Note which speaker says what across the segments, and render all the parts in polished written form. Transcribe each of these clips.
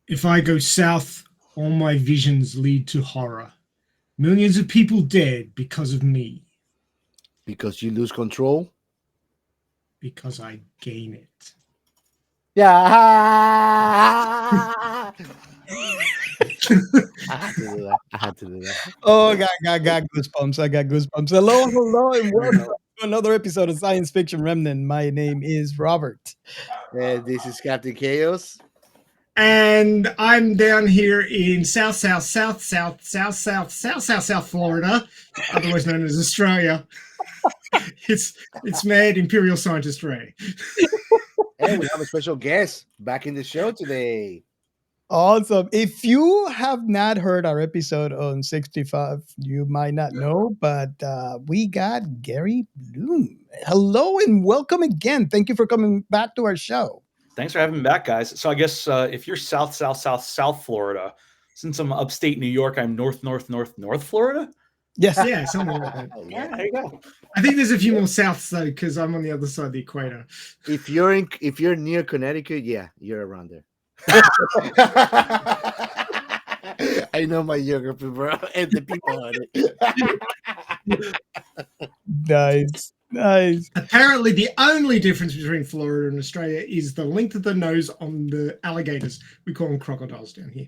Speaker 1: If I go south, all my visions lead to horror. Millions of people dead because of me,
Speaker 2: Because you lose control.
Speaker 1: because I gain it.
Speaker 2: Yeah. I had to do that. I had to do that.
Speaker 3: Oh, got goosebumps. I got goosebumps. Hello, and welcome to another episode of Science Fiction Remnant. My name is Robert.
Speaker 2: This is Captain Chaos.
Speaker 1: And I'm down here in South Florida, otherwise known as Australia. It's Mad Imperial Scientist Ray.
Speaker 2: And we have a special guest back in the show today.
Speaker 3: Awesome. If you have not heard our episode on 65, you might not know, but we got Gary Bloom. Hello and welcome again. Thank you for coming back to our show.
Speaker 4: Thanks for having me back, guys. So I guess if you're South Florida, since I'm upstate New York, I'm North Florida.
Speaker 3: Yes.
Speaker 1: Yeah, something like that.
Speaker 4: Yeah, there you go.
Speaker 1: I think there's a few more souths though, because I'm on the other side of the equator.
Speaker 2: If you're near Connecticut, yeah, you're around there. I know my geography, bro, and the people on it.
Speaker 3: Nice.
Speaker 1: Apparently, the only difference between Florida and Australia is the length of the nose on the alligators. We call them crocodiles down here.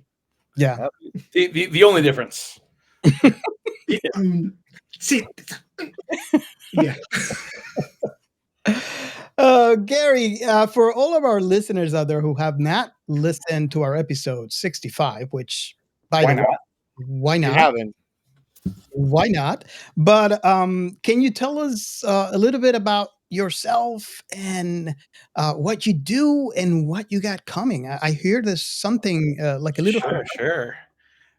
Speaker 3: Yeah.
Speaker 4: The only difference.
Speaker 1: See, yeah.
Speaker 3: Gary, for all of our listeners out there who have not listened to our episode 65, which by the way, why not?
Speaker 2: You haven't.
Speaker 3: Why not? But can you tell us a little bit about yourself and what you do and what you got coming? I hear there's something like a little.
Speaker 4: Sure.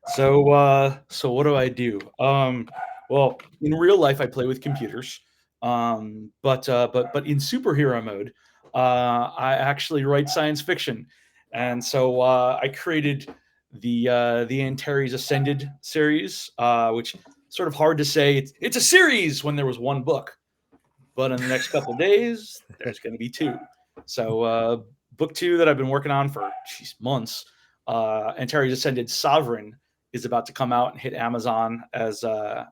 Speaker 4: So what do I do? Well, in real life, I play with computers. But in superhero mode, I actually write science fiction, and so I created the Antares Ascended series, which sort of hard to say. It's a series when there was one book, but in the next couple of days, there's going to be two. So book 2 that I've been working on for months, Antares Ascended Sovereign, is about to come out and hit Amazon as a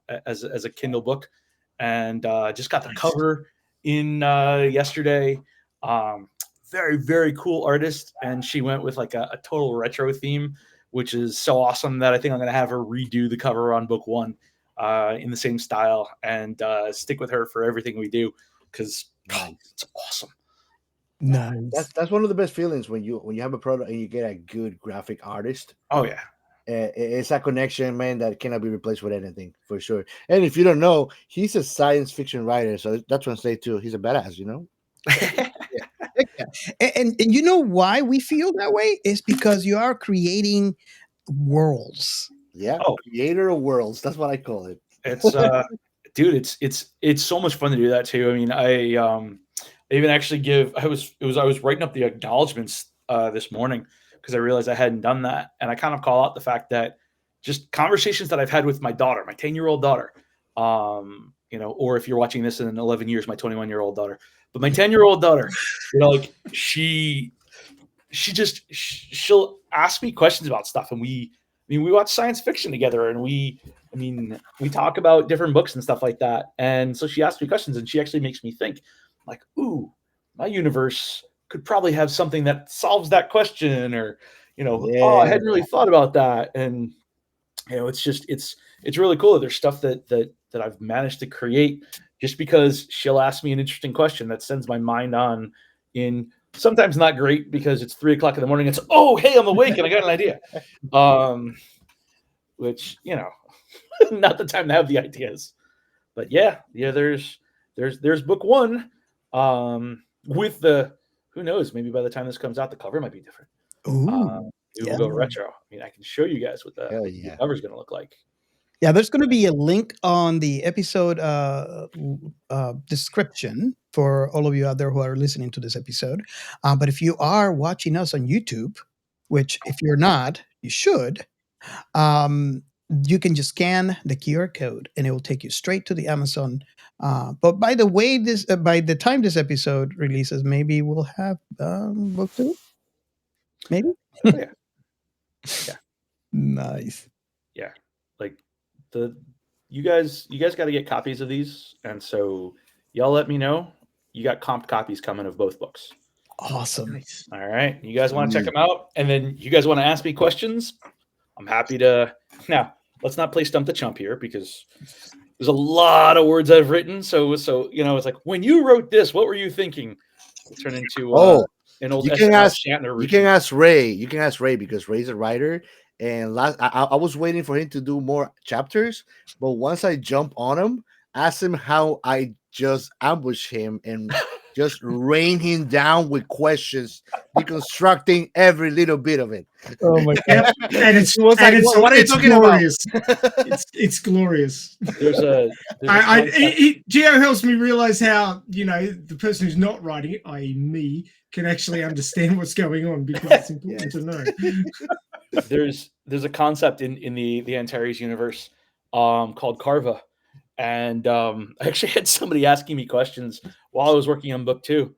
Speaker 4: Kindle book. And just got the cover in yesterday. Very, very cool artist. And she went with like a total retro theme, which is so awesome that I think I'm going to have her redo the cover on book 1 in the same style and stick with her for everything we do because it's awesome.
Speaker 3: Nice.
Speaker 2: That's one of the best feelings when you have a product and you get a good graphic artist.
Speaker 4: Oh, yeah.
Speaker 2: It's a connection, man, that cannot be replaced with anything, for sure. And if you don't know, he's a science fiction writer, so that translates to he's a badass, you know?
Speaker 3: Yeah. And you know why we feel that way? It's because you are creating worlds.
Speaker 2: Yeah, creator of worlds. That's what I call it.
Speaker 4: It's dude, it's so much fun to do that too. I mean, I even actually I was writing up the acknowledgments this morning because I realized I hadn't done that. And I kind of call out the fact that just conversations that I've had with my daughter, my 10-year-old daughter, or if you're watching this in 11 years, my 21-year-old daughter, but my 10-year-old daughter, like she'll ask me questions about stuff. And we watch science fiction together and we talk about different books and stuff like that. And so she asked me questions and she actually makes me think like, ooh, my universe could probably have something that solves that question, or oh, I hadn't really thought about that. And it's really cool that there's stuff that I've managed to create just because she'll ask me an interesting question that sends my mind on in sometimes not great because it's 3:00 in the morning. It's, oh, hey, I'm awake and I got an idea. Which, not the time to have the ideas, but yeah, there's book 1 with the, who knows, maybe by the time this comes out, the cover might be different. We'll go retro. I mean, I can show you guys what the cover's going to look like.
Speaker 3: Yeah, there's going to be a link on the episode description for all of you out there who are listening to this episode. But if you are watching us on YouTube, which if you're not, you should, you can just scan the QR code and it will take you straight to the Amazon. But by the time this episode releases, maybe we'll have book 2. Maybe.
Speaker 4: Yeah. Yeah.
Speaker 3: Nice.
Speaker 4: Yeah, like you guys got to get copies of these, and so y'all let me know. You got comped copies coming of both books.
Speaker 3: Awesome.
Speaker 1: Nice.
Speaker 4: All right, you guys want to check
Speaker 2: Sweet.
Speaker 4: them out, and then you guys want to ask me questions. I'm happy to. Now, let's not play stump the chump here because there's a lot of words I've written. So it's like, when you wrote this, what were you thinking? We'll turn into
Speaker 2: Oh,
Speaker 4: an old
Speaker 2: you can
Speaker 4: SNL
Speaker 2: ask.
Speaker 4: Shatner
Speaker 2: You can
Speaker 4: routine.
Speaker 2: ask Ray. You can ask Ray because Ray's a writer. And I was waiting for him to do more chapters, but once I jump on him, ask him how I just ambush him and just rain him down with questions, deconstructing every little bit of it.
Speaker 3: Oh my
Speaker 1: Yep. And it's
Speaker 2: He was like, what are you
Speaker 1: it's
Speaker 2: talking about?
Speaker 1: glorious. It's glorious.
Speaker 4: There's a concept.
Speaker 1: Geo helps me realize how the person who's not writing it, i.e., me, can actually understand what's going on because it's important to know.
Speaker 4: There's a concept in the Antares universe called Carva, and I actually had somebody asking me questions while I was working on book 2,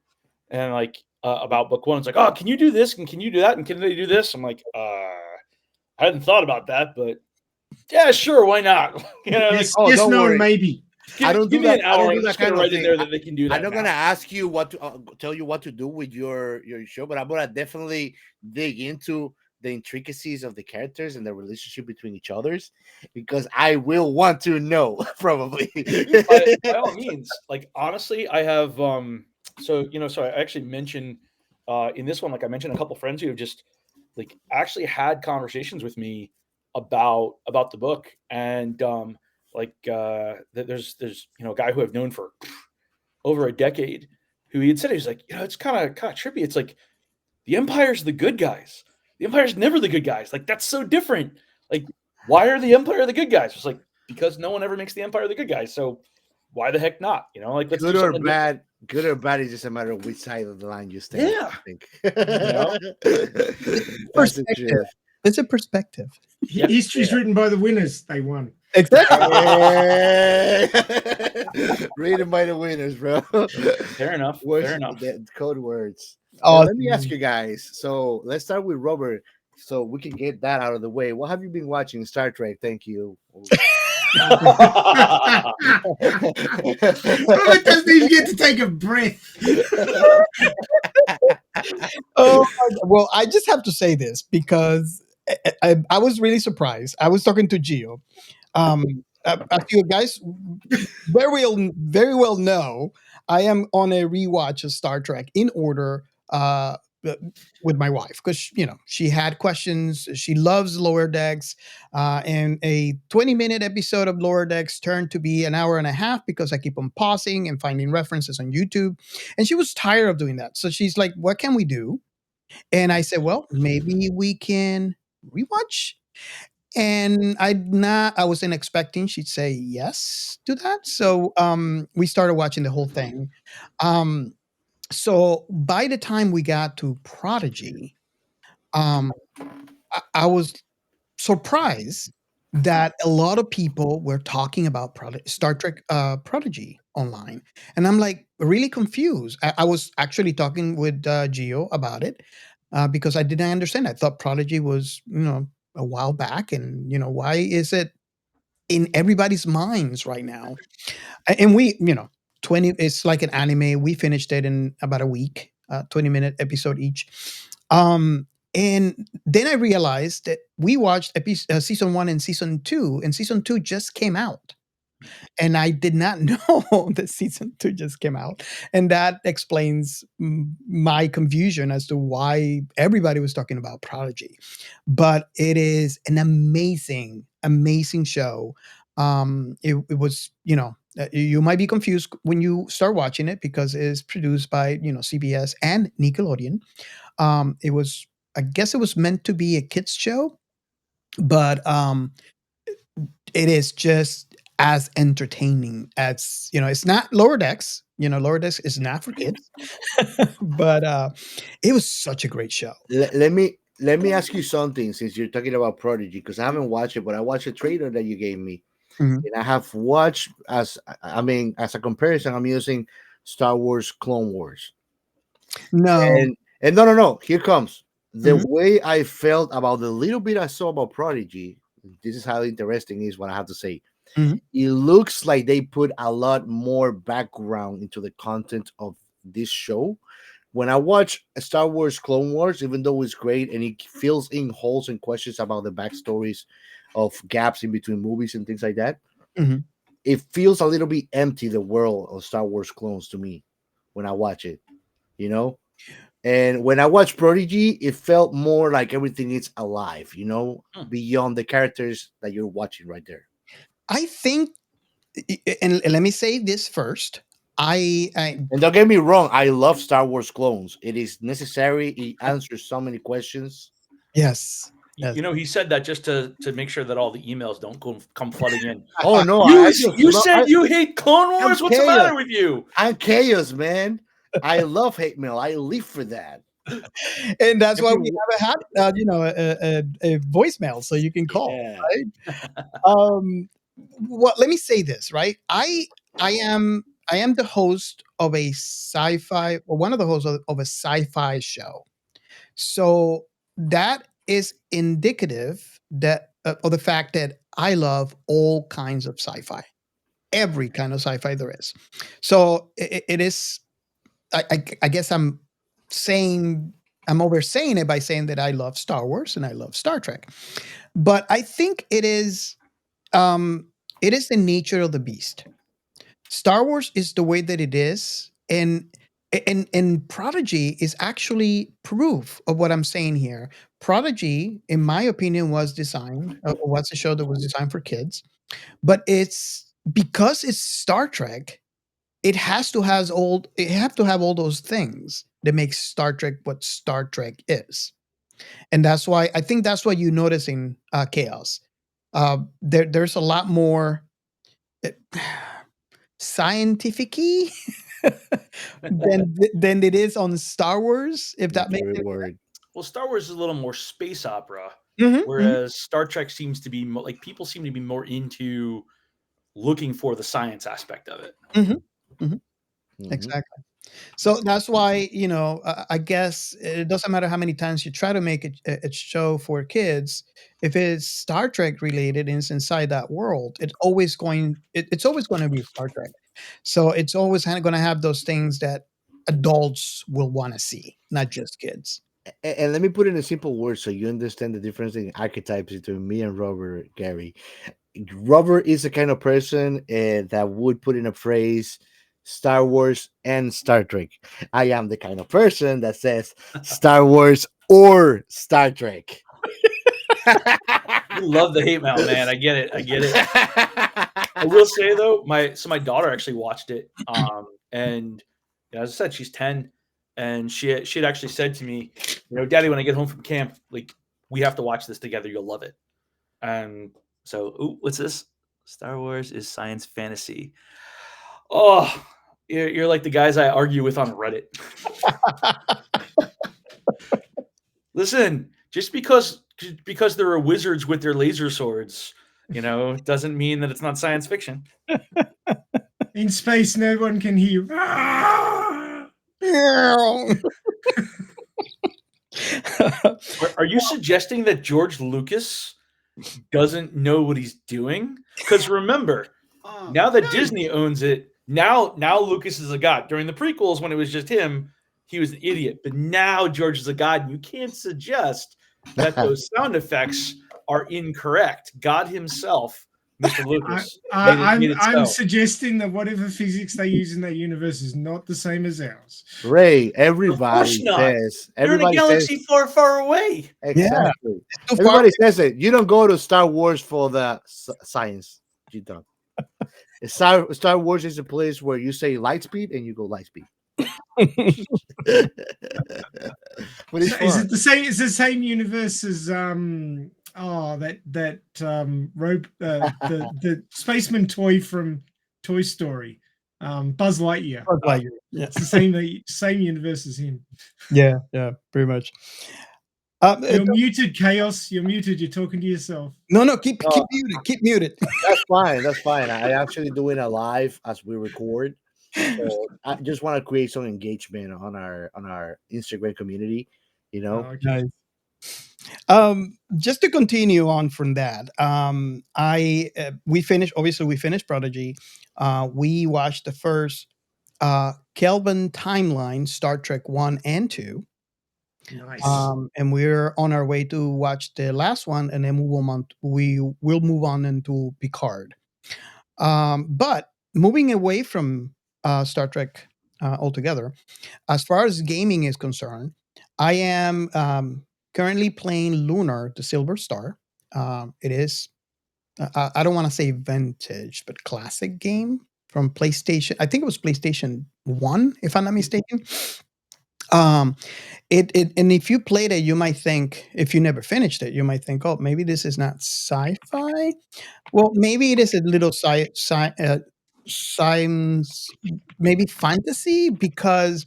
Speaker 4: and like about book 1. It's like, oh, can you do this and can you do that and can they do this? I'm like, I hadn't thought about that, but yeah, sure, why not?
Speaker 1: Yes,
Speaker 2: Oh,
Speaker 1: yes,
Speaker 2: don't
Speaker 1: no,
Speaker 2: worry.
Speaker 1: and maybe.
Speaker 2: I don't
Speaker 4: give
Speaker 2: do
Speaker 4: me
Speaker 2: that.
Speaker 4: an
Speaker 2: I
Speaker 4: hour.
Speaker 2: don't do
Speaker 4: I'm
Speaker 2: that
Speaker 4: just gonna
Speaker 2: kind of
Speaker 4: write in
Speaker 2: thing.
Speaker 4: there that they can do that.
Speaker 2: I'm not
Speaker 4: now.
Speaker 2: gonna ask you what to tell you what to do with your show, but I'm gonna definitely dig into the intricacies of the characters and the relationship between each others because I will want to know probably.
Speaker 4: by all means. Like, honestly, I have so I actually mentioned in this one, like I mentioned a couple friends who have just like actually had conversations with me about the book, and there's a guy who I've known for over a decade who he had said, he was like, it's kind of trippy. It's like the Empire's the good guys. The Empire's never the good guys. Like, that's so different. Like, why are the Empire the good guys? It's like, because no one ever makes the Empire the good guys. So why the heck not? Like, let's
Speaker 2: Good
Speaker 4: do
Speaker 2: or
Speaker 4: something different.
Speaker 2: bad, good or bad is just a matter of which side of the line you stand.
Speaker 4: Yeah.
Speaker 2: I think.
Speaker 4: know?
Speaker 2: That's the
Speaker 3: Perspective.
Speaker 2: truth.
Speaker 3: It's a perspective.
Speaker 4: Yeah,
Speaker 1: History's
Speaker 4: yeah.
Speaker 1: written by the winners. They won.
Speaker 3: Exactly.
Speaker 2: Hey. Reading by the winners, bro.
Speaker 4: Fair enough.
Speaker 2: Words,
Speaker 4: Fair enough.
Speaker 2: the code words.
Speaker 3: Awesome.
Speaker 2: Let me ask you guys. So let's start with Robert, so we can get that out of the way. What have you been watching? Star Trek. Thank you.
Speaker 1: Robert doesn't even get to take a breath.
Speaker 3: Oh, well, I just have to say this because I was really surprised. I was talking to Gio. As you guys very well know, I am on a rewatch of Star Trek in order with my wife because she had questions. She loves Lower Decks, and a 20-minute episode of Lower Decks turned to be an hour and a half because I keep on pausing and finding references on YouTube, and she was tired of doing that. So she's like, "What can we do?" And I said, "Well, maybe we can rewatch." And I wasn't expecting she'd say yes to that. So we started watching the whole thing. Um so by the time we got to Prodigy, um I was surprised that a lot of people were talking about Star Trek Prodigy online. And I'm like really confused. I was actually talking with Gio about it because I didn't understand. I thought Prodigy was, a while back. And, why is it in everybody's minds right now? And we, 20, it's like an anime. We finished it in about a week, 20-minute episode each. And then I realized that we watched season 1 and season 2, and season 2 just came out. And I did not know that season 2 just came out. And that explains my confusion as to why everybody was talking about Prodigy. But it is an amazing, amazing show. It was, you might be confused when you start watching it because it's produced by, CBS and Nickelodeon. It was, I guess it was meant to be a kids show, but it is just as entertaining as it's not Lower Decks. Lower Decks is not for kids, but it was such a great show.
Speaker 2: Let me ask you something since you're talking about Prodigy because I haven't watched it, but I watched a trailer that you gave me,
Speaker 3: Mhm.
Speaker 2: and I have watched as a comparison. I'm using Star Wars Clone Wars,
Speaker 3: No,
Speaker 2: and no, here comes. the
Speaker 3: Mhm.
Speaker 2: way I felt about the little bit I saw about Prodigy, this is how interesting it is what I have to say.
Speaker 3: Mhm.
Speaker 2: It looks like they put a lot more background into the content of this show. When I watch Star Wars Clone Wars, even though it's great and it fills in holes and questions about the backstories of gaps in between movies and things like that,
Speaker 3: Mhm.
Speaker 2: it feels a little bit empty, the world of Star Wars clones to me when I watch it, you know? And when I watched Prodigy, it felt more like everything is alive,
Speaker 4: Hmm.
Speaker 2: beyond the characters that you're watching right there.
Speaker 3: I think, and let me say this first. I
Speaker 2: And don't get me wrong, I love Star Wars clones. It is necessary. It answers so many questions.
Speaker 3: yes, yes.
Speaker 4: He said that just to make sure that all the emails don't come flooding in.
Speaker 2: Oh no,
Speaker 4: You
Speaker 2: I just
Speaker 4: you
Speaker 2: love.
Speaker 4: said you hate Clone
Speaker 2: I'm
Speaker 4: Wars. What's the
Speaker 2: chaos.
Speaker 4: matter with you?
Speaker 2: I'm chaos, man. I love hate mail. I live for that.
Speaker 3: And that's why we
Speaker 2: Every-
Speaker 3: have a voicemail so you can call,
Speaker 2: yeah.
Speaker 3: right? Well, let me say this, right? I am the host of a sci-fi, or one of the hosts of a sci-fi show. So that is indicative that of the fact that I love all kinds of sci-fi, every kind of sci-fi there is. So it is. I guess I'm oversaying it by saying that I love Star Wars and I love Star Trek, but I think um, it is the nature of the beast. Star Wars is the way that it is, and Prodigy is actually proof of what I'm saying here. Prodigy, in my opinion, was a show that was designed for kids, but it's because it's Star Trek. It have to have all those things that make Star Trek what Star Trek is, and that's why I think that's what you notice in Chaos. There's a lot more scientific-y than it is on Star Wars, if that makes
Speaker 2: Very
Speaker 3: any
Speaker 2: word.
Speaker 4: Well, Star Wars is a little more space opera,
Speaker 3: sense.
Speaker 4: whereas Star Trek seems to be like people seem to be more into looking for the science aspect of it.
Speaker 3: Mhm, mhm,
Speaker 2: Mhm.
Speaker 3: exactly. So that's why, I guess it doesn't matter how many times you try to make a show for kids. If it's Star Trek related and it's inside that world, it's always going to be Star Trek. So it's always kind of going to have those things that adults will want to see, not just kids.
Speaker 2: And let me put it in a simple word so you understand the difference in archetypes between me and Robert, Gary. Robert is the kind of person that would put in a phrase Star Wars and Star Trek. I am the kind of person that says Star Wars or Star Trek.
Speaker 4: You love the hate mail, man. I get it. I get it. I will say though, my daughter actually watched it, and as I said, she's 10, and she had actually said to me, Daddy, when I get home from camp, like we have to watch this together. You'll love it. And so, ooh, what's this? Star Wars is science fantasy. Oh, you're like the guys I argue with on Reddit. Listen, just because there are wizards with their laser swords, doesn't mean that it's not science fiction.
Speaker 1: In space, no one can hear. Ah!
Speaker 4: Are you suggesting that George Lucas doesn't know what he's doing? Because remember, now that
Speaker 1: No.
Speaker 4: Disney owns it, now Lucas is a god. During the prequels, when it was just him, he was an idiot. But now George is a god, and you can't suggest that those sound effects are incorrect. God himself, Mr. Lucas, made it
Speaker 1: I'm
Speaker 4: so.
Speaker 1: suggesting that whatever physics they use in that universe is not the same as ours.
Speaker 2: Ray,
Speaker 4: Of course not. They're in a
Speaker 2: everybody says
Speaker 4: galaxy far, far away.
Speaker 3: Yeah,
Speaker 2: exactly.
Speaker 3: too far.
Speaker 2: Everybody says it. You don't go to Star Wars for the science. You don't. Star Wars is a place where you say light speed and you go light speed. But it's
Speaker 1: So is
Speaker 2: fun.
Speaker 1: it the same? It's the same universe as rope the spaceman toy from Toy Story, Buzz Lightyear.
Speaker 3: Buzz Lightyear. Yeah,
Speaker 1: It's the same universe as him.
Speaker 3: yeah, pretty much.
Speaker 1: You're muted, Chaos. You're muted. You're talking to yourself.
Speaker 3: No, keep
Speaker 2: No,
Speaker 3: muted. Keep muted.
Speaker 2: that's fine. That's fine. I actually doing a live as we record. So I just want to create some engagement on our Instagram community.
Speaker 1: Okay.
Speaker 3: Nice. Just to continue on from that, I we finished. Obviously, we finished Prodigy. We watched the first Kelvin timeline, Star Trek 1 and 2.
Speaker 1: Nice.
Speaker 3: And we're on our way to watch the last one, and then we will move on into Picard. But moving away from Star Trek altogether, as far as gaming is concerned, I am currently playing Lunar, the Silver Star. It is, I don't want to say vintage, but classic game from PlayStation. I think it was PlayStation 1, if I'm not mistaken. Um, and if you played it, you might think, if you never finished it, you might think, oh, maybe this is not sci-fi. Well, maybe it is a little science, maybe fantasy, because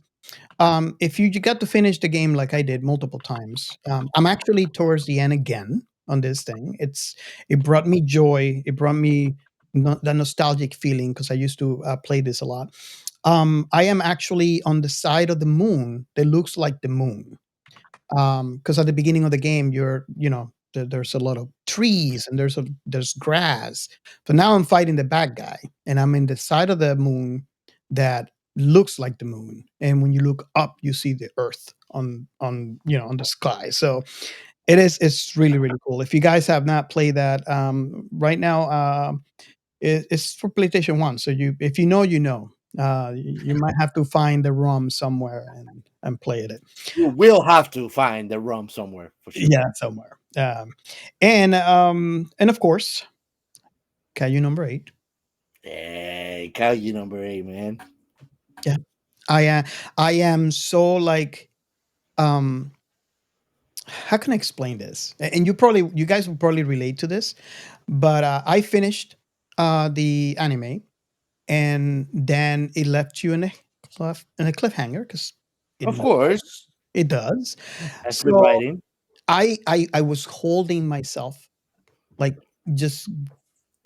Speaker 3: if you got to finish the game like I did multiple times, I'm actually towards the end again on this thing. It brought me joy. It brought me the nostalgic feeling because I used to play this a lot. I am actually on the side of the moon that looks like the moon. Because at the beginning of the game, there's a lot of trees and there's grass. So now I'm fighting the bad guy, and I'm in the side of the moon that looks like the moon. And when you look up, you see the Earth on the sky. So it's really really cool. If you guys have not played that, right now, it's for PlayStation 1. So if you know, you know. You might have to find the ROM somewhere and play it.
Speaker 2: You will have to find the rum somewhere for sure.
Speaker 3: Yeah, somewhere. And of course, Caillou number 8.
Speaker 2: Hey, Kagi number 8, man.
Speaker 3: Yeah, I am so like, um, how can I explain this? And you guys will probably relate to this, but I finished the anime, and then it left you in a cliffhanger because
Speaker 2: Of course,
Speaker 3: it does.
Speaker 2: that's good
Speaker 3: So
Speaker 2: writing.
Speaker 3: I was holding myself, like, just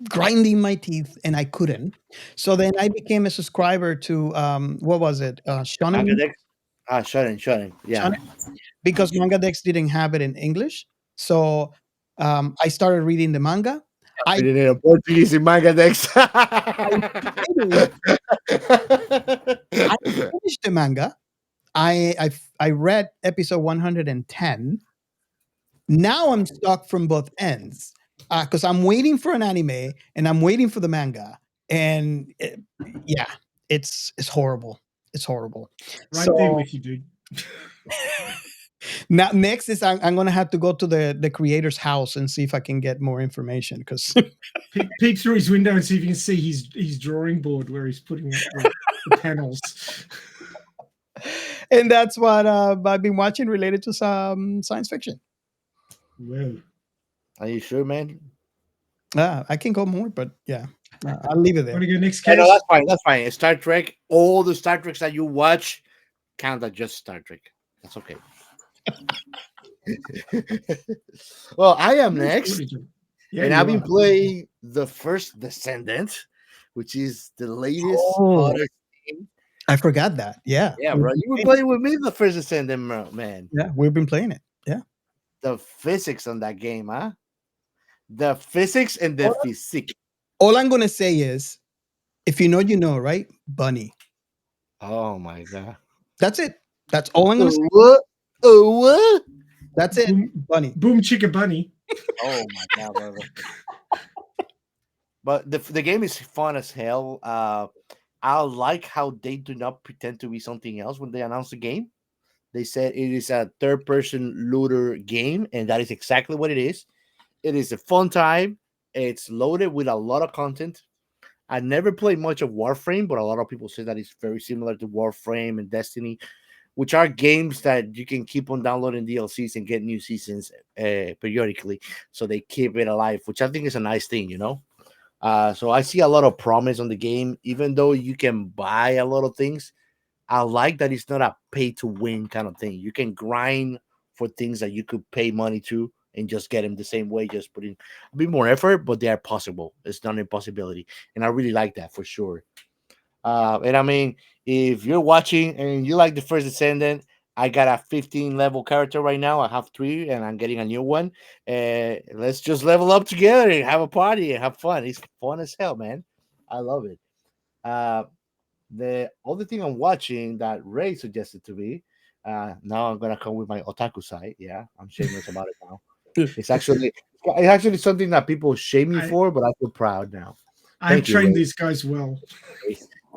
Speaker 3: grinding my teeth, and I couldn't. So then I became a subscriber to what was it?
Speaker 2: Manga
Speaker 3: Shonen,
Speaker 2: Dex. Shutting. Yeah.
Speaker 3: Shonen, because Manga Dex didn't have it in English. So I started reading the manga. I
Speaker 2: Reading it in Portuguese in Manga Dex.
Speaker 3: I finished, I finished the manga. I read episode 110. Now I'm stuck from both ends because I'm waiting for an anime and I'm waiting for the manga, and yeah, it's horrible. It's horrible.
Speaker 1: Right there
Speaker 3: So
Speaker 1: with you, dude.
Speaker 3: now next is I'm gonna have to go to the creator's house and see if I can get more information because
Speaker 1: Peek through his window and see if you can see his drawing board where he's putting up the panels.
Speaker 3: and that's what I've been watching related to some science fiction.
Speaker 1: Well,
Speaker 2: Are you sure, man?
Speaker 3: I can go more, but yeah, I'll leave it
Speaker 1: want
Speaker 3: there.
Speaker 1: to go next,
Speaker 2: Yeah, no,
Speaker 1: Kaz?
Speaker 2: that's fine. That's fine. Star Trek. All the Star Treks that you watch count as just Star Trek. That's okay. Well, I am next,
Speaker 1: Yeah,
Speaker 2: and
Speaker 1: you
Speaker 2: I've been
Speaker 1: are.
Speaker 2: playing the first Descendant, which is the latest
Speaker 3: Oh,
Speaker 2: hottest game.
Speaker 3: I forgot that. Yeah,
Speaker 2: Yeah,
Speaker 3: we've
Speaker 2: bro.
Speaker 3: been
Speaker 2: You were
Speaker 3: playing
Speaker 2: playing with me the first Descendant, man.
Speaker 3: it. Yeah, we've been playing it. Yeah.
Speaker 2: The physics on that game, huh? The physics and the physique.
Speaker 3: All I'm gonna say is, if you know, you know, right? Bunny.
Speaker 2: Oh my god.
Speaker 3: That's it. That's all I'm gonna say.
Speaker 2: What? What?
Speaker 3: That's it.
Speaker 1: Boom,
Speaker 3: Bunny.
Speaker 1: boom, chicka bunny.
Speaker 2: Oh my god, brother. But the game is fun as hell. I like how they do not pretend to be something else when they announce the game. They said it is a third person looter game, and that is exactly what it is. It is a fun time. It's loaded with a lot of content. I never played much of Warframe, but a lot of people say that it's very similar to Warframe and Destiny, which are games that you can keep on downloading DLCs and get new seasons periodically. So they keep it alive, which I think is a nice thing, you know? So I see a lot of promise on the game, even though you can buy a lot of things. I like that it's not a pay to win kind of thing. You can grind for things that you could pay money to and just get them the same way, just putting a bit more effort, but they are possible. It's not an impossibility. And I really like that for sure. And I mean, if you're watching and you like the first Descendant, I got a 15 level character right now. I have 3, and I'm getting a new one. Let's just level up together and have a party and have fun. It's fun as hell, man. I love it. Uh, the other thing I'm watching that Ray suggested to me. Now I'm gonna come with my otaku side. Yeah, I'm shameless about it now. It's actually something that people shame me
Speaker 1: I,
Speaker 2: for, but I feel proud now.
Speaker 1: I have
Speaker 2: Thank you,
Speaker 1: trained
Speaker 2: Ray.
Speaker 1: these guys well.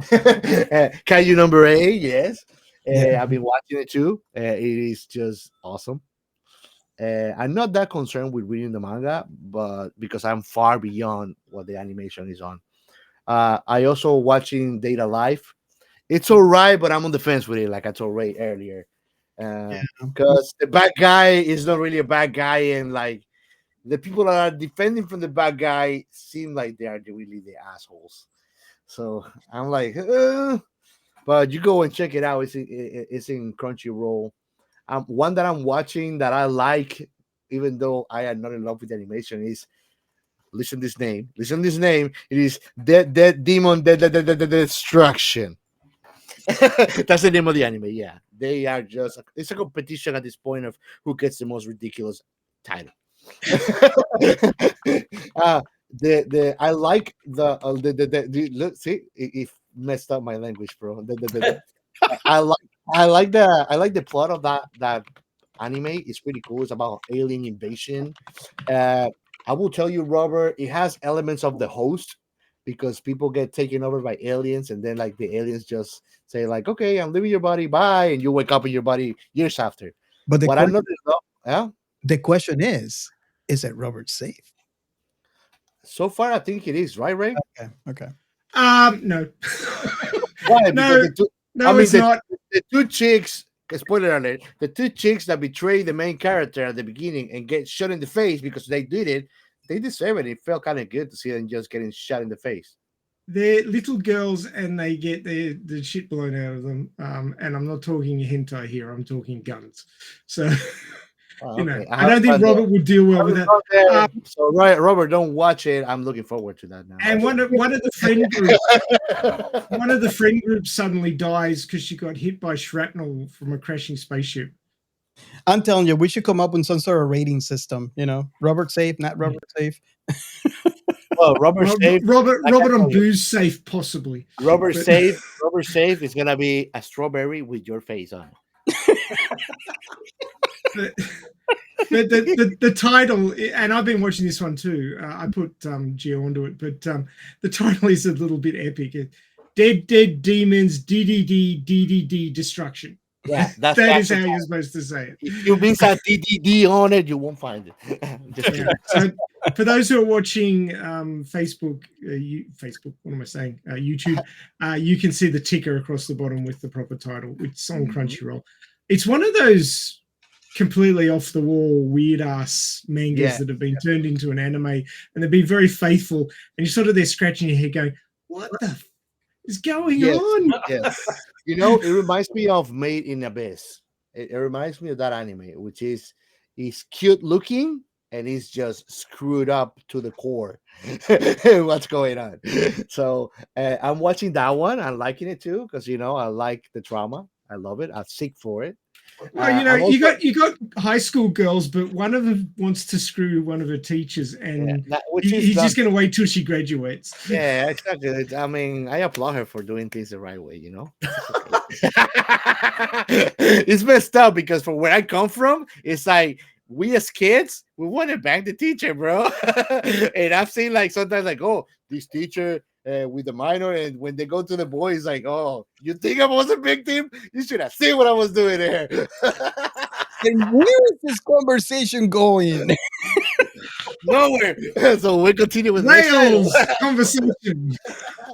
Speaker 2: Kaiju number 8, yes.
Speaker 3: Yeah.
Speaker 2: I've been watching it too. It is just awesome. I'm not that concerned with reading the manga, but because I'm far beyond what the animation is on. I also watching Data Life. It's all right, but I'm on the fence with it, like I told Ray earlier.
Speaker 3: Yeah.
Speaker 2: Because the bad guy is not really a bad guy, and like the people that are defending from the bad guy seem like they are really the assholes. So I'm like, but you go and check it out. It's in Crunchyroll. One that I'm watching that I like, even though I am not in love with the animation, is listen this name. Listen this name. It is Dead Demon Destruction. That's the name of the anime. Yeah, they are just. It's a competition at this point of who gets the most ridiculous title. uh, the I like look, see it messed up my language, bro. I like I like the plot of that anime. It's pretty cool. It's about alien invasion. Uh, I will tell you, Robert, it has elements of the host because people get taken over by aliens, and then like the aliens just say like, "Okay, I'm leaving your body, bye," and you wake up in your body years after.
Speaker 3: But
Speaker 2: What I'm not, yeah.
Speaker 3: the question is that Robert safe?
Speaker 2: So far, I think it is right, Ray.
Speaker 3: Okay. Okay.
Speaker 1: No,
Speaker 2: Why? Because
Speaker 1: no,
Speaker 2: the two, I
Speaker 1: no,
Speaker 2: mean,
Speaker 1: it's not.
Speaker 2: the two chicks. Spoiler alert: the two chicks that betray the main character at the beginning and get shot in the face because they did it. They deserve it. It felt kind of good to see them just getting shot in the face.
Speaker 1: They're little girls and they get the shit blown out of them. And I'm not talking hentai here. I'm talking guns. So,
Speaker 2: Oh, okay. I
Speaker 1: I
Speaker 2: haven't
Speaker 1: don't think
Speaker 2: gone there.
Speaker 1: Robert would deal
Speaker 2: I
Speaker 1: well with
Speaker 2: haven't
Speaker 1: that.
Speaker 2: gone there.
Speaker 1: Um,
Speaker 2: So, right, Robert, don't watch it. I'm looking forward to that now.
Speaker 1: and one of the friend groups suddenly dies because she got hit by shrapnel from a crashing spaceship.
Speaker 3: I'm telling you, we should come up with some sort of rating system. Robert safe, not Robert safe.
Speaker 2: Well, Robert safe. Like I
Speaker 1: Robert on
Speaker 2: told you,
Speaker 1: booze safe possibly.
Speaker 2: Robert
Speaker 1: But-
Speaker 2: safe. Robert safe is gonna be a strawberry with your face on it.
Speaker 1: But, but the title, and I've been watching this one too. I put Geo onto it, but the title is a little bit epic. Dead Demons DDD Destruction.
Speaker 2: Yeah, that's
Speaker 1: That
Speaker 2: the
Speaker 1: is
Speaker 2: actual
Speaker 1: how
Speaker 2: title.
Speaker 1: you're supposed to say it.
Speaker 2: If you miss a DDD on it, you won't find it. Just kidding.
Speaker 1: Yeah. So for those who are watching Facebook, what am I saying? YouTube, you can see the ticker across the bottom with the proper title. It's on Crunchyroll. It's one of those completely off the wall, weird ass mangas that have been turned into an anime, and they've been very faithful. And you're sort of there scratching your head, going, "What the is going on?"
Speaker 2: Yes. It reminds me of Made in Abyss. It reminds me of that anime, which is cute looking and is just screwed up to the core. What's going on? So I'm watching that one. I'm liking it too because I like the drama. I love it. I seek for it.
Speaker 1: Well, you got high school girls, but one of them wants to screw one of her teachers, and he's just going to wait till she graduates.
Speaker 2: Yeah, exactly. I mean, I applaud her for doing things the right way. It's messed up because from where I come from, it's like we as kids, we want to bang the teacher, bro. And I've seen like sometimes like, oh, this teacher with the minor, and when they go to the boys, like, oh, you think I was a victim? You should have seen what I was doing there.
Speaker 3: And where is this conversation going?
Speaker 2: Nowhere. So we continue with
Speaker 1: Rails conversation.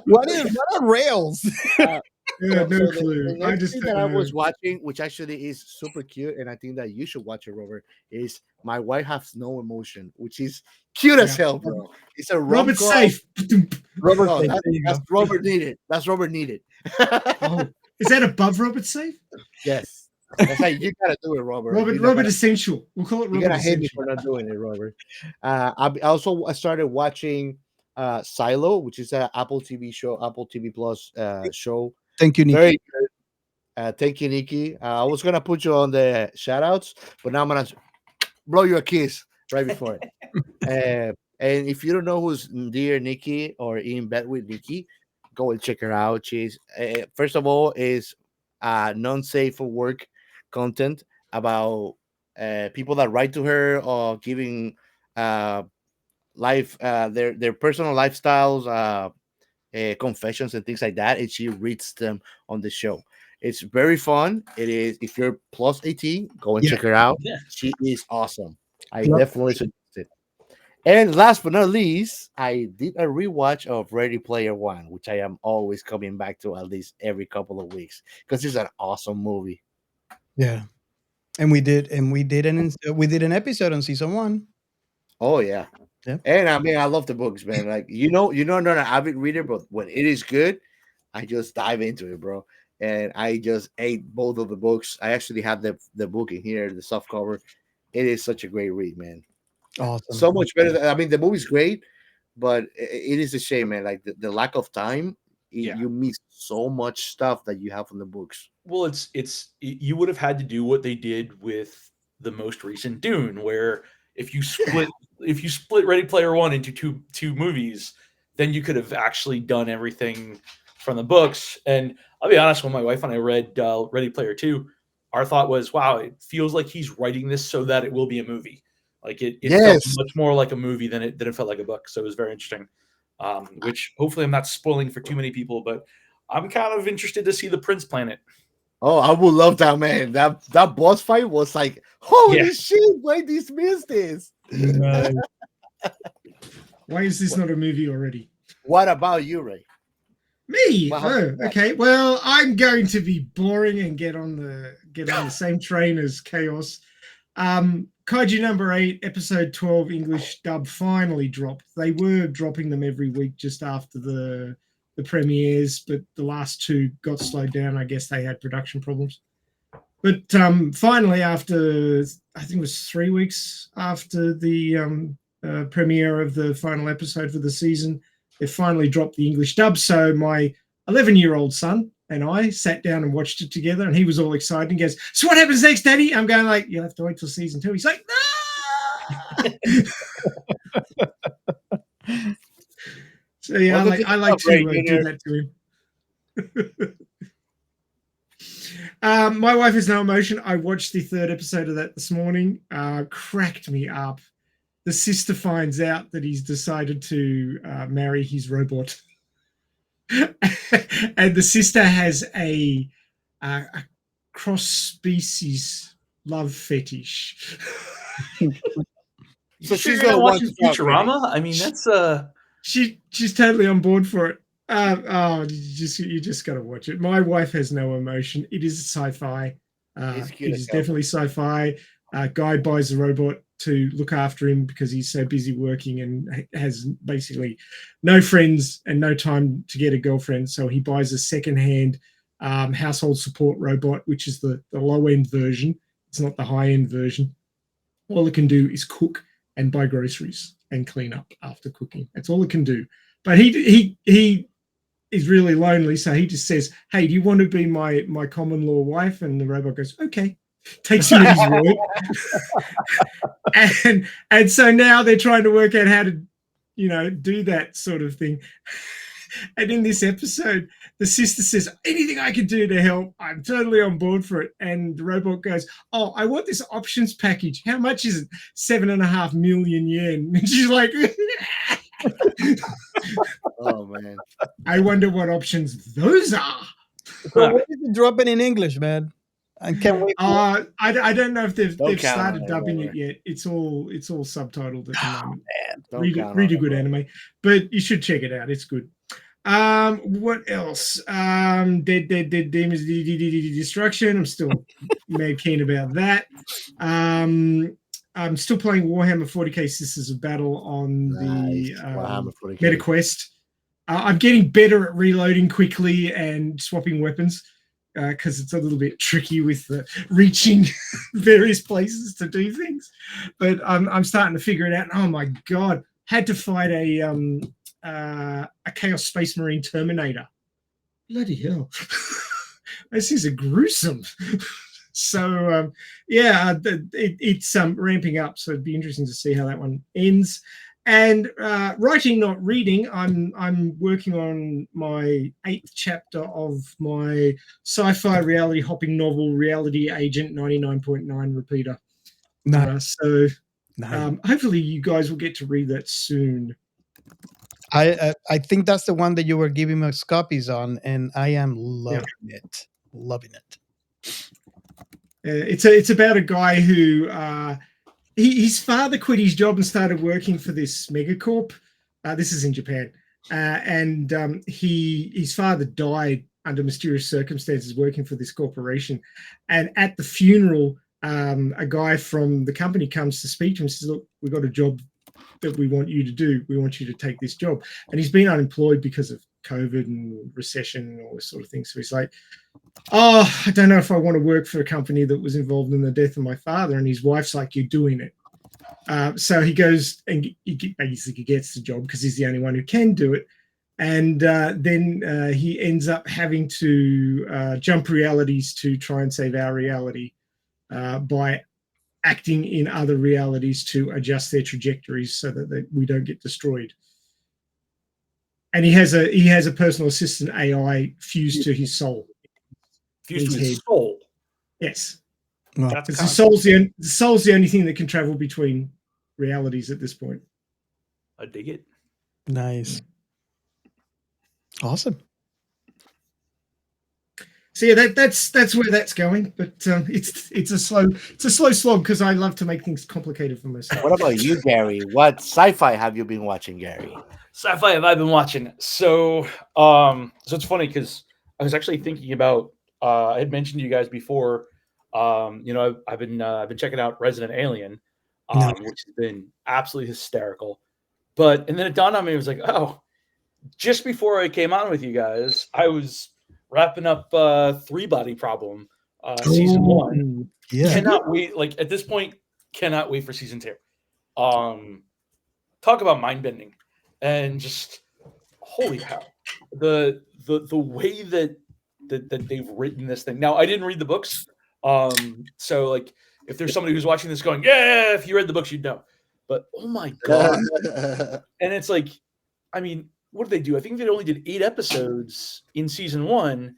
Speaker 3: What are rails?
Speaker 1: Yeah, no
Speaker 2: So
Speaker 1: clue.
Speaker 2: the next thing that I
Speaker 1: don't know.
Speaker 2: was watching, which actually is super cute, and I think that you should watch it, Robert, is My Wife Has No Emotion, which is cute as hell, bro. It's a rom-com.
Speaker 1: Robert's safe.
Speaker 3: Robert
Speaker 2: No,
Speaker 3: safe.
Speaker 2: that's,
Speaker 3: There you
Speaker 2: that's
Speaker 3: go.
Speaker 2: Robert needed. That's Robert needed.
Speaker 1: Oh, is that above Robert's safe?
Speaker 2: Yes. That's how you gotta do it, Robert.
Speaker 1: Robert Essential. We'll call it
Speaker 2: You're
Speaker 1: Robert
Speaker 2: gonna hate me
Speaker 1: Essential.
Speaker 2: for not doing it, Robert. I started watching Silo, which is an Apple TV show, Apple TV Plus show.
Speaker 3: Thank you, Nikky.
Speaker 2: Very good. Thank you, Nikki. I was gonna put you on the shout outs, but now I'm gonna blow you a kiss right before it. And if you don't know who's dear Nikki or in bed with Nikki, go and check her out. She's first of all is non-safe for work content about people that write to her or giving uh, life their personal lifestyles, confessions and things like that, and she reads them on the show. It's very fun. It is. If you're plus 18, go and
Speaker 3: Yeah.
Speaker 2: check her out.
Speaker 4: Yeah.
Speaker 2: She is awesome. I
Speaker 3: Yep.
Speaker 2: definitely suggest it. And last but not least, I did a rewatch of Ready Player One, which I am always coming back to at least every couple of weeks because it's an awesome movie.
Speaker 3: Yeah. And we did an episode on season 1.
Speaker 2: Oh yeah.
Speaker 3: Yeah.
Speaker 2: And I mean, I love the books, man. Like I'm not an avid reader, but when it is good, I just dive into it, bro. And I just ate both of the books. I actually have the book in here, the soft cover. It is such a great read, man.
Speaker 3: Awesome.
Speaker 2: So much better. I mean, the movie's great, but it is a shame, man. Like the lack of time,
Speaker 4: Yeah.
Speaker 2: you miss so much stuff that you have from the books.
Speaker 4: Well, you would have had to do what they did with the most recent Dune, where if you split Ready Player One into two movies, then you could have actually done everything from the books. And I'll be honest, when my wife and I read Ready Player Two, our thought was, wow, it feels like he's writing this so that it will be a movie. Like it felt
Speaker 2: Yes.
Speaker 4: much more like a movie than it felt like a book. So it was very interesting. Which hopefully I'm not spoiling for too many people, but I'm kind of interested to see the Prince Planet.
Speaker 2: Oh, I would love that, man. That boss fight was like, holy
Speaker 4: Yeah.
Speaker 2: shit! Why dismiss this?
Speaker 3: Nice.
Speaker 1: Why is this not a movie already?
Speaker 2: What about you, Ray?
Speaker 1: Me?
Speaker 2: Well,
Speaker 1: Oh, okay. Well, I'm going to be boring and get on the same train as Chaos. Kaiju number 8, episode 12, English dub finally dropped. They were dropping them every week just after the premieres, but the last 2 got slowed down. I guess they had production problems. But finally, after I think it was 3 weeks after the premiere of the final episode for the season, they finally dropped the English dub. So my 11-year-old son and I sat down and watched it together, and he was all excited. He goes, "So what happens next, Daddy?" I'm going like, "You'll have to wait till season 2." He's like, "No." So yeah, I like to do that to him. My wife has no emotion. I watched the 3rd episode of that this morning. Cracked me up. The sister finds out that he's decided to marry his robot. And the sister has a cross-species love fetish.
Speaker 4: So she's gonna watch Futurama. I mean, that's
Speaker 1: she's totally on board for it. You just gotta watch it. My wife has no emotion. It is sci-fi. It is definitely sci-fi. Guy buys a robot to look after him because he's so busy working and has basically no friends and no time to get a girlfriend. So he buys a secondhand household support robot, which is the low-end version. It's not the high-end version. All it can do is cook and buy groceries and clean up after cooking. That's all it can do. But he is really lonely, so he just says, "Hey, do you want to be my common law wife?" And the robot goes, "Okay." Takes him at his word. and so now they're trying to work out how to, do that sort of thing. And in this episode, the sister says, "Anything I can do to help, I'm totally on board for it." And the robot goes, "Oh, I want this options package. How much is it?" 7.5 million yen. And she's like,
Speaker 2: "Oh man,
Speaker 1: I wonder what options those are."
Speaker 3: So what is it dropping in English, man? I can't wait.
Speaker 1: I don't know if they've started dubbing
Speaker 2: it
Speaker 1: it yet. It's all subtitled at the moment.
Speaker 2: Man,
Speaker 1: Read a good anime, but you should check it out. It's good. What else? Dead Demons Destruction. I'm still mad keen about that. I'm still playing Warhammer 40k Sisters of Battle on the MetaQuest. I'm getting better at reloading quickly and swapping weapons. Because it's a little bit tricky with reaching various places to do things, but I'm starting to figure it out. Oh my god! Had to fight a Chaos Space Marine Terminator. Bloody hell! those things are gruesome. So it's ramping up. So it'd be interesting to see how that one ends. And writing, not reading, I'm working on my 8th chapter of my sci-fi reality hopping novel, Reality Agent 99.9 Repeater.
Speaker 3: Nice.
Speaker 1: Hopefully you guys will get to read that soon.
Speaker 3: I think that's the one that you were giving us copies on, and I am loving it. Loving it.
Speaker 1: It's about a guy who his father quit his job and started working for this megacorp. This is in Japan, and his father died under mysterious circumstances working for this corporation. And at the funeral, a guy from the company comes to speak to him and says, "Look, we've got a job that we want you to do. We want you to take this job." And he's been unemployed because of COVID and recession and all this sort of thing. So he's like, "Oh, I don't know if I want to work for a company that was involved in the death of my father." And his wife's like, "You're doing it." So he goes and he basically gets the job because he's the only one who can do it. And then he ends up having to jump realities to try and save our reality by acting in other realities to adjust their trajectories so that we don't get destroyed. And he has a personal assistant AI fused to his soul.
Speaker 4: Fused to his soul.
Speaker 1: Yes.
Speaker 3: Well,
Speaker 1: The soul's the only thing that can travel between realities at this point.
Speaker 4: I dig it.
Speaker 3: nice. Awesome.
Speaker 1: So yeah, that's where that's going. But it's a slow slog because I love to make things complicated for myself.
Speaker 2: What about you, Gary? What sci-fi have you been watching, Gary?
Speaker 4: Sci-fi have I been watching? So it's funny because I was actually thinking about. I had mentioned to you guys before. I've been checking out Resident Alien, which has been absolutely hysterical. And then it dawned on me, it was like, oh, just before I came on with you guys, I was wrapping up 3 Body Problem season 1.
Speaker 3: Yeah.
Speaker 4: Cannot wait. Like at this point, cannot wait for season 2. Talk about mind bending and just holy hell, the way that they've written this thing. Now I didn't read the books. So like if there's somebody who's watching this going, yeah, if you read the books, you'd know. But oh my god. And it's like, I mean, what did they do? I think they only did 8 episodes in season 1,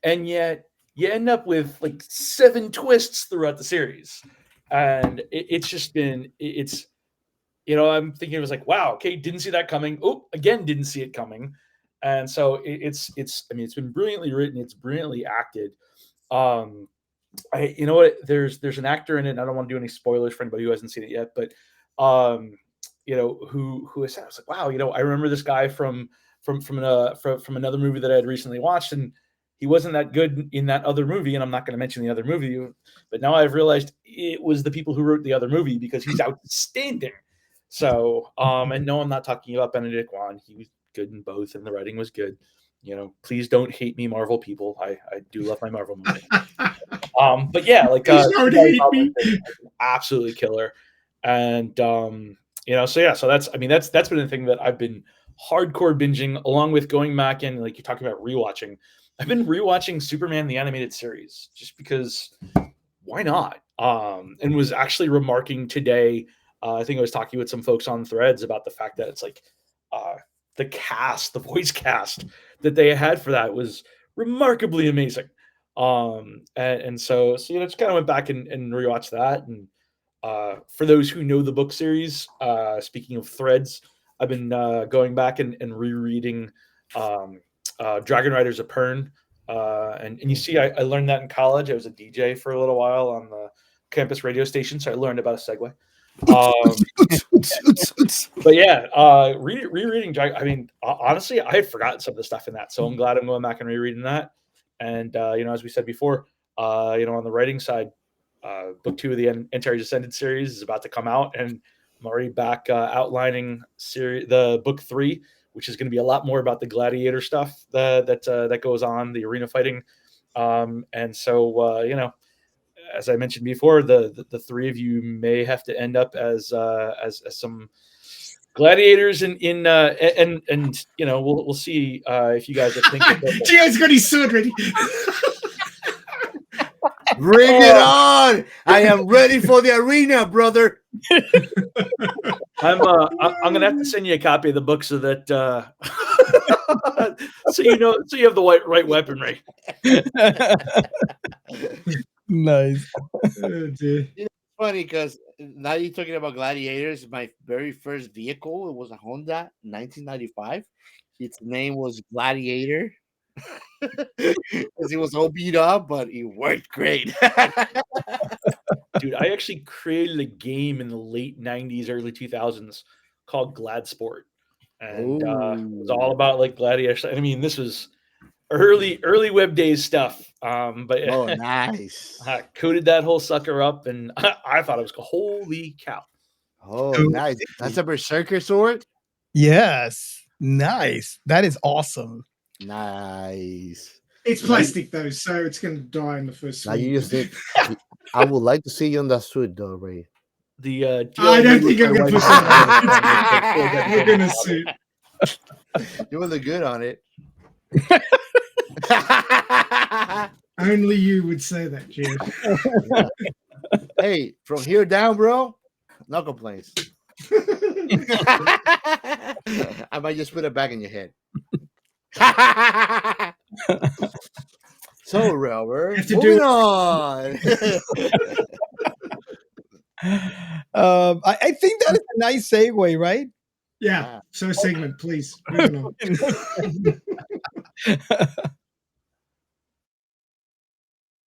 Speaker 4: and yet you end up with like 7 twists throughout the series. And it's just been I'm thinking it was like, wow, okay, didn't see that coming. Oh, again, didn't see it coming. And so it's been brilliantly written, it's brilliantly acted. You know what? There's an actor in it, and I don't want to do any spoilers for anybody who hasn't seen it yet, but who is that? I was like, wow, I remember this guy from another movie that I had recently watched, and he wasn't that good in that other movie, and I'm not going to mention the other movie, but now I've realized it was the people who wrote the other movie because he's outstanding. So, and no, I'm not talking about Benedict Wong. He was good in both, and the writing was good. Please don't hate me, Marvel people. I do love my Marvel movie. But yeah, like absolutely killer. And so that's been a thing that I've been hardcore binging, along with going back and, like, you're talking about rewatching. I've been rewatching Superman the Animated Series just because why not? And was actually remarking today, I think I was talking with some folks on Threads about the fact that it's like the voice cast that they had for that was remarkably amazing. And so just kind of went back and rewatched that. And for those who know the book series, speaking of Threads, I've been going back and rereading Dragon Riders of Pern. And you see, I learned that in college. I was a DJ for a little while on the campus radio station, so I learned about a segue. But yeah, rereading Dragon. I mean, honestly, I had forgotten some of the stuff in that, so I'm glad I'm going back and rereading that. And as we said before, on the writing side, book 2 of the Entire Descended series is about to come out, and I'm already back outlining the book 3, which is going to be a lot more about the gladiator stuff that goes on, the arena fighting. And so as I mentioned before, the 3 of you may have to end up as some gladiators and we'll see if you guys are thinking.
Speaker 1: Gio's got his sword ready.
Speaker 2: Bring it on! I am ready for the arena, brother.
Speaker 4: I'm gonna have to send you a copy of the book so that so you have the right weaponry.
Speaker 3: Nice.
Speaker 1: Oh, dear.
Speaker 2: Funny because now you're talking about gladiators. My very first vehicle, it was a Honda 1995. Its name was Gladiator because it was all beat up, but it worked great.
Speaker 4: Dude, I actually created a game in the late 90s, early 2000s called Glad Sport. And it was all about like gladiator. I mean, this was early web days stuff. But
Speaker 2: Oh, nice.
Speaker 4: I coded that whole sucker up, and I thought it was holy cow.
Speaker 2: Oh, nice. That's a berserker sword.
Speaker 3: Yes. Nice. That is awesome.
Speaker 2: Nice.
Speaker 1: It's plastic though, so it's going to die in the first
Speaker 2: Now
Speaker 1: swing.
Speaker 2: you just need. I would like to see you on that suit, though, Ray.
Speaker 4: The
Speaker 1: I don't think I'm going to put that on. We're going to suit.
Speaker 2: You would look good on it.
Speaker 1: Only you would say that, Jared.
Speaker 2: Hey, from here down, bro, no complaints. I might just put it back in your head. So, Robert,
Speaker 1: Have to
Speaker 2: moving
Speaker 1: do-
Speaker 2: on.
Speaker 3: I think that is a nice segue, right?
Speaker 1: Yeah. So segment, please. Moving on.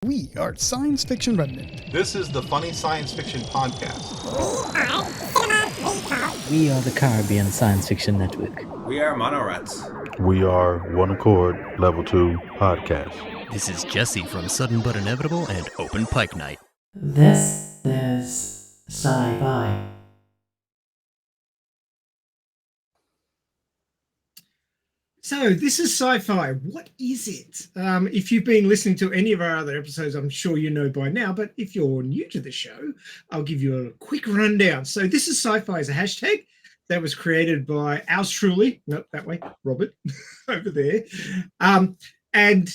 Speaker 3: We are Science Fiction Remnant.
Speaker 5: This is the Funny Science Fiction Podcast.
Speaker 6: We are the Caribbean Science Fiction Network.
Speaker 5: We are Monorats.
Speaker 7: We are One Accord Level 2 Podcast.
Speaker 8: This is Jesse from Sudden But Inevitable and Open Pike Night.
Speaker 6: This is Sci-fi.
Speaker 1: So this is sci-fi. What is it? If you've been listening to any of our other episodes, I'm sure you know by now, but if you're new to the show, I'll give you a quick rundown. So this is sci-fi is a hashtag that was created by ours truly, not that way, Robert, over there. And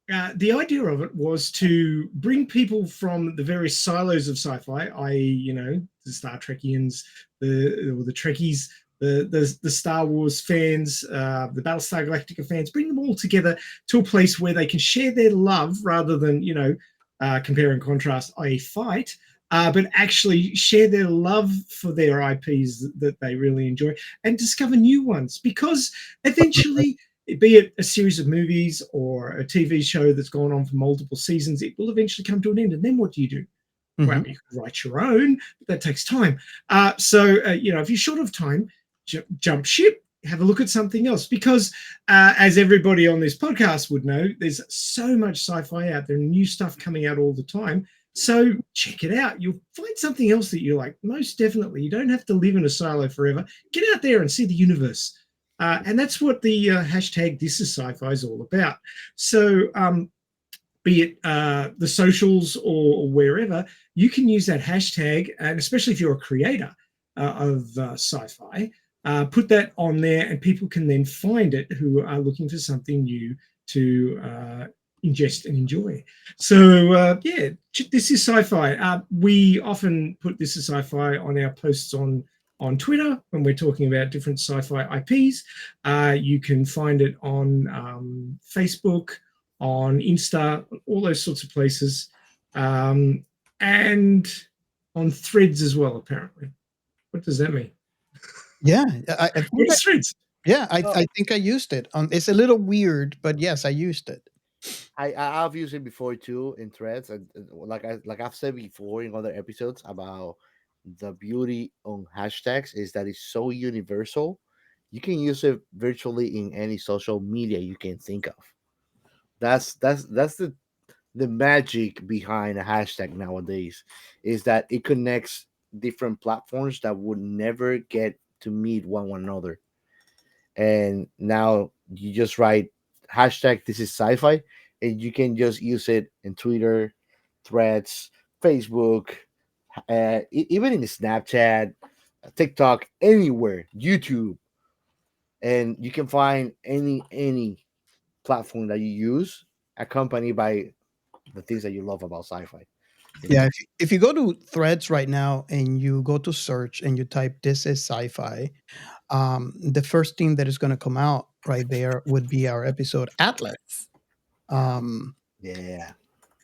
Speaker 1: the idea of it was to bring people from the various silos of sci-fi, i.e., the Star Trekians, the Trekkies, the Star Wars fans, the Battlestar Galactica fans, bring them all together to a place where they can share their love rather than, compare and contrast, i.e. fight, but actually share their love for their IPs that they really enjoy and discover new ones. Because eventually, be it a series of movies or a TV show that's gone on for multiple seasons, it will eventually come to an end. And then what do you do? Mm-hmm. Well, you can write your own, but that takes time. So if you're short of time, jump ship, have a look at something else, because as everybody on this podcast would know, there's so much sci-fi out there and new stuff coming out all the time. So check it out. You'll find something else that you like. Most definitely. You don't have to live in a silo forever. Get out there and see the universe. And that's what the hashtag This Is Sci-Fi is all about. So be it the socials or wherever, you can use that hashtag, and especially if you're a creator of sci-fi, put that on there and people can then find it who are looking for something new to ingest and enjoy. So This Is Sci-Fi. We often put This Is Sci-Fi on our posts on Twitter when we're talking about different sci-fi IPs. You can find it on Facebook, on Insta, all those sorts of places, and on Threads as well, apparently. What does that mean?
Speaker 3: Yeah,
Speaker 1: Threads?
Speaker 3: Yeah, I think I used it. It's a little weird, but yes, I used it.
Speaker 2: I've used it before too in Threads, and like I've said before in other episodes about the beauty on hashtags is that it's so universal. You can use it virtually in any social media you can think of. That's the magic behind a hashtag nowadays, is that it connects different platforms that would never get to meet one another. And now you just write hashtag This Is Sci-Fi, and you can just use it in Twitter, Threads, Facebook, even in Snapchat, TikTok, anywhere, YouTube, and you can find any platform that you use accompanied by the things that you love about sci-fi.
Speaker 3: Yeah, if you go to Threads right now and you go to search and you type "this is sci-fi," the first thing that is going to come out right there would be our episode Atlas.
Speaker 2: Yeah.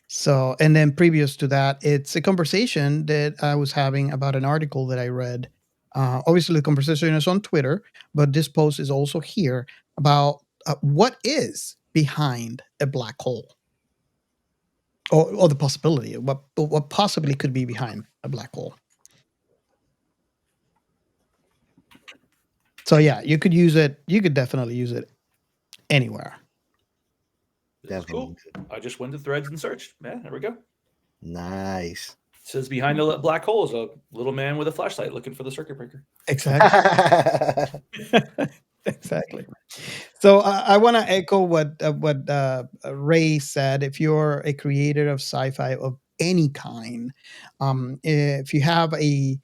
Speaker 3: So, and then previous to that, it's a conversation that I was having about an article that I read. Obviously, the conversation is on Twitter, but this post is also here about what is behind a black hole, or the possibility of what possibly could be behind a black hole. So yeah, you could use it. You could definitely use it anywhere.
Speaker 4: This is cool. I just went to Threads and searched. Yeah, there we go.
Speaker 2: Nice.
Speaker 4: It says behind a black hole is a little man with a flashlight looking for the circuit breaker.
Speaker 3: Exactly. Exactly. So I want to echo what Ray said. If you're a creator of sci-fi of any kind, if you have a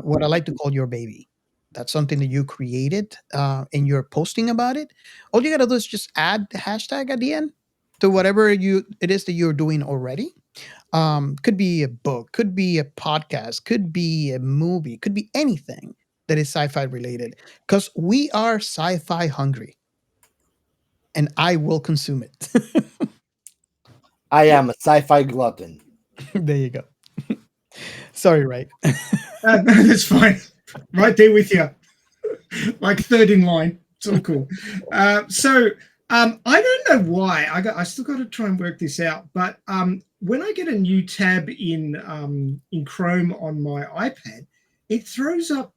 Speaker 3: what I like to call your baby, that's something that you created and you're posting about it. All you gotta do is just add the hashtag at the end to whatever it is that you're doing already. Could be a book, could be a podcast, could be a movie, could be anything that is sci-fi related, because we are sci-fi hungry and I will consume it.
Speaker 2: I am a sci-fi glutton.
Speaker 3: There you go. Sorry, Ray.
Speaker 1: No, that's fine. Right there with you. Like third in line. It's all cool. I don't know why. I still got to try and work this out. But when I get a new tab in Chrome on my iPad, it throws up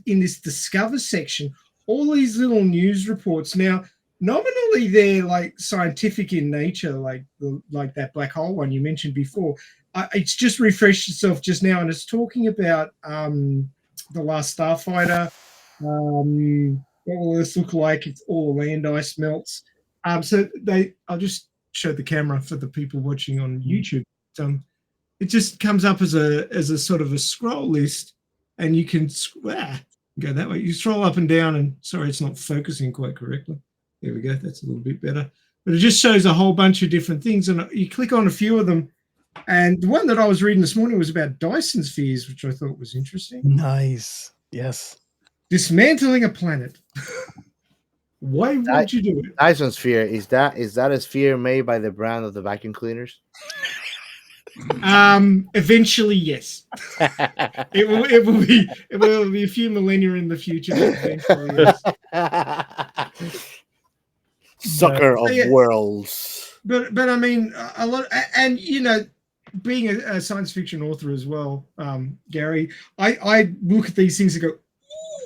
Speaker 1: in this Discover section all these little news reports. Now, nominally they're like scientific in nature, like that black hole one you mentioned before. It's just refreshed itself just now, and it's talking about the last Starfighter. What will this look like if all the land ice melts? I'll just show the camera for the people watching on YouTube. It just comes up as a sort of a scroll list, and you can go that way. You scroll up and down, and sorry, it's not focusing quite correctly. There we go. That's a little bit better. But it just shows a whole bunch of different things, and you click on a few of them. And the one that I was reading this morning was about Dyson spheres, which I thought was interesting.
Speaker 3: Nice. Yes.
Speaker 1: Dismantling a planet. Why would you do it?
Speaker 2: Dyson sphere, is that a sphere made by the brand of the vacuum cleaners?
Speaker 1: Eventually, yes. It will be a few millennia in the future. Eventually, yes.
Speaker 2: Sucker of worlds.
Speaker 1: But I mean, a lot, and being a science fiction author as well, Gary, I look at these things and go,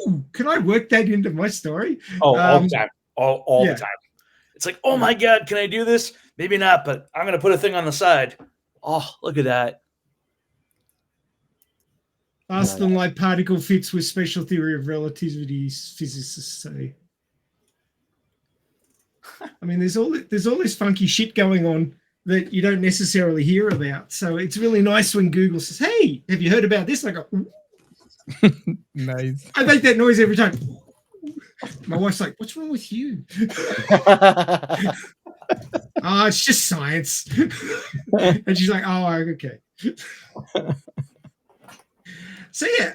Speaker 1: "Ooh, can I work that into my story?"
Speaker 4: Oh, all the time, all the time. It's like, oh my god, can I do this? Maybe not, but I'm gonna put a thing on the side. Oh, look at that.
Speaker 1: Faster than light particle fits with special theory of relativity, physicists say. I mean, there's all this funky shit going on that you don't necessarily hear about. So it's really nice when Google says, "Hey, have you heard about this?" I go, "Ooh."
Speaker 3: Nice.
Speaker 1: I make that noise every time. My wife's like, "What's wrong with you?" It's just science. And she's like, "Oh, okay." So yeah,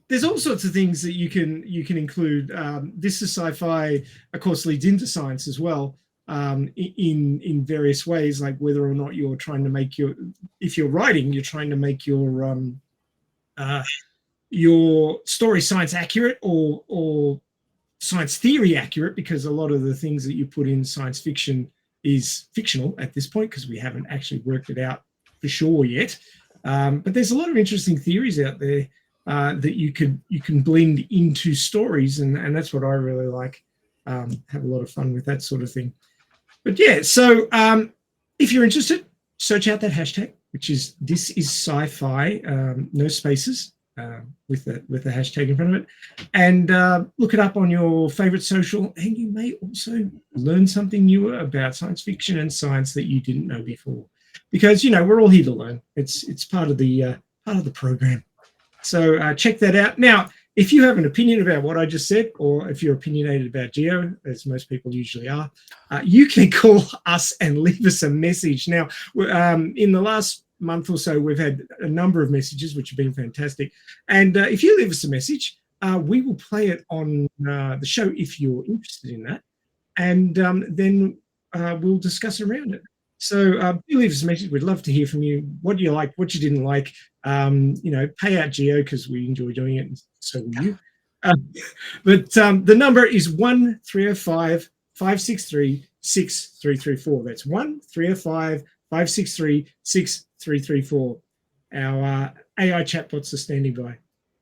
Speaker 1: there's all sorts of things that you can include. This is sci-fi, of course, leads into science as well, in various ways, like whether or not you're trying to make if you're writing, you're trying to make your story science accurate or science theory accurate, because a lot of the things that you put in science fiction is fictional at this point because we haven't actually worked it out for sure yet. But there's a lot of interesting theories out there that you can blend into stories, and that's what I really like. Have a lot of fun with that sort of thing. But yeah, so if you're interested, search out that hashtag, which is "This is Sci-Fi," no spaces, with the hashtag in front of it, and look it up on your favorite social, and you may also learn something newer about science fiction and science that you didn't know before, because we're all here to learn. It's part of the program. So check that out. Now, If you have an opinion about what I just said, or if you're opinionated about Geo, as most people usually are, you can call us and leave us a message. Now, in the last month or so, we've had a number of messages, which have been fantastic. And if you leave us a message, we will play it on the show if you're interested in that. And then we'll discuss around it. So do leave us a message. We'd love to hear from you. What do you like? What you didn't like? Pay out Geo because we enjoy doing it, and so will you. But the number is 1-305-563-6334. That's 1-305-563-6334. Our AI chatbots are standing by.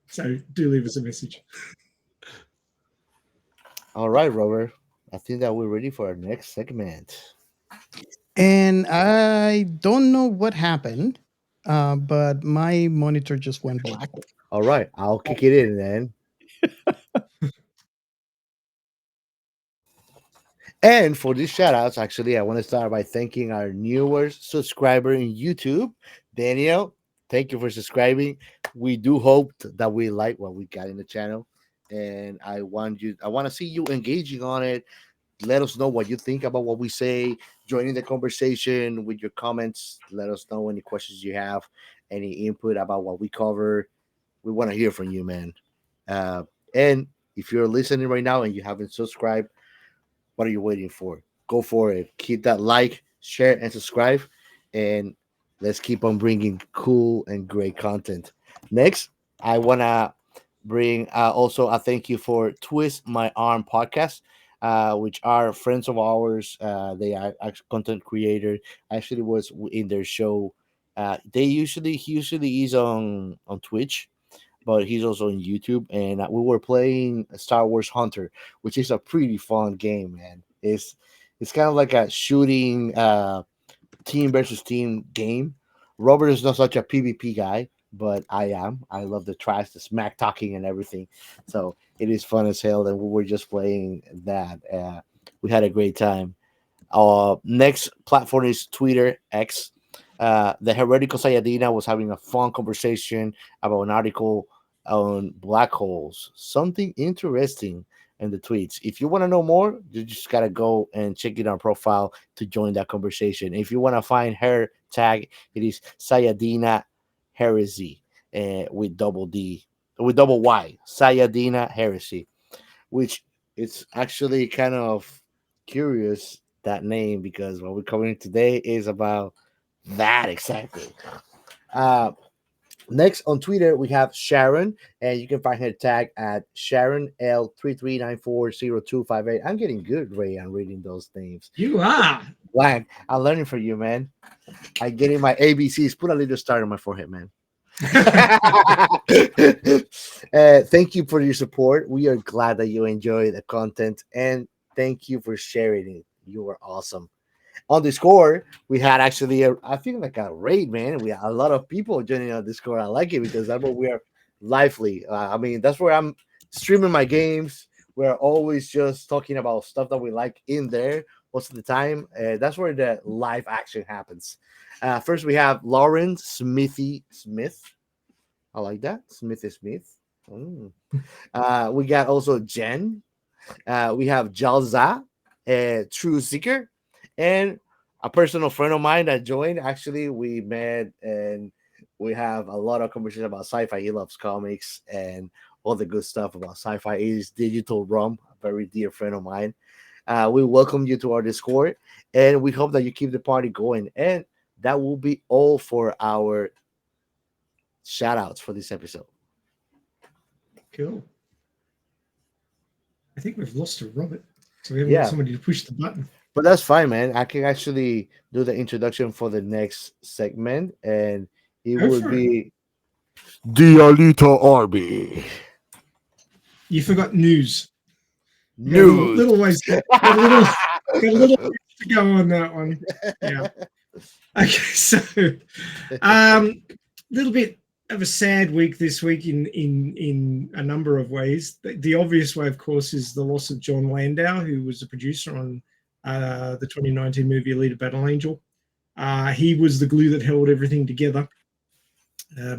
Speaker 1: So do leave us a message.
Speaker 2: All right, Robert. I think that we're ready for our next segment.
Speaker 3: And I don't know what happened, but my monitor just went black.
Speaker 2: All right, I'll kick it in then. And for these shout outs, actually, I want to start by thanking our newest subscriber in YouTube, Daniel. Thank you for subscribing. We do hope that we like what we got in the channel. And I want to see you engaging on it. Let us know what you think about what we say. Joining the conversation with your comments. Let us know any questions you have, any input about what we cover. We want to hear from you, man. And if you're listening right now and you haven't subscribed, what are you waiting for? Go for it. Keep that like, share, and subscribe. And let's keep on bringing cool and great content. Next, I want to bring also a thank you for Twist My Arm podcast, which are friends of ours. They are content creator. Actually was in their show. He usually is on Twitch, but he's also on YouTube. And we were playing Star Wars Hunter, which is a pretty fun game, man. It's kind of like a shooting team versus team game. Robert is not such a PvP guy, but I am. I love the trash, the smack talking, and everything. So it is fun as hell. And we were just playing that. We had a great time. Next platform is Twitter X. The Heretical Sayyadina was having a fun conversation about an article on black holes. Something interesting in the tweets. If you want to know more, you just gotta go and check it on profile to join that conversation. If you want to find her tag, it is Sayyadina Heresy with double Y. Sayyadina Heresy, which it's actually kind of curious that name because what we're covering today is about that exactly. Next on Twitter, we have Sharon, and you can find her tag at Sharon L33940258. I'm getting good, Ray, on reading those names.
Speaker 1: You are.
Speaker 2: Blank. I'm learning from you, man. I'm getting my ABCs. Put a little star on my forehead, man. Thank you for your support. We are glad that you enjoy the content, and thank you for sharing it. You are awesome. On Discord, we had actually I think like a raid, man. We had a lot of people joining on Discord. I like it because that's where we are lively. I mean, that's where I'm streaming my games. We're always just talking about stuff that we like in there most of the time. That's where the live action happens. First, we have Lauren Smithy Smith. I like that. Smithy Smith. We got also Jen. We have jal'Zha, trueseeker, and a personal friend of mine that joined. Actually, we met and we have a lot of conversation about sci-fi. He loves comics and all the good stuff about sci-fi. He's Digital Rum, a very dear friend of mine. We welcome you to our Discord, and we hope that you keep the party going. And that will be all for our shout outs for this episode.
Speaker 1: Cool. I think we've lost to Robert. So we haven't got somebody to push the button.
Speaker 2: But that's fine, man. I can actually do the introduction for the next segment, and it will be Dialita Arby.
Speaker 1: You forgot news.
Speaker 2: News.
Speaker 1: Little ways. Got a little to go on that one. Yeah. Okay, so little bit of a sad week this week in a number of ways. The obvious way, of course, is the loss of Jon Landau, who was a producer on the 2019 movie Alita Battle Angel. He was the glue that held everything together,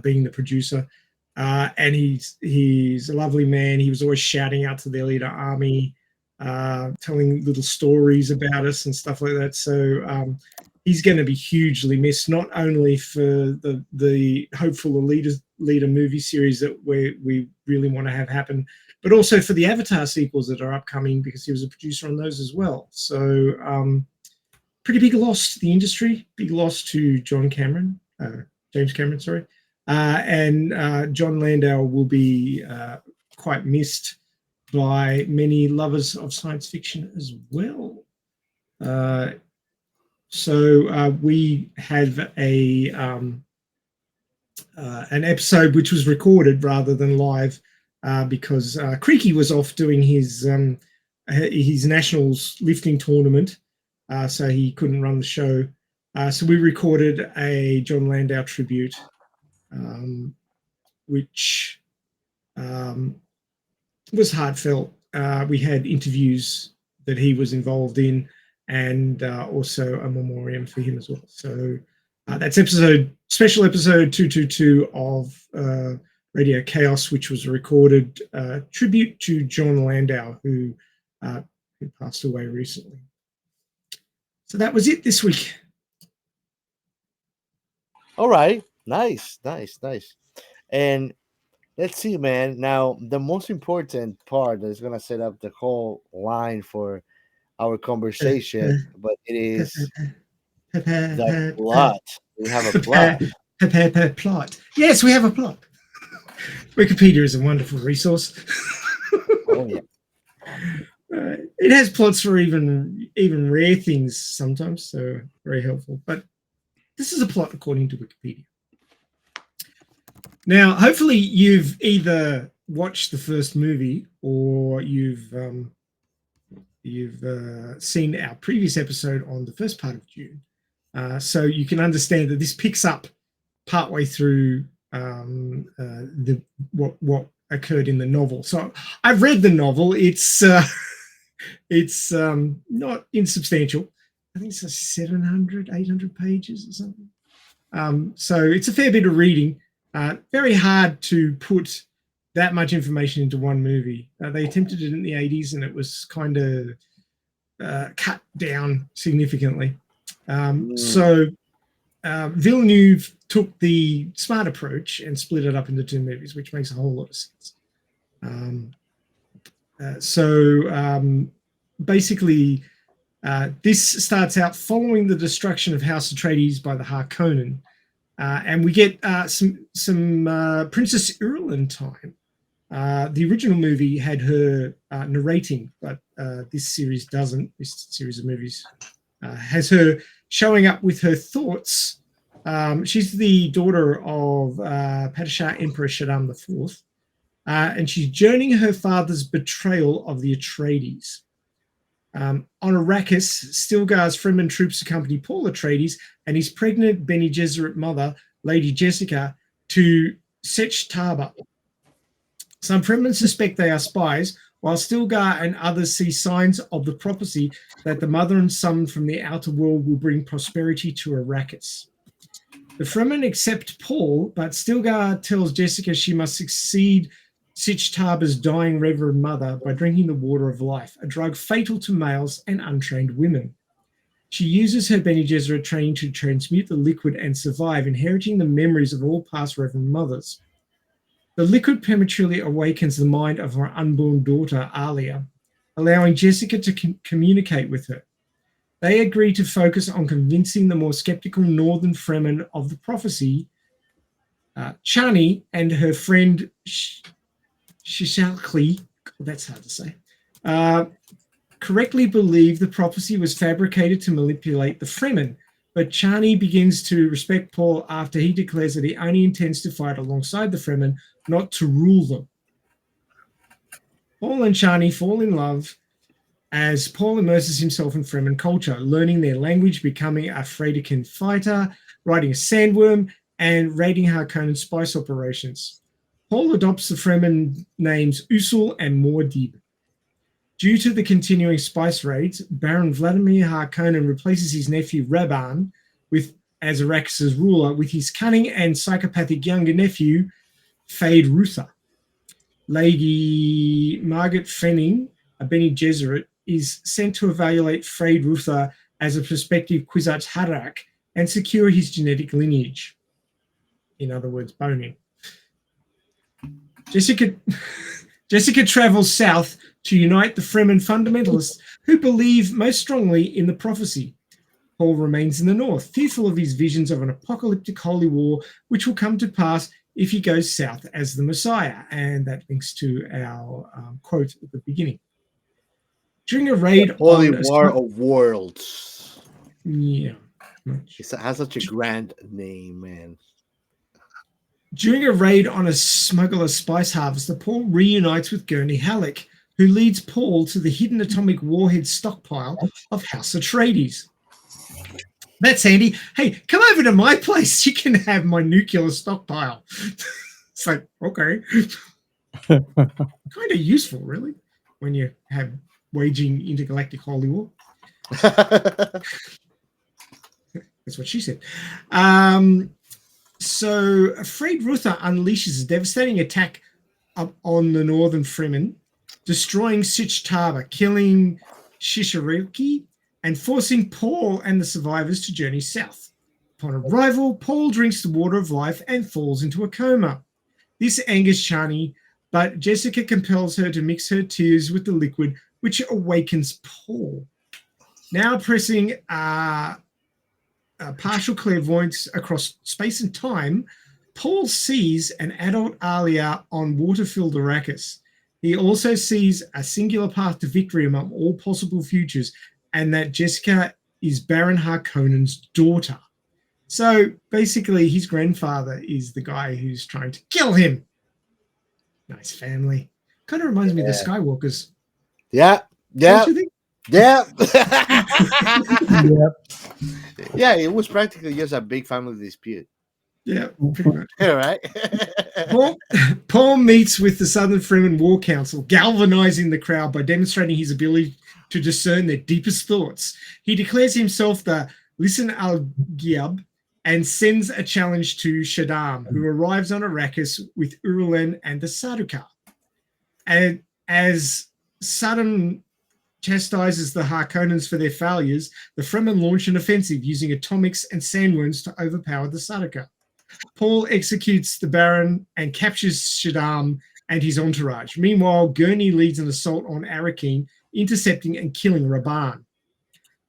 Speaker 1: being the producer. and he's a lovely man. He was always shouting out to the Elite Army, telling little stories about us and stuff like that. So he's going to be hugely missed, not only for the hopeful leader movie series that we really want to have happen, but also for the Avatar sequels that are upcoming, because he was a producer on those as well. So pretty big loss to the industry, big loss to James Cameron, sorry. And Jon Landau will be quite missed by many lovers of science fiction as well. So we have an episode which was recorded rather than live because Creaky was off doing his nationals lifting tournament, so he couldn't run the show. So we recorded a Jon Landau tribute, which was heartfelt. We had interviews that he was involved in, and also a memoriam for him as well. So that's special episode 222 of Radio Chaos, which was a recorded tribute to Jon Landau, who passed away recently. So that was it this week.
Speaker 2: All right. Nice. And let's see, man. Now, the most important part that is going to set up the whole line for our conversation, but it is the plot. We have a plot.
Speaker 1: Plot. Yes, we have a plot. Wikipedia is a wonderful resource.
Speaker 2: Oh, yeah.
Speaker 1: It has plots for even rare things sometimes, so very helpful. But this is a plot according to Wikipedia. Now, hopefully, you've either watched the first movie or you've seen our previous episode on the first part of Dune, so you can understand that this picks up partway through what occurred in the novel. So I've read the novel. It's not insubstantial. I think it's 700, 800 pages or something. So it's a fair bit of reading. Very hard to put that much information into one movie. They attempted it in the 80s, and it was kind of cut down significantly. So Villeneuve took the smart approach and split it up into two movies, which makes a whole lot of sense. Basically, this starts out following the destruction of House Atreides by the Harkonnen, and we get some Princess Irulan time. The original movie had her narrating, but this series doesn't. This series of movies has her showing up with her thoughts. She's the daughter of Padishah Emperor Shaddam IV, and she's journeying her father's betrayal of the Atreides. On Arrakis, Stilgar's Fremen troops accompany Paul Atreides and his pregnant Bene Gesserit mother, Lady Jessica, to Sech Taba. Some Fremen suspect they are spies, while Stilgar and others see signs of the prophecy that the mother and son from the outer world will bring prosperity to Arrakis. The Fremen accept Paul, but Stilgar tells Jessica she must succeed Sech Taba's dying Reverend Mother by drinking the water of life, a drug fatal to males and untrained women. She uses her Bene Gesserit training to transmute the liquid and survive, inheriting the memories of all past Reverend Mothers. The liquid prematurely awakens the mind of her unborn daughter, Alia, allowing Jessica to communicate with her. They agree to focus on convincing the more skeptical northern Fremen of the prophecy. Chani and her friend Shishalkli, that's hard to say, correctly believe the prophecy was fabricated to manipulate the Fremen, but Chani begins to respect Paul after he declares that he only intends to fight alongside the Fremen, not to rule them. Paul and Chani fall in love as Paul immerses himself in Fremen culture, learning their language, becoming a Fredekin fighter, riding a sandworm, and raiding Harkonnen spice operations. Paul adopts the Fremen names Usul and Mordib. Due to the continuing spice raids, Baron Vladimir Harkonnen replaces his nephew Rabban as Arrakis' ruler with his cunning and psychopathic younger nephew, Fade Ruther. Lady Margaret Fenning, a Bene Gesserit, is sent to evaluate Fade Ruther as a prospective Kwisatz Haderach and secure his genetic lineage. In other words, boning. Jessica travels south to unite the Fremen fundamentalists who believe most strongly in the prophecy. Paul remains in the north, fearful of his visions of an apocalyptic holy war, which will come to pass if he goes south as the Messiah. And that links to our quote at the beginning. During a raid
Speaker 2: Holy
Speaker 1: on...
Speaker 2: War of Worlds.
Speaker 1: Yeah.
Speaker 2: It has such a grand name, man.
Speaker 1: During a raid on a smuggler spice harvester, Paul reunites with Gurney Halleck, who leads Paul to the hidden atomic warhead stockpile of House Atreides. That's handy. Hey, come over to my place. You can have my nuclear stockpile. It's like, okay. Kind of useful, really, when you have waging intergalactic holy war. That's what she said. So Fade Ruther unleashes a devastating attack up on the northern Fremen, destroying Sich Taba, killing Shishariki, and forcing Paul and the survivors to journey south. Upon arrival, Paul drinks the water of life and falls into a coma. This angers Chani, but Jessica compels her to mix her tears with the liquid, which awakens Paul. Now pressing partial clairvoyance across space and time, Paul sees an adult Alia on water-filled Arrakis. He also sees a singular path to victory among all possible futures, and that Jessica is Baron Harkonnen's daughter. So basically, his grandfather is the guy who's trying to kill him. Nice family. Kind of reminds me of the Skywalkers.
Speaker 2: Yeah.
Speaker 1: Don't you think?
Speaker 2: Yeah.
Speaker 3: Yep.
Speaker 2: Yeah, it was practically just a big family dispute.
Speaker 1: Yeah, pretty much.
Speaker 2: Yeah, right?
Speaker 1: Paul meets with the Southern Fremen War Council, galvanizing the crowd by demonstrating his ability to discern their deepest thoughts. He declares himself the Lisan al-Giab and sends a challenge to Shaddam, who arrives on Arrakis with Urulen and the Sardaukar. And as Saddam chastises the Harkonnens for their failures, the Fremen launch an offensive using atomics and sandworms to overpower the Sardaukar. Paul executes the Baron and captures Shaddam and his entourage. Meanwhile, Gurney leads an assault on Arrakeen, intercepting and killing Rabban.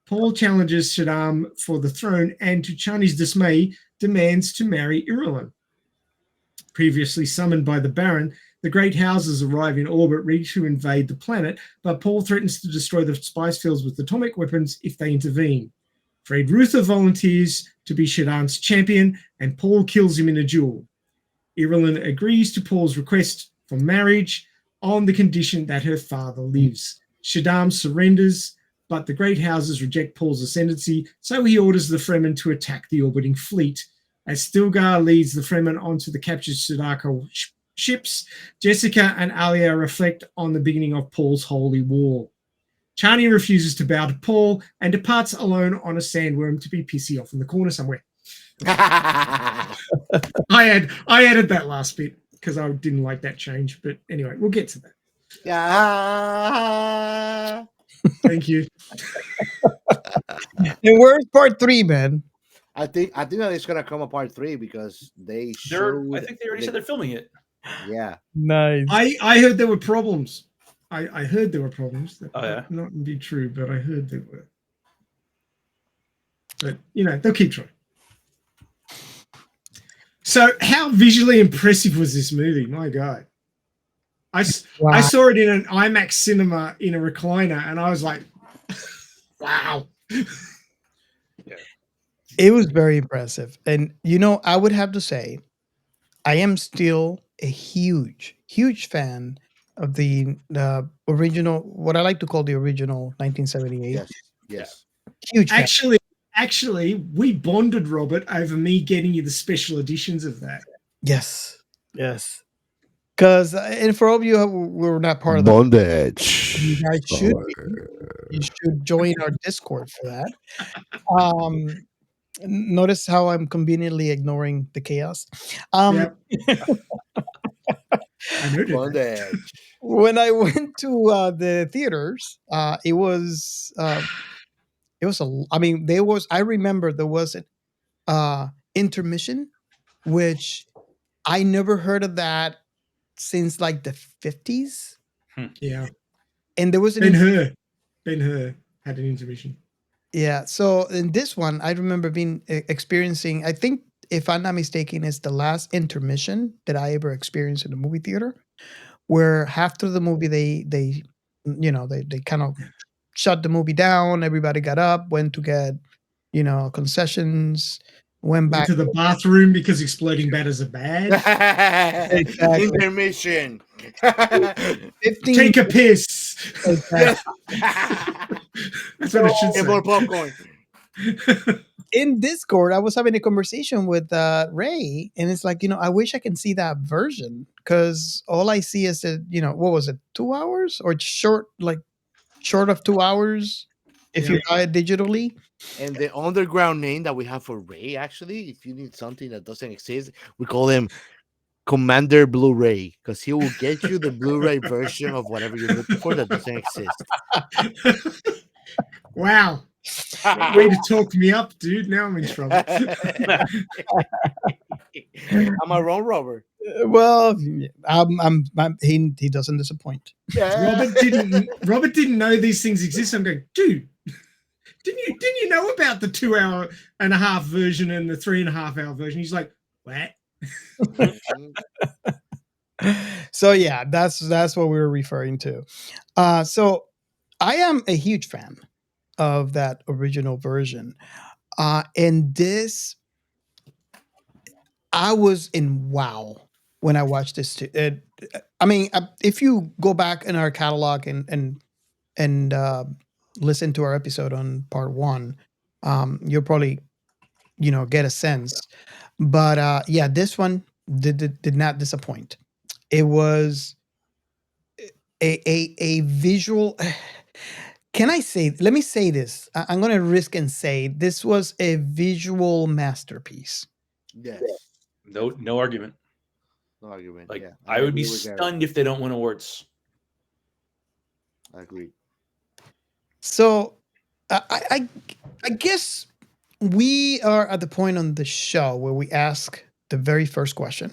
Speaker 1: Paul challenges Shaddam for the throne and, to Chani's dismay, demands to marry Irulan. Previously summoned by the Baron, the Great Houses arrive in orbit, ready to invade the planet, but Paul threatens to destroy the spice fields with atomic weapons if they intervene. Fade Ruther volunteers to be Shaddam's champion, and Paul kills him in a duel. Irulan agrees to Paul's request for marriage on the condition that her father lives. Shaddam surrenders, but the Great Houses reject Paul's ascendancy, so he orders the Fremen to attack the orbiting fleet. As Stilgar leads the Fremen onto the captured Sardaukar ships, Jessica and Alia reflect on the beginning of Paul's holy war. Chani refuses to bow to Paul and departs alone on a sandworm to be pissy off in the corner somewhere. I added that last bit because I didn't like that change. But anyway, we'll get to that.
Speaker 2: Yeah.
Speaker 1: Thank you.
Speaker 3: And where's part 3, man?
Speaker 2: I think that it's gonna come a part 3 because they showed.
Speaker 4: I think they already said they're filming it.
Speaker 2: Yeah.
Speaker 3: Nice.
Speaker 1: I heard there were problems. I heard there were problems. That
Speaker 4: yeah.
Speaker 1: Not indeed true, but I heard there were. But, they'll keep trying. So how visually impressive was this movie? My God. I saw it in an IMAX cinema in a recliner, and I was like, wow.
Speaker 3: It was very impressive. And, I would have to say, I am still a huge, huge fan of the original, what I like to call the original 1978.
Speaker 2: Yes.
Speaker 3: Huge fan.
Speaker 1: Actually, we bonded, Robert, over me getting you the special editions of that.
Speaker 3: Yes. Because, and for all of you who were not part of the
Speaker 7: Bondage.
Speaker 3: you guys should be. You should join our Discord for that. Notice how I'm conveniently ignoring the chaos.
Speaker 1: Yep. I know that.
Speaker 2: Bondage.
Speaker 3: When I went to the theaters, it was I mean, I remember there was an intermission, which I never heard of that since like the 50s.
Speaker 1: Yeah.
Speaker 3: And there was an
Speaker 1: Ben Hur had an intermission.
Speaker 3: Yeah. So in this one, I remember experiencing, I think, if I'm not mistaken, it's the last intermission that I ever experienced in a movie theater, where after the movie, they kind of shut the movie down. Everybody got up, went to get, concessions, went back.
Speaker 1: To the bathroom because exploding batters are bad.
Speaker 3: Exactly.
Speaker 2: Intermission.
Speaker 3: 15
Speaker 1: Take a piss.
Speaker 3: Exactly.
Speaker 1: That's what it should
Speaker 2: Get
Speaker 1: say.
Speaker 2: more popcorn.
Speaker 3: In Discord, I was having a conversation with Ray, and it's like, I wish I can see that version, because all I see is that, what was it, 2 hours or short of 2 hours if you buy it digitally.
Speaker 2: And the underground name that we have for Ray, actually, if you need something that doesn't exist, we call him Commander Blu-ray, because he will get you the Blu-ray version of whatever you're looking for that doesn't exist.
Speaker 1: Wow. Way to talk me up, dude. Now I'm in trouble.
Speaker 2: Am I wrong, Robert?
Speaker 3: Well, he doesn't disappoint.
Speaker 1: Robert didn't know these things exist. I'm going, dude, didn't you know about the 2.5-hour version and the 3.5-hour version? He's like, what?
Speaker 3: So yeah, that's what we were referring to. So I am a huge fan of that original version. And this, I was in wow when I watched this. I mean, if you go back in our catalog and listen to our episode on part 1, you'll probably get a sense. But yeah, this one did not disappoint. It was a visual. Let me say this. I'm going to risk and say this was a visual masterpiece.
Speaker 2: Yes.
Speaker 4: No argument.
Speaker 2: No argument.
Speaker 4: Like,
Speaker 2: Yeah,
Speaker 4: I would be stunned if they don't win awards.
Speaker 2: I agree.
Speaker 3: So I guess we are at the point on the show where we ask the very first question.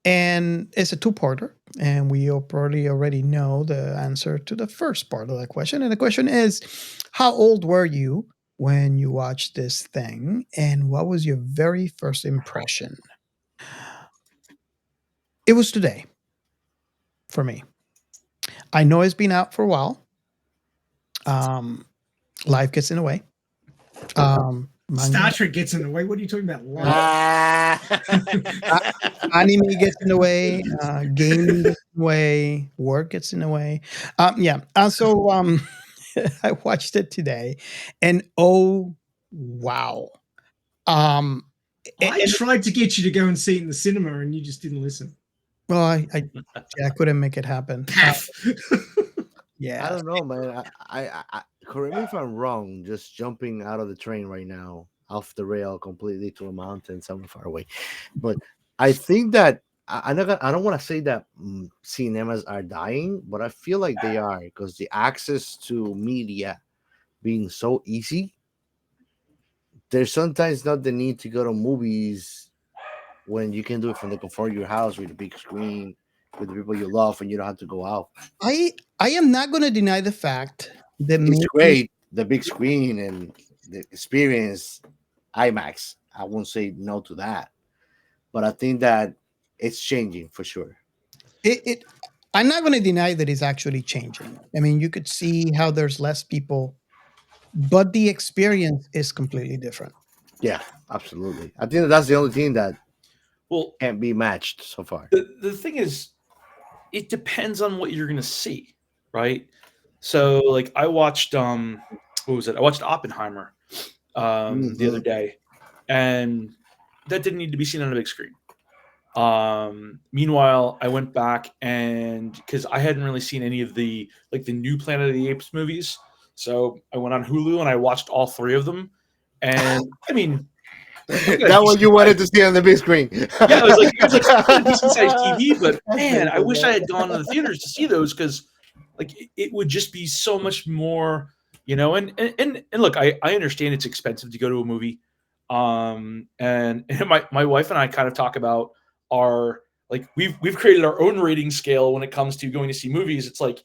Speaker 3: And it's a 2-parter, and we probably already know the answer to the first part of that question. And the question is, how old were you when you watched this thing, and what was your very first impression? It was today for me. I know it's been out for a while. Life gets in the way.
Speaker 1: Star Trek gets in the way. What are you talking about?
Speaker 3: Anime gets in the way. Gaming gets in the way. Work gets in the way. Yeah. So I watched it today, and oh wow.
Speaker 1: I tried to get you to go and see it in the cinema, and you just didn't listen.
Speaker 3: Well, I couldn't make it happen. Yeah.
Speaker 2: I don't know, man. I correct me if I'm wrong. Just jumping out of the train right now, off the rail completely to a mountain somewhere far away. But I think that I don't want to say that cinemas are dying, but I feel like they are, because the access to media being so easy, there's sometimes not the need to go to movies when you can do it from the comfort of your house with a big screen, with the people you love, and you don't have to go out.
Speaker 3: I am not going to deny the fact that
Speaker 2: it's great, the big screen and the experience, IMAX. I won't say no to that, but I think that it's changing for sure.
Speaker 3: I'm not going to deny that it's actually changing. I mean, you could see how there's less people, but the experience is completely different.
Speaker 2: Yeah, absolutely. I think that's the only thing that can't be matched so far.
Speaker 4: The thing is, it depends on what you're going to see, right? So, like, I watched what was it? I watched Oppenheimer the other day, and that didn't need to be seen on a big screen. Meanwhile, I went back, and because I hadn't really seen any of the new Planet of the Apes movies, so I went on Hulu and I watched all 3 of them. And I mean,
Speaker 2: That one you wanted to see on the big screen.
Speaker 4: Yeah, it was like a decent sized TV, but man, I wish I had gone to the theaters to see those because like it would just be so much more, you know. And look, I understand it's expensive to go to a movie, and my wife and I kind of talk about our like we've created our own rating scale when it comes to going to see movies. It's like,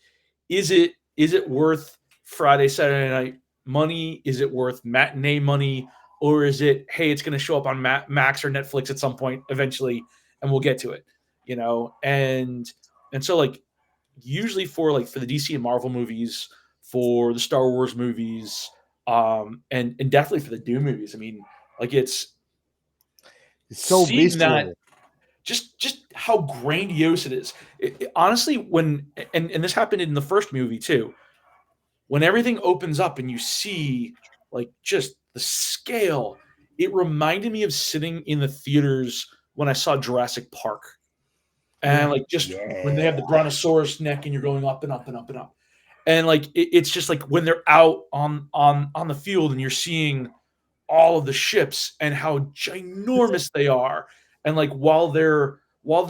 Speaker 4: is it worth Friday, Saturday night money? Is it worth matinee money? Or is it, hey, it's going to show up on Max or Netflix at some point eventually, and we'll get to it, you know? And so like usually for the DC and Marvel movies, for the Star Wars movies, and definitely for the Dune movies. I mean, like it's
Speaker 2: so
Speaker 4: seeing
Speaker 2: visceral.
Speaker 4: that just how grandiose it is. Honestly, when and this happened in the first movie too, when everything opens up and you see like just the scale, it reminded me of sitting in the theaters when I saw Jurassic Park. And like just when they have the brontosaurus neck and you're going up and up and up and up. And like it's just like when they're out on the field and you're seeing all of the ships and how ginormous they are. And like while they're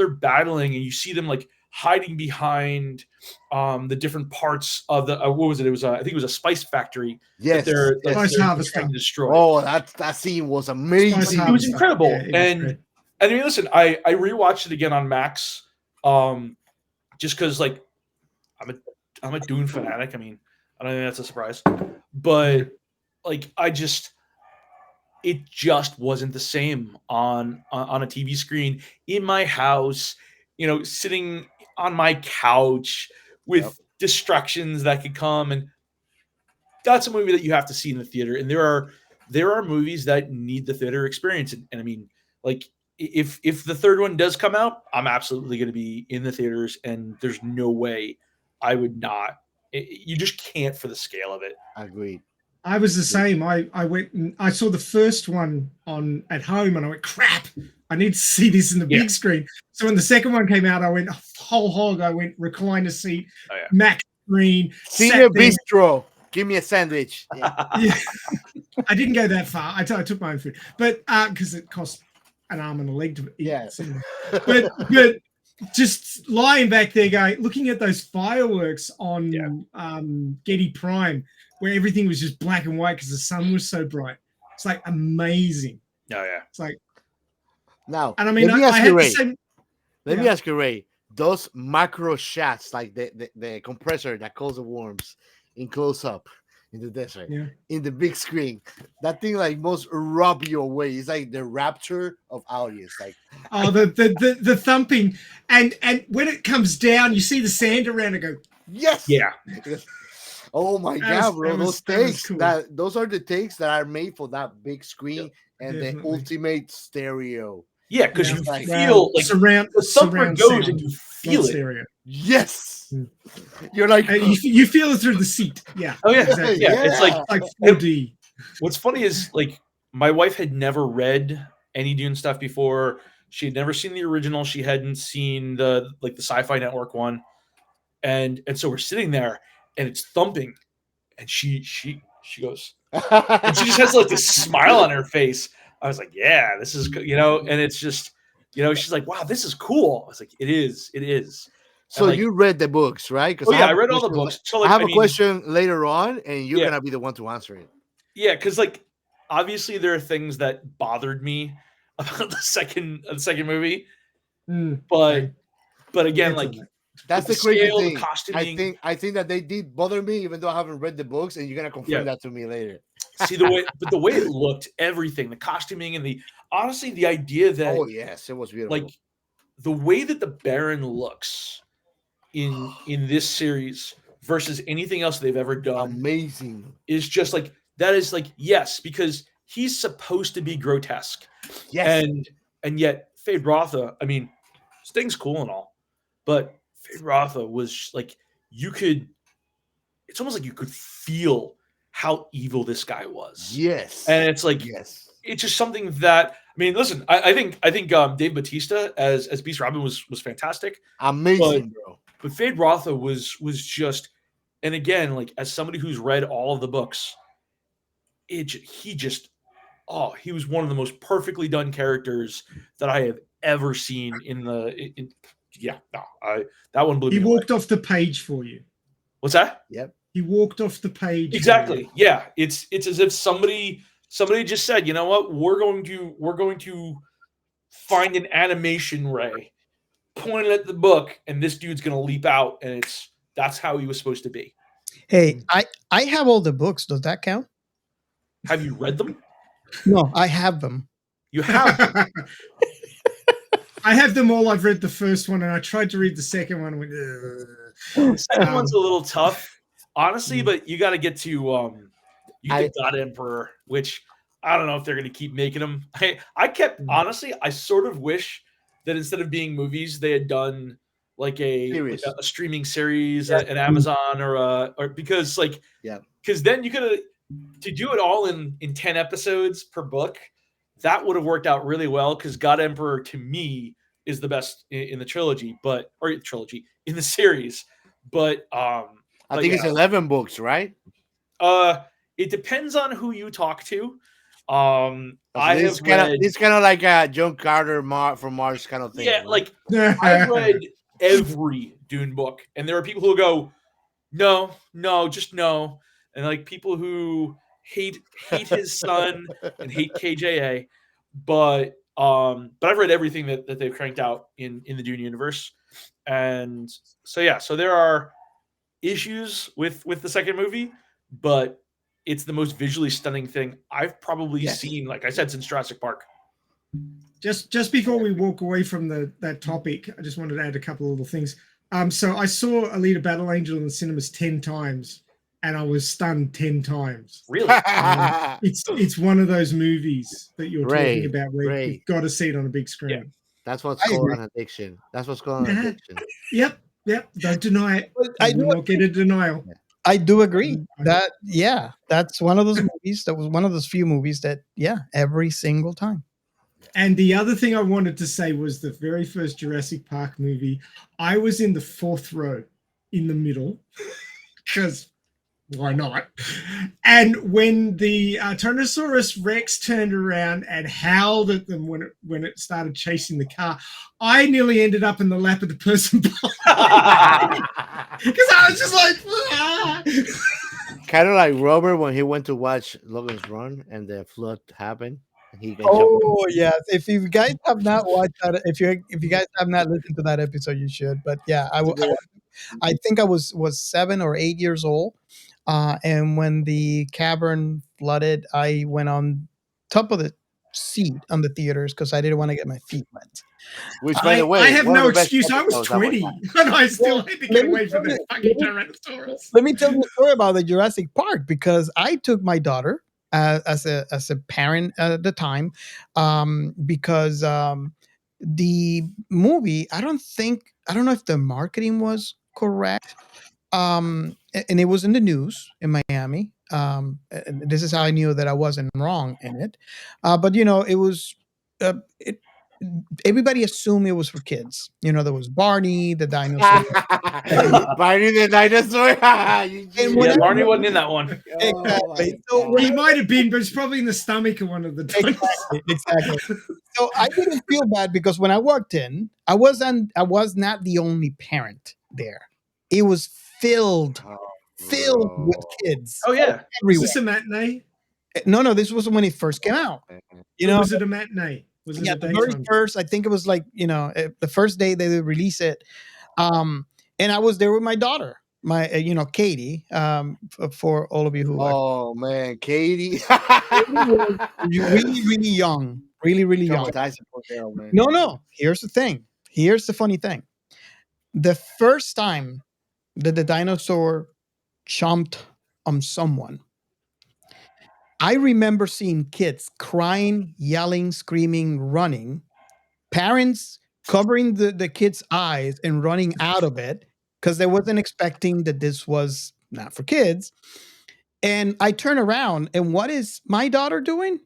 Speaker 4: battling and you see them like hiding behind the different parts of the what was it? It was I think it was a spice factory.
Speaker 2: Yes,
Speaker 4: that they're trying to destroy.
Speaker 2: Oh, that scene was amazing.
Speaker 4: It was incredible.
Speaker 1: Yeah,
Speaker 4: and I mean, listen, I rewatched it again on Max, just because like I'm a Dune fanatic. I mean, I don't think that's a surprise, but like it just wasn't the same on a TV screen in my house, you know, sitting on my couch with distractions that could come. And that's a movie that you have to see in the theater. And there are movies that need the theater experience. And I mean, like if the third one does come out, I'm absolutely going to be in the theaters, and there's no way I would not. You just can't for the scale of it.
Speaker 2: Agreed.
Speaker 1: I was the same. I went and I saw the first one at home, and I went, crap, I need to see this in the big screen. So when the second one came out, I went whole hog. I went recliner seat, max screen,
Speaker 2: Senior bistro. Give me a sandwich.
Speaker 1: Yeah. I didn't go that far. I took my own food, but because it cost an arm and a leg to eat.
Speaker 2: Yes.
Speaker 1: But just lying back there, looking at those fireworks on Getty Prime, where everything was just black and white because the sun was so bright. It's like amazing.
Speaker 4: Oh yeah.
Speaker 1: It's like
Speaker 2: now.
Speaker 1: And I mean,
Speaker 2: let me ask you, Ray. Let
Speaker 1: Yeah.
Speaker 2: me ask you, Ray. Those macro shots, like the compressor that calls the worms in close up in the desert, in the big screen, that thing like most rub you away. It's like the rapture of audience. Like
Speaker 1: the thumping, and when it comes down, you see the sand around it go.
Speaker 2: Yes.
Speaker 4: Yeah.
Speaker 2: Oh my god, bro! Those takes
Speaker 1: cool.
Speaker 2: those are the takes that are made for that big screen and
Speaker 1: definitely.
Speaker 2: the ultimate stereo.
Speaker 4: Yeah, because you
Speaker 2: like,
Speaker 4: feel like the thumper goes
Speaker 1: sound,
Speaker 4: and you feel it.
Speaker 1: Stereo.
Speaker 2: Yes, you're like
Speaker 1: you feel it through the seat. Yeah.
Speaker 4: Oh yeah,
Speaker 1: exactly.
Speaker 4: yeah. It's like
Speaker 1: 4D.
Speaker 4: What's funny is like my wife had never read any Dune stuff before. She had never seen the original. She hadn't seen the Sci-Fi Network one, and so we're sitting there and it's thumping, and she goes, and she just has like this smile on her face. I was like, yeah, this is good, you know, and it's just, you know, she's like, wow, this is cool. I was like, it is.
Speaker 2: So
Speaker 4: like,
Speaker 2: you read the books, right?
Speaker 4: Oh yeah, I read all the books. So like,
Speaker 2: I have a question later on, and you're gonna be the one to answer it.
Speaker 4: Yeah, because like obviously there are things that bothered me about the second movie, but again, like
Speaker 2: that's the crazy thing.
Speaker 4: The costuming,
Speaker 2: I think that they did bother me, even though I haven't read the books, and you're gonna confirm that to me later.
Speaker 4: See the way it looked, everything, the costuming, and honestly the idea that
Speaker 2: it was beautiful.
Speaker 4: Like the way that the Baron looks in this series versus anything else they've ever done,
Speaker 2: amazing,
Speaker 4: is just like that is like yes, because he's supposed to be grotesque, and yet Feyd-Rautha, I mean, Sting's cool and all, but Feyd-Rautha was like it's almost like you could feel how evil this guy was.
Speaker 2: Yes.
Speaker 4: And it's like, it's just something that, I mean, listen, I think Dave Bautista as Beast Robin was fantastic.
Speaker 2: Amazing, bro.
Speaker 4: But Feyd-Rautha was just, and again, like as somebody who's read all of the books, he just he was one of the most perfectly done characters that I have ever seen that one blew
Speaker 1: He
Speaker 4: me away.
Speaker 1: walked off the page for you.
Speaker 4: What's that?
Speaker 2: Yep.
Speaker 1: He walked off the page.
Speaker 4: Exactly. Yeah. It's as if somebody just said, you know what, we're going to find an animation ray, point it at the book, and this dude's gonna leap out, and that's how he was supposed to be.
Speaker 3: Hey, I have all the books. Does that count?
Speaker 4: Have you read them?
Speaker 3: No, I have them.
Speaker 4: You have them.
Speaker 1: I have them all. I've read the first one, and I tried to read the second one.
Speaker 4: The second one's a little tough, honestly, but you got to get to God Emperor, which I don't know if they're going to keep making them. I kept honestly, I sort of wish that instead of being movies, they had done like a streaming series, an Amazon or because because then you could to do it all in 10 episodes per book. That would have worked out really well because God Emperor to me is the best in the trilogy, in the series. But
Speaker 2: I think it's 11 books, right?
Speaker 4: It depends on who you talk to.
Speaker 2: It's kind of like a John Carter from Mars kind of thing.
Speaker 4: Yeah,
Speaker 2: right?
Speaker 4: like I've read every Dune book, and there are people who go, no, just no, and like people who hate his son and hate KJA, but I've read everything that they've cranked out in the Dune universe, and so there are issues with the second movie, but it's the most visually stunning thing I've probably seen, like I said, since Jurassic Park.
Speaker 1: Just before we walk away from that topic, I just wanted to add a couple of little things. So I saw Alita Battle Angel in the cinemas 10 times, and I was stunned 10 times.
Speaker 4: Really?
Speaker 1: It's one of those movies that you're talking about where you've got to see it on a big screen.
Speaker 4: Yeah.
Speaker 2: That's what's called an addiction. That's what's called an addiction.
Speaker 1: Yep. Don't deny it. I will not get a denial.
Speaker 3: I do agree that that's one of those movies. That was one of those few movies that every single time.
Speaker 1: And the other thing I wanted to say was the very first Jurassic Park movie. I was in the 4th row, in the middle, because why not? And when the Tyrannosaurus Rex turned around and howled at them when it started chasing the car, I nearly ended up in the lap of the person because I was just like,
Speaker 2: kind of like Robert when he went to watch Logan's Run and the flood happened.
Speaker 3: Yes! If you guys have not watched that, if you guys have not listened to that episode, you should. But I think I was 7 or 8 years old, and when the cavern flooded, I went on top of the seat on the theaters because I didn't want to get my feet wet.
Speaker 2: Which, by the way,
Speaker 1: I have no excuse. I was 20 and I still had to get away from the fucking Tyrannosaurus.
Speaker 3: Let me tell you a story about the Jurassic Park, because I took my daughter as a parent at the time, because the movie, I don't know if the marketing was correct, and it was in the news in Miami. And this is how I knew that I wasn't wrong in it, but it was everybody assumed it was for kids. There was Barney the dinosaur.
Speaker 2: Barney the dinosaur.
Speaker 4: Barney wasn't in that one.
Speaker 3: Exactly.
Speaker 1: So he might have been, but it's probably in the stomach of one of the dinosaurs.
Speaker 3: Exactly. So I didn't feel bad because when I walked in, I was not the only parent there. It was filled with kids.
Speaker 4: Oh yeah.
Speaker 1: Was this a matinee?
Speaker 3: No, this was when it first came out.
Speaker 1: Was it a matinee? Was it
Speaker 3: the very first, I think it was like, the first day they would release it. And I was there with my daughter, my, Katie, for all of you who.
Speaker 2: Oh man, Katie.
Speaker 3: really, really young. Really, really young. No. Here's the thing. Here's the funny thing. The first time that the dinosaur chomped on someone, I remember seeing kids crying, yelling, screaming, running, parents covering the kids' eyes and running out of it because they wasn't expecting that this was not for kids. And I turn around, and what is my daughter doing?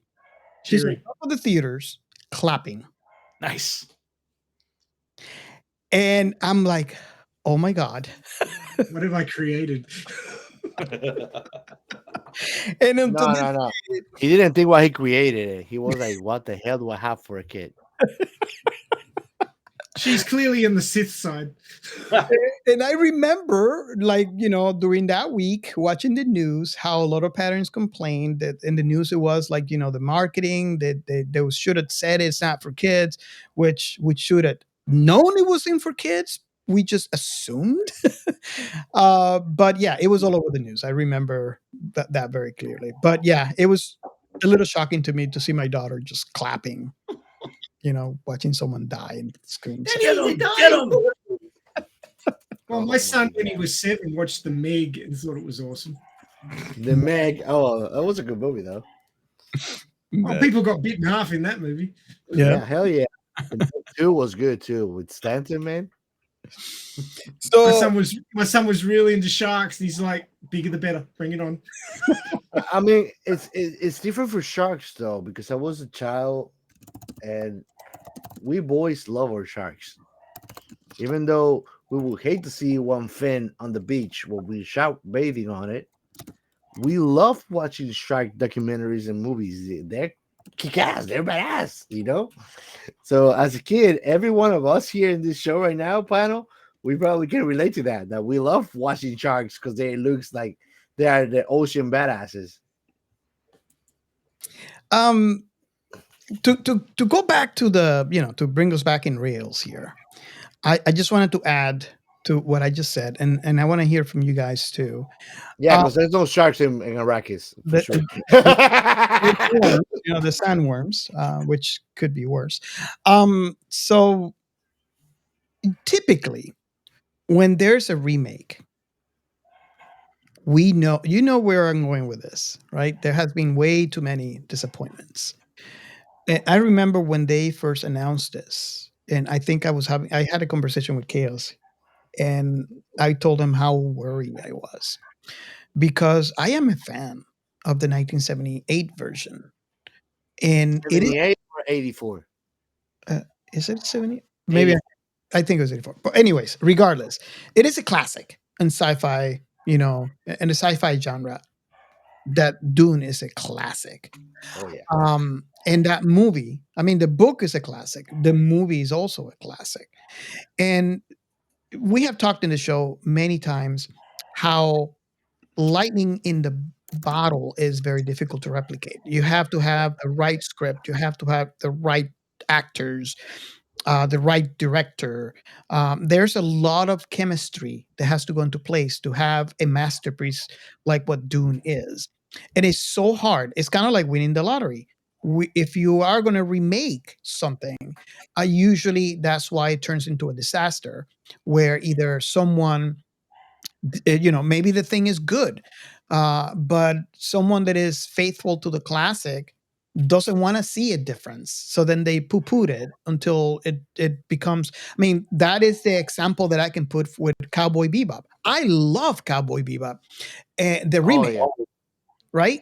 Speaker 3: She's on top of the theaters clapping.
Speaker 4: Nice.
Speaker 3: And I'm like, oh my God.
Speaker 1: What have I created?
Speaker 3: And until
Speaker 2: No, no, no. He didn't think why he created it. He was like, "What the hell do I have for a kid?"
Speaker 1: She's clearly in the Sith side.
Speaker 3: and I remember, like, during that week, watching the news, how a lot of parents complained that in the news it was like, the marketing that they should have said it's not for kids, which we should have known it wasn't for kids. We just assumed. But yeah, it was all over the news. I remember that very clearly. But yeah, it was a little shocking to me to see my daughter just clapping, watching someone die and scream. So-
Speaker 4: Get him!
Speaker 1: Well,
Speaker 2: Oh
Speaker 1: my son,
Speaker 2: my
Speaker 1: when he
Speaker 2: God.
Speaker 1: was 7, watched The Meg and thought it was awesome.
Speaker 2: The Meg. Oh, that was a good movie though.
Speaker 1: Oh, people got bit in half in that movie.
Speaker 3: Yeah.
Speaker 2: Yeah, hell yeah. And Meg 2 was good too with Stanton, man.
Speaker 3: So
Speaker 1: My son was really into sharks. And he's like, bigger the better. Bring it on.
Speaker 2: I mean, it's different for sharks though because I was a child, and we boys love our sharks. Even though we would hate to see one fin on the beach when we shark bathing on it, we love watching shark documentaries and movies. They're kick ass, they're badass, So as a kid, every one of us here in this show right now, panel, we probably can relate to that we love watching sharks because they looks like they are the ocean badasses.
Speaker 3: to go back to to bring us back in rails here, I just wanted to add to what I just said, and I want to hear from you guys too.
Speaker 2: Yeah, because there's no sharks in Arrakis for
Speaker 3: The,
Speaker 2: sure.
Speaker 3: the worms, the sandworms, which could be worse. So typically, when there's a remake, we know where I'm going with this, right? There has been way too many disappointments. And I remember when they first announced this, and I think I had a conversation with Chaos, and I told him how worried I was because I am a fan of the 1978 version, and it
Speaker 2: 78 or 84?
Speaker 3: is it 70? Maybe I think it was 84. But anyways, regardless, it is a classic in sci-fi, in the sci-fi genre. That Dune is a classic.
Speaker 2: Oh yeah.
Speaker 3: And that movie, I mean, the book is a classic. The movie is also a classic. And we have talked in the show many times how lightning in the bottle is very difficult to replicate. You have to have the right script, you have to have the right actors, the right director. There's a lot of chemistry that has to go into place to have a masterpiece like what Dune is. And it's so hard. It's kind of like winning the lottery. If you are going to remake something, usually that's why it turns into a disaster, where either someone, maybe the thing is good, but someone that is faithful to the classic doesn't want to see a difference. So then they poo-pooed it until it becomes. I mean, that is the example that I can put with Cowboy Bebop. I love Cowboy Bebop, and the
Speaker 2: Oh
Speaker 3: remake,
Speaker 2: yeah.
Speaker 3: right?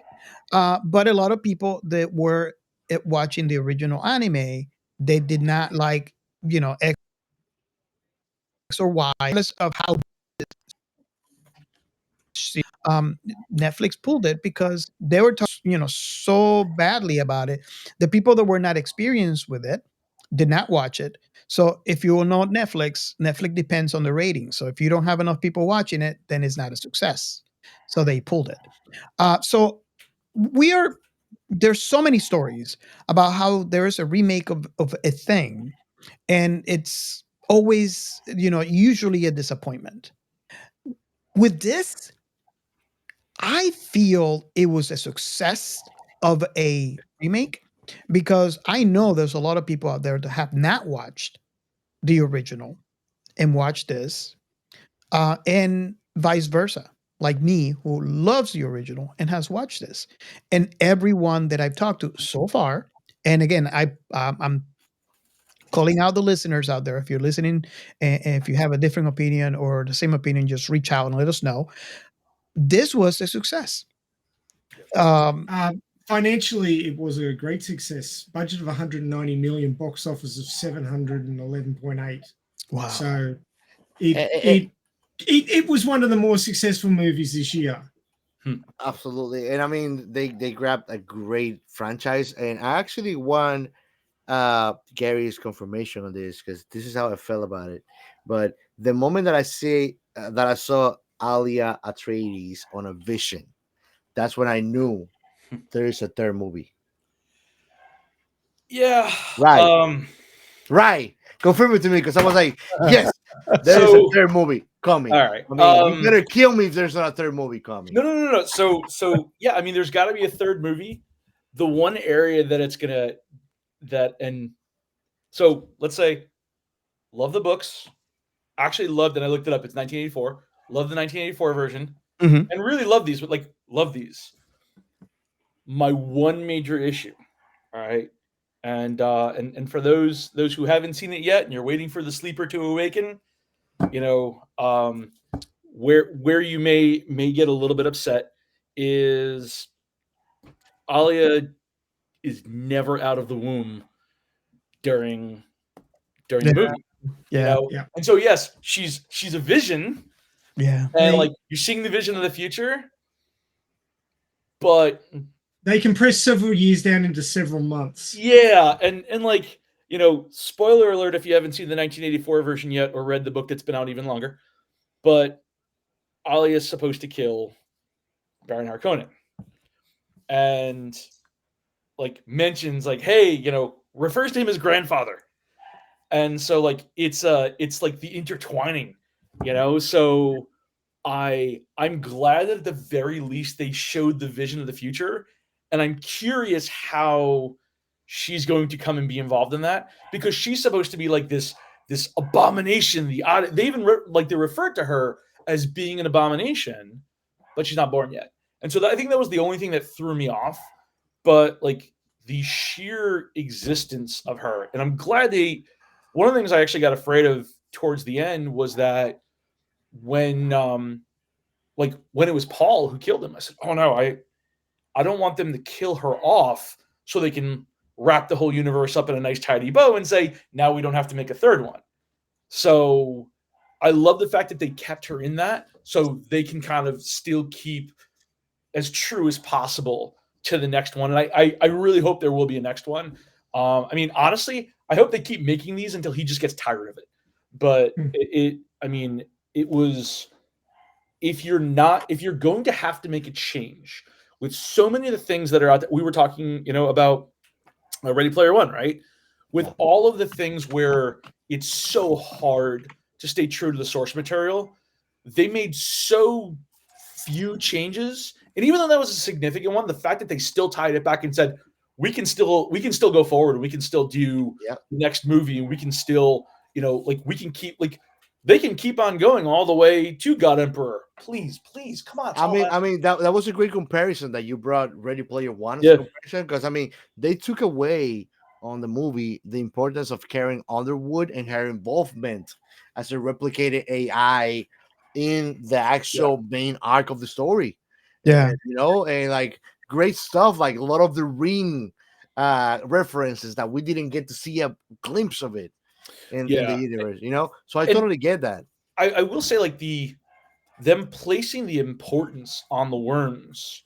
Speaker 3: But a lot of people that were watching the original anime, they did not like, X or Y of how Netflix pulled it because they were talking, so badly about it. The people that were not experienced with it did not watch it. So if you will know Netflix depends on the ratings. So if you don't have enough people watching it, then it's not a success. So they pulled it. So there's so many stories about how there is a remake of a thing, and it's always, usually a disappointment. With this, I feel it was a success of a remake because I know there's a lot of people out there that have not watched the original and watched this, and vice versa, like me, who loves the original and has watched this. And everyone that I've talked to so far, and again, I'm calling out the listeners out there. If you're listening, and if you have a different opinion or the same opinion, just reach out and let us know. This was a success.
Speaker 1: Financially, it was a great success. Budget of 190 million, box office of 711.8.
Speaker 3: Wow.
Speaker 1: So it was one of the more successful movies this year.
Speaker 2: Absolutely. And I mean, they grabbed a great franchise, and I actually want Gary's confirmation on this because this is how I felt about it. But the moment that I saw Alia Atreides on a vision, that's when I knew there is a third movie.
Speaker 4: Yeah.
Speaker 2: Right. Right. Confirm it to me because I was like, yes, there is a third movie coming.
Speaker 4: All right.
Speaker 2: I mean, you better kill me if there's not a third movie coming.
Speaker 4: No. So yeah, I mean, there's got to be a third movie. The one area that it's gonna so let's say, love the books. Actually loved, and I looked it up. It's 1984. Love the 1984 version,
Speaker 3: Mhm.
Speaker 4: and really love these. But like, love these. My one major issue, all right, and for those who haven't seen it yet, and you're waiting for the sleeper to awaken, you know, where you may get a little bit upset is Alia is never out of the womb during the movie.
Speaker 3: Yeah.
Speaker 4: You know?
Speaker 1: Yeah.
Speaker 4: And so yes, she's a vision,
Speaker 3: Yeah.
Speaker 4: and like you're seeing the vision of the future, but
Speaker 1: They compress several years down into several months.
Speaker 4: yeah, and like, you know, spoiler alert if you haven't seen the 1984 version yet or read the book that's been out even longer, but Alia is supposed to kill Baron Harkonnen, and like mentions like, hey, you know, refers to him as grandfather, and so like it's like the intertwining, you know. So I'm glad that at the very least they showed the vision of the future, and I'm curious how she's going to come and be involved in that, because she's supposed to be like this abomination. They even they referred to her as being an abomination, but she's not born yet, and so I think that was the only thing that threw me off. But like the sheer existence of her, and I'm glad they. One of the things I actually got afraid of towards the end was that when when it was Paul who killed him, I said, "Oh no, I don't want them to kill her off so they can wrap the whole universe up in a nice tidy bow and say now we don't have to make a third one." So I love the fact that they kept her in that so they can kind of still keep as true as possible to the next one. And I really hope there will be a next one. I mean, honestly, I hope they keep making these until he just gets tired of it. But I mean, it was, if you're going to have to make a change with so many of the things that are out there, we were talking, you know, about Ready Player One, right? With all of the things where it's so hard to stay true to the source material, they made so few changes. And even though that was a significant one, the fact that they still tied it back and said, we can still go forward, we can still do the next movie, and we can still, you know, like we can keep, like they can keep on going all the way to God Emperor. Please, come on.
Speaker 2: I mean that was a great comparison that you brought Ready Player One as a comparison, because I mean they took away on the movie the importance of Karen Underwood and her involvement as a replicated AI in the actual main arc of the story.
Speaker 3: Yeah.
Speaker 2: And, you know, and like great stuff, like a lot of the Ring references that we didn't get to see a glimpse of it in the universe, you know. So I totally get that.
Speaker 4: I will say, like, them placing the importance on the worms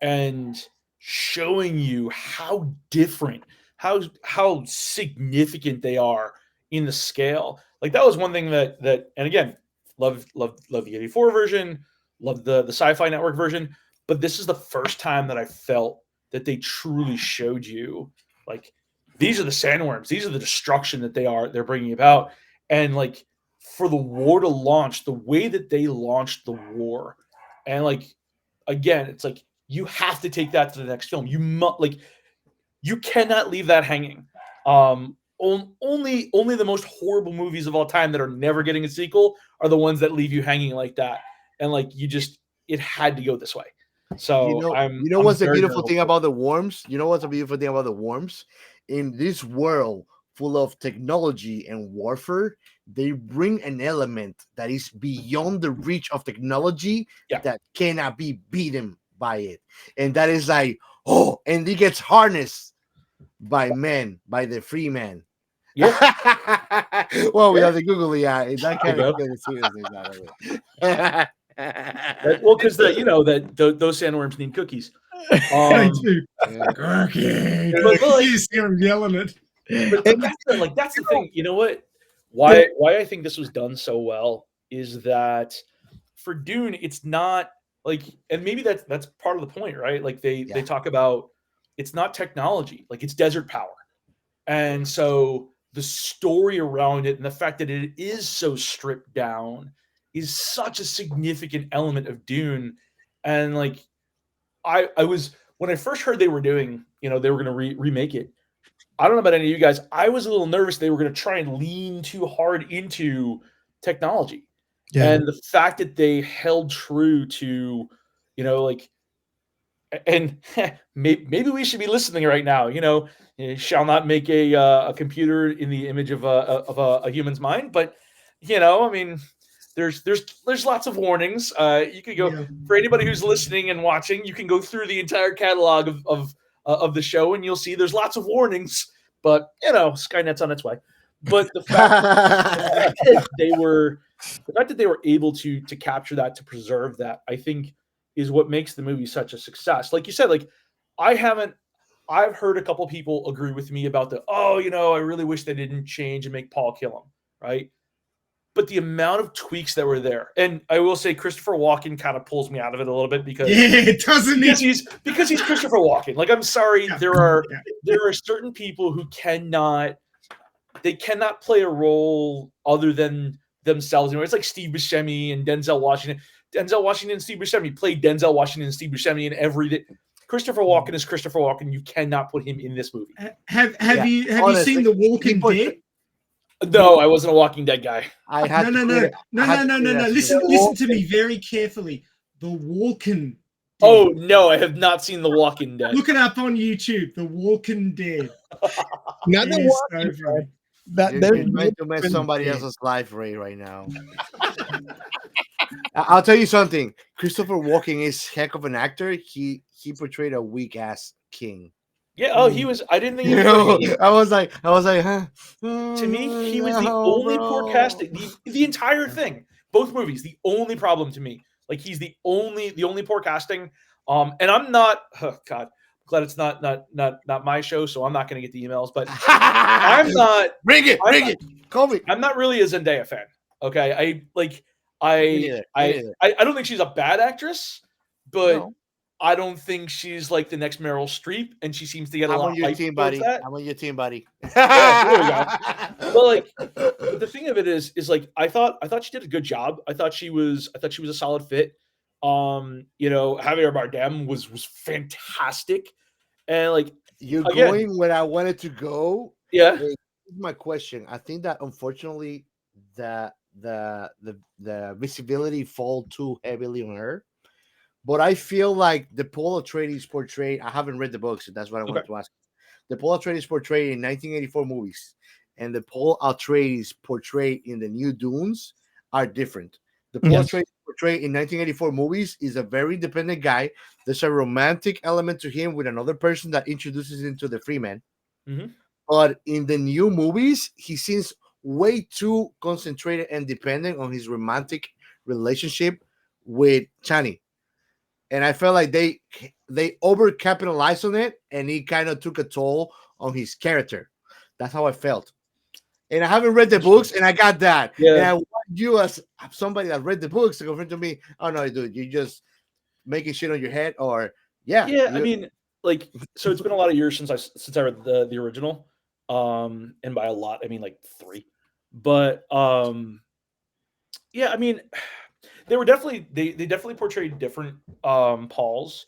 Speaker 4: and showing you how different, how significant they are in the scale. Like that was one thing that and again, love the 84 version, love the Sci-Fi Network version, but this is the first time that I felt that they truly showed you, like, these are the sandworms, these are the destruction that they're bringing about. And like, for the war to launch the way that they launched the war, and like, again, it's like you have to take that to the next film. You cannot leave that hanging. Only the most horrible movies of all time that are never getting a sequel are the ones that leave you hanging like that. And like, it had to go this way. So
Speaker 2: you know what's the beautiful thing about the worms? You know what's the beautiful thing about the worms? In this world full of technology and warfare, they bring an element that is beyond the reach of technology that cannot be beaten by it. And that is like, and he gets harnessed by men, by the Fremen.
Speaker 4: Yeah.
Speaker 2: Well, we have to Google it. Yeah, that kind of seriously.
Speaker 4: Well, because those sandworms need cookies.
Speaker 1: They do.
Speaker 2: Yeah.
Speaker 1: Cookie.
Speaker 4: But like,
Speaker 1: You see them yelling it.
Speaker 4: but that's the thing. You know what? Why I think this was done so well is that for Dune, it's not like, and maybe that's part of the point, right? Like they talk about it's not technology, like it's desert power, and so the story around it and the fact that it is so stripped down is such a significant element of Dune, and like I was when I first heard they were doing, they were going to remake it. I don't know about any of you guys. I was a little nervous they were going to try and lean too hard into technology.
Speaker 3: Yeah.
Speaker 4: And the fact that they held true to, like, and maybe we should be listening right now. You shall not make a computer in the image of a human's mind. But I mean, there's lots of warnings. You could go for anybody who's listening and watching. You can go through the entire catalog of the show, and you'll see there's lots of warnings. But Skynet's on its way. But the fact that they were able to capture that, to preserve that, I think is what makes the movie such a success. Like you said, like I've heard a couple people agree with me about I really wish they didn't change and make Paul kill him, right? But the amount of tweaks that were there, and I will say Christopher Walken kind of pulls me out of it a little bit because he's Christopher Walken. Like, I'm sorry, there are certain people who cannot play a role other than themselves. It's like Steve Buscemi and Denzel Washington. Denzel Washington and Steve Buscemi played Denzel Washington and Steve Buscemi in everything. Christopher Walken is Christopher Walken. You cannot put him in this movie.
Speaker 1: Have you seen The Walking Dead?
Speaker 4: No, I wasn't a Walking Dead guy.
Speaker 1: No. Listen to me very carefully. The Walking Dead.
Speaker 4: Oh no, I have not seen The Walking Dead.
Speaker 1: Look it up on YouTube. The Walking Dead.
Speaker 3: Not The Walking Dead.
Speaker 2: You're trying to mess somebody else's life, Ray, right now. I'll tell you something. Christopher Walken is heck of an actor. He portrayed a weak ass king.
Speaker 4: Yeah. Oh, he was. I didn't think he was.
Speaker 2: I was like, huh?
Speaker 4: To me, he was the only poor casting. The entire thing, both movies. The only problem to me, like he's the only poor casting. And I'm not. Oh God, I'm glad it's not my show, so I'm not going to get the emails. But I'm not.
Speaker 2: Bring it. Call me.
Speaker 4: I'm not really a Zendaya fan. Okay, I don't think she's a bad actress, but I don't think she's like the next Meryl Streep, and she seems to get a lot of hype.
Speaker 2: I'm on your team, buddy.
Speaker 4: Yeah, here we go. Well, like the thing of it is like I thought she did a good job. I thought she was a solid fit. Javier Bardem was fantastic, and like
Speaker 2: you're going where I wanted to go.
Speaker 4: Yeah,
Speaker 2: here's my question. I think that unfortunately the visibility fall too heavily on her. But I feel like the Paul Atreides portrayed. I haven't read the books, so that's what I wanted to ask. The Paul Atreides portrayed in 1984 movies and the Paul Atreides portrayed in the new Dunes are different. The Paul Atreides portrayed in 1984 movies is a very independent guy. There's a romantic element to him with another person that introduces him to the Fremen.
Speaker 4: Mm-hmm.
Speaker 2: But in the new movies, he seems way too concentrated and dependent on his romantic relationship with Chani. And I felt like they overcapitalized on it, and he kind of took a toll on his character. That's how I felt. And I haven't read the books, and I got that.
Speaker 4: Yeah.
Speaker 2: And I want you as somebody that read the books to confirm to me, oh no, dude, you're just making shit on your head, or
Speaker 4: I mean, like, so it's been a lot of years since I read the original. And by a lot, I mean like 3. But I mean, they definitely portrayed different Pauls,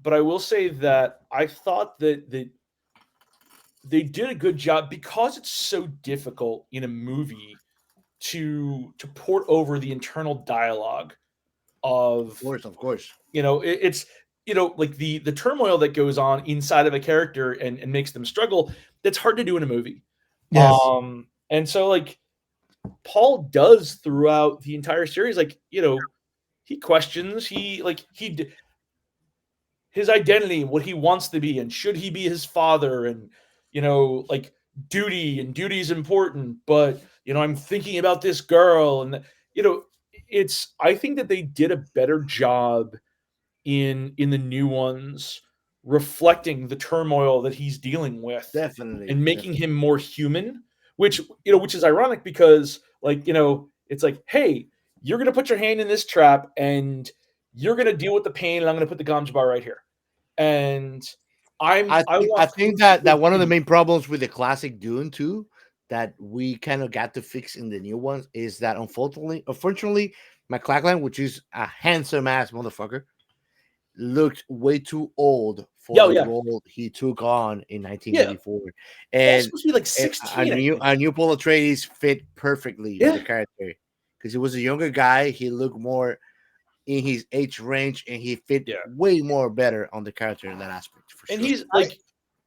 Speaker 4: but I will say that I thought that they did a good job because it's so difficult in a movie to port over the internal dialogue of
Speaker 2: course.
Speaker 4: It's like the turmoil that goes on inside of a character and makes them struggle. That's hard to do in a movie.
Speaker 3: Yes.
Speaker 4: And so like Paul does throughout the entire series, like, he questions, his identity, what he wants to be, and should he be his father, and, like duty is important, but, I'm thinking about this girl, and, I think that they did a better job in the new ones reflecting the turmoil that he's dealing with
Speaker 2: Definitely.
Speaker 4: and making him more human, which is ironic because it's like, hey, you're gonna put your hand in this trap and you're gonna deal with the pain, and I'm gonna put the ganja bar right here. And
Speaker 2: I
Speaker 4: want
Speaker 2: think that one of the main problems with the classic Dune too, that we kind of got to fix in the new ones, is that unfortunately, McLachlan, which is a handsome ass motherfucker, looked way too old for the role he took on in 1984, and
Speaker 4: supposed to be like 16.
Speaker 2: a new Paul Atreides fit perfectly with the character because he was a younger guy. He looked more in his age range, and he fit way more better on the character in that aspect. For
Speaker 4: and
Speaker 2: sure.
Speaker 4: he's like,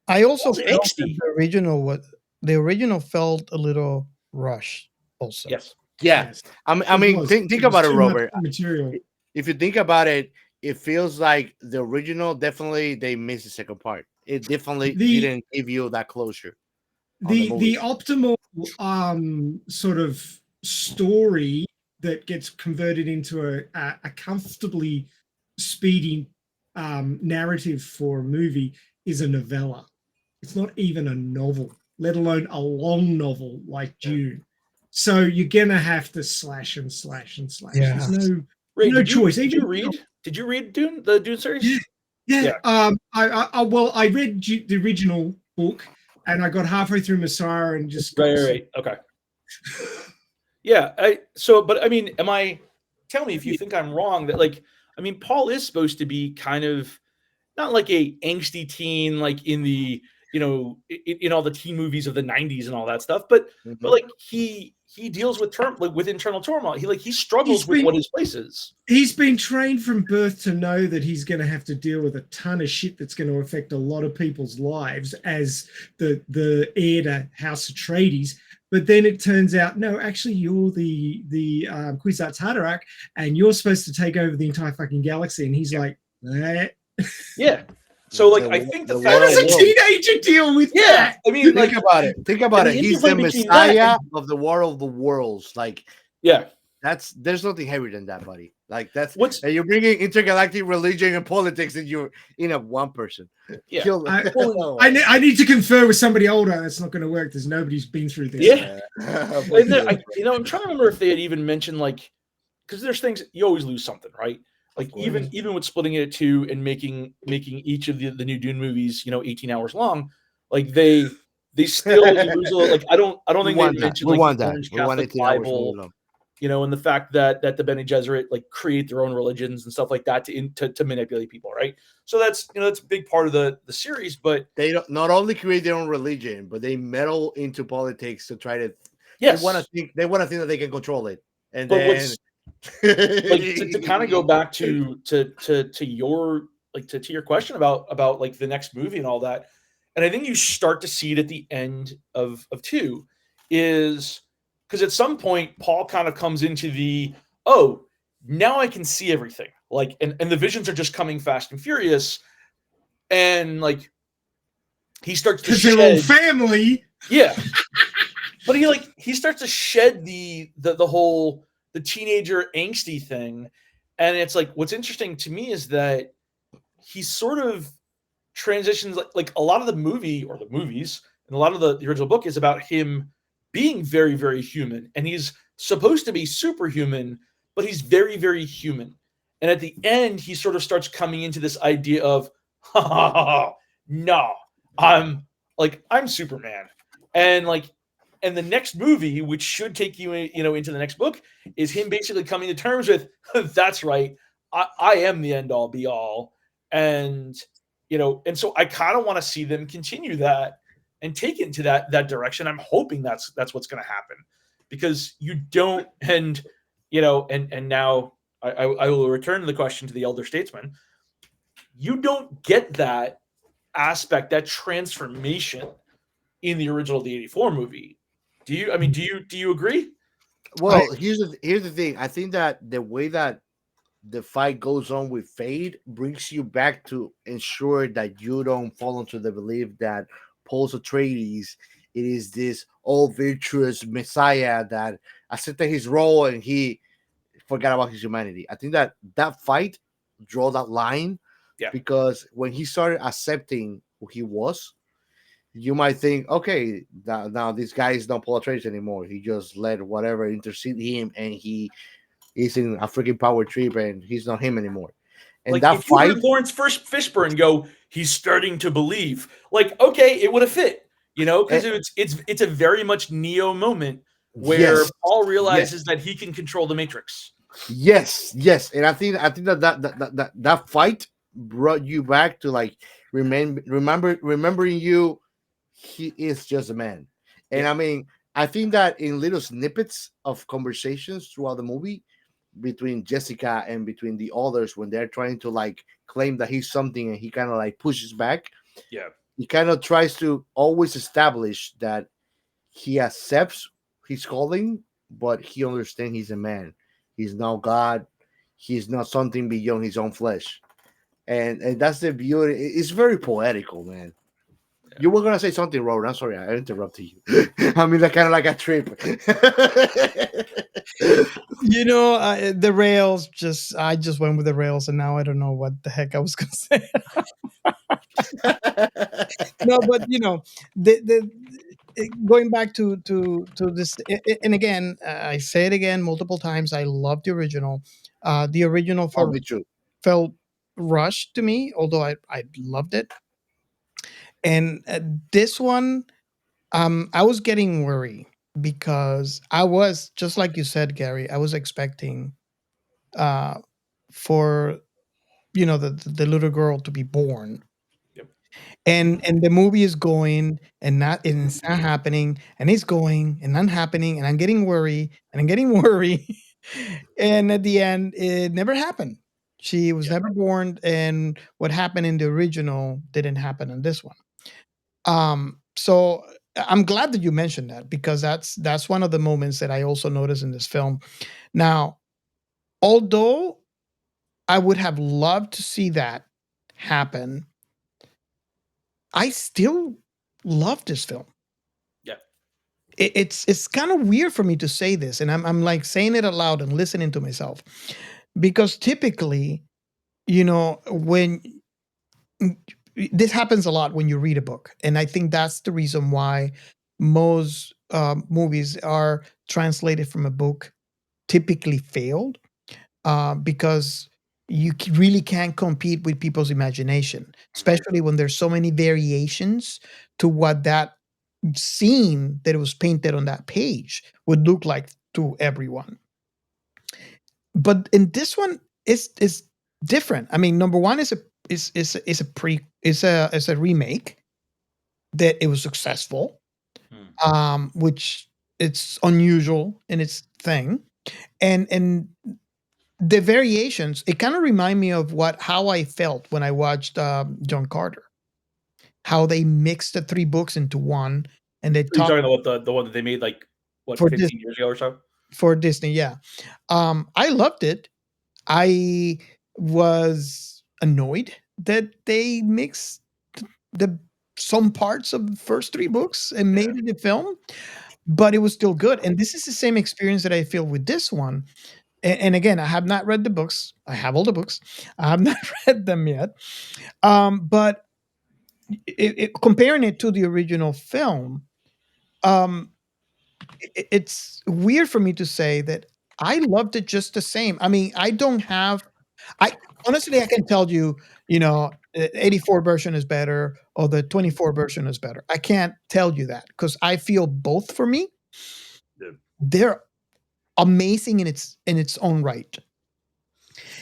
Speaker 3: I also
Speaker 4: he's
Speaker 3: felt that
Speaker 4: angsty.
Speaker 3: the original felt a little rushed. Also,
Speaker 4: Yes.
Speaker 2: Yeah,
Speaker 1: Yes.
Speaker 2: I mean, think about it,
Speaker 1: too much
Speaker 2: Robert.
Speaker 1: material.
Speaker 2: If you think about it, it feels like the original. Definitely, they missed the second part. It definitely didn't give you that closure.
Speaker 1: The optimal sort of story that gets converted into a comfortably speedy narrative for a movie is a novella. It's not even a novel, let alone a long novel like Dune. So you're gonna have to slash and slash and slash.
Speaker 3: Yeah.
Speaker 1: There's
Speaker 4: Ray,
Speaker 1: no
Speaker 4: did you
Speaker 1: choice.
Speaker 4: Did you read Dune, the Dune series?
Speaker 1: Yeah. I read the original book, and I got halfway through Messiah and just got
Speaker 4: Right. Okay. But I mean, tell me if you think I'm wrong that, like, I mean, Paul is supposed to be kind of not like a angsty teen, like in the, in all the teen movies of the 90s and all that stuff, but like he deals with with internal turmoil. He struggles with what his place is.
Speaker 1: He's been trained from birth to know that he's going to have to deal with a ton of shit that's going to affect a lot of people's lives as the heir to House Atreides. But then it turns out, no, actually, you're the Kwisatz Haderach, and you're supposed to take over the entire fucking galaxy. And he's like, eh.
Speaker 4: Yeah. So, like, I think the fact
Speaker 1: that a teenager deal with that.
Speaker 4: I mean,
Speaker 2: think about it. Think about it. He's the Messiah of the War of the Worlds. Like, there's nothing heavier than that, buddy. Like, and you're bringing intergalactic religion and politics, and you're in a one person.
Speaker 4: Yeah.
Speaker 1: I need to confer with somebody older. That's not going to work. There's nobody who's been through this.
Speaker 4: Yeah. I'm trying to remember if they had even mentioned, like, because there's things you always lose something, right? Like even with splitting it at two and making each of the new Dune movies, 18 hours long, like they still lose a little. Like I don't think they mentioned like the Orange Catholic Bible, and the fact that the Bene Gesserit like create their own religions and stuff like that to manipulate people, right? So that's that's a big part of the series. But
Speaker 2: they don't not only create their own religion, but they meddle into politics to try to.
Speaker 4: Yes,
Speaker 2: they want to think that they can control it, and
Speaker 4: but
Speaker 2: then.
Speaker 4: Like to kind of go back to your to your question about like the next movie and all that, and I think you start to see it at the end of 2 is because at some point Paul kind of comes into the now I can see everything, like and the visions are just coming fast and furious, and like he starts to shed
Speaker 1: they're all family.
Speaker 4: Yeah. But he starts to shed the whole the teenager angsty thing. And it's like, what's interesting to me is that he sort of transitions like a lot of the movie or the movies and a lot of the original book is about him being very, very human. And he's supposed to be superhuman, but he's very, very human. And at the end, he sort of starts coming into this idea of, no, I'm Superman. And the next movie, which should take you, into the next book, is him basically coming to terms with, that's right, I am the end all be all, and and so I kind of want to see them continue that and take it into that direction. I'm hoping that's what's going to happen, because you don't, and now I will return the question to the elder statesman. You don't get that aspect, that transformation in the original D84 movie. Do you? I mean, do you agree?
Speaker 2: Well, here's the thing. I think that the way that the fight goes on with Fade brings you back to ensure that you don't fall into the belief that Paul Atreides it is this all virtuous messiah that accepted his role and he forgot about his humanity. I think that fight draw that line,
Speaker 4: Yeah.
Speaker 2: because when he started accepting who he was, you might think, okay, now this guy is not Paul Atreides anymore. He just let whatever intercede him, and he is in a freaking power trip, and he's not him anymore. And
Speaker 4: Like,
Speaker 2: that
Speaker 4: if you
Speaker 2: fight,
Speaker 4: heard Lawrence Fishburne go, he's starting to believe, like, okay, it would have fit, because it's a very much Neo moment where
Speaker 2: yes,
Speaker 4: Paul realizes that he can control the Matrix.
Speaker 2: yes, and I think that fight brought you back to like remembering you. He is just a man, and
Speaker 4: Yeah.
Speaker 2: I mean, I think that in little snippets of conversations throughout the movie between Jessica and between the others, when they're trying to like claim that he's something and he kind of like pushes back,
Speaker 4: Yeah.
Speaker 2: he kind of tries to always establish that he accepts his calling, but he understands he's a man. He's not God. He's not something beyond his own flesh. And that's the beauty. It's very poetical, man.
Speaker 4: Yeah.
Speaker 2: You were gonna say something, Robert. I'm sorry, I interrupted you. I mean, like kind of like a trip.
Speaker 3: The rails I just went with the rails, and now I don't know what the heck I was gonna say. No, but the going back to this, and again, I say it again multiple times. I love the original. The original
Speaker 2: Oh, me too.
Speaker 3: felt rushed to me, although I loved it. And this one, I was getting worried because I was, just like you said, Gary. I was expecting uh, for the little girl to be born,
Speaker 4: Yep.
Speaker 3: and the movie is going and it's not happening, and it's going and not happening, and I'm getting worried and I'm getting worried, and at the end it never happened. She was
Speaker 4: Yeah.
Speaker 3: never born, and what happened in the original didn't happen in this one. So I'm glad that you mentioned that, because that's one of the moments that I also noticed in this film. Now, although I would have loved to see that happen, I still love this film.
Speaker 4: Yeah.
Speaker 3: It's kind of weird for me to say this, and I'm like saying it aloud and listening to myself, because typically, when this happens a lot when you read a book, and I think that's the reason why most movies are translated from a book typically failed, because really can't compete with people's imagination, especially when there's so many variations to what that scene that was painted on that page would look like to everyone. But in this one, it's different. I mean, number one is a remake that it was successful, which it's unusual in its thing, and the variations, it kind of remind me of how I felt when I watched John Carter, how they mixed the three books into one, and they
Speaker 4: You're
Speaker 3: talked
Speaker 4: talking about the one that they made like
Speaker 3: for
Speaker 4: 15 years ago or so?
Speaker 3: for Disney. Yeah, I loved it. I was annoyed that they mixed the some parts of the first three books and made it a film, but it was still good. And this is the same experience that I feel with this one. And again, I have not read the books. I have all the books. I have not read them yet. But comparing it to the original film, um, it's weird for me to say that I loved it just the same. I mean, I honestly, I can tell you, the 84 version is better or the 24 version is better. I can't tell you that because I feel both for me.
Speaker 4: Yeah.
Speaker 3: They're amazing in its own right.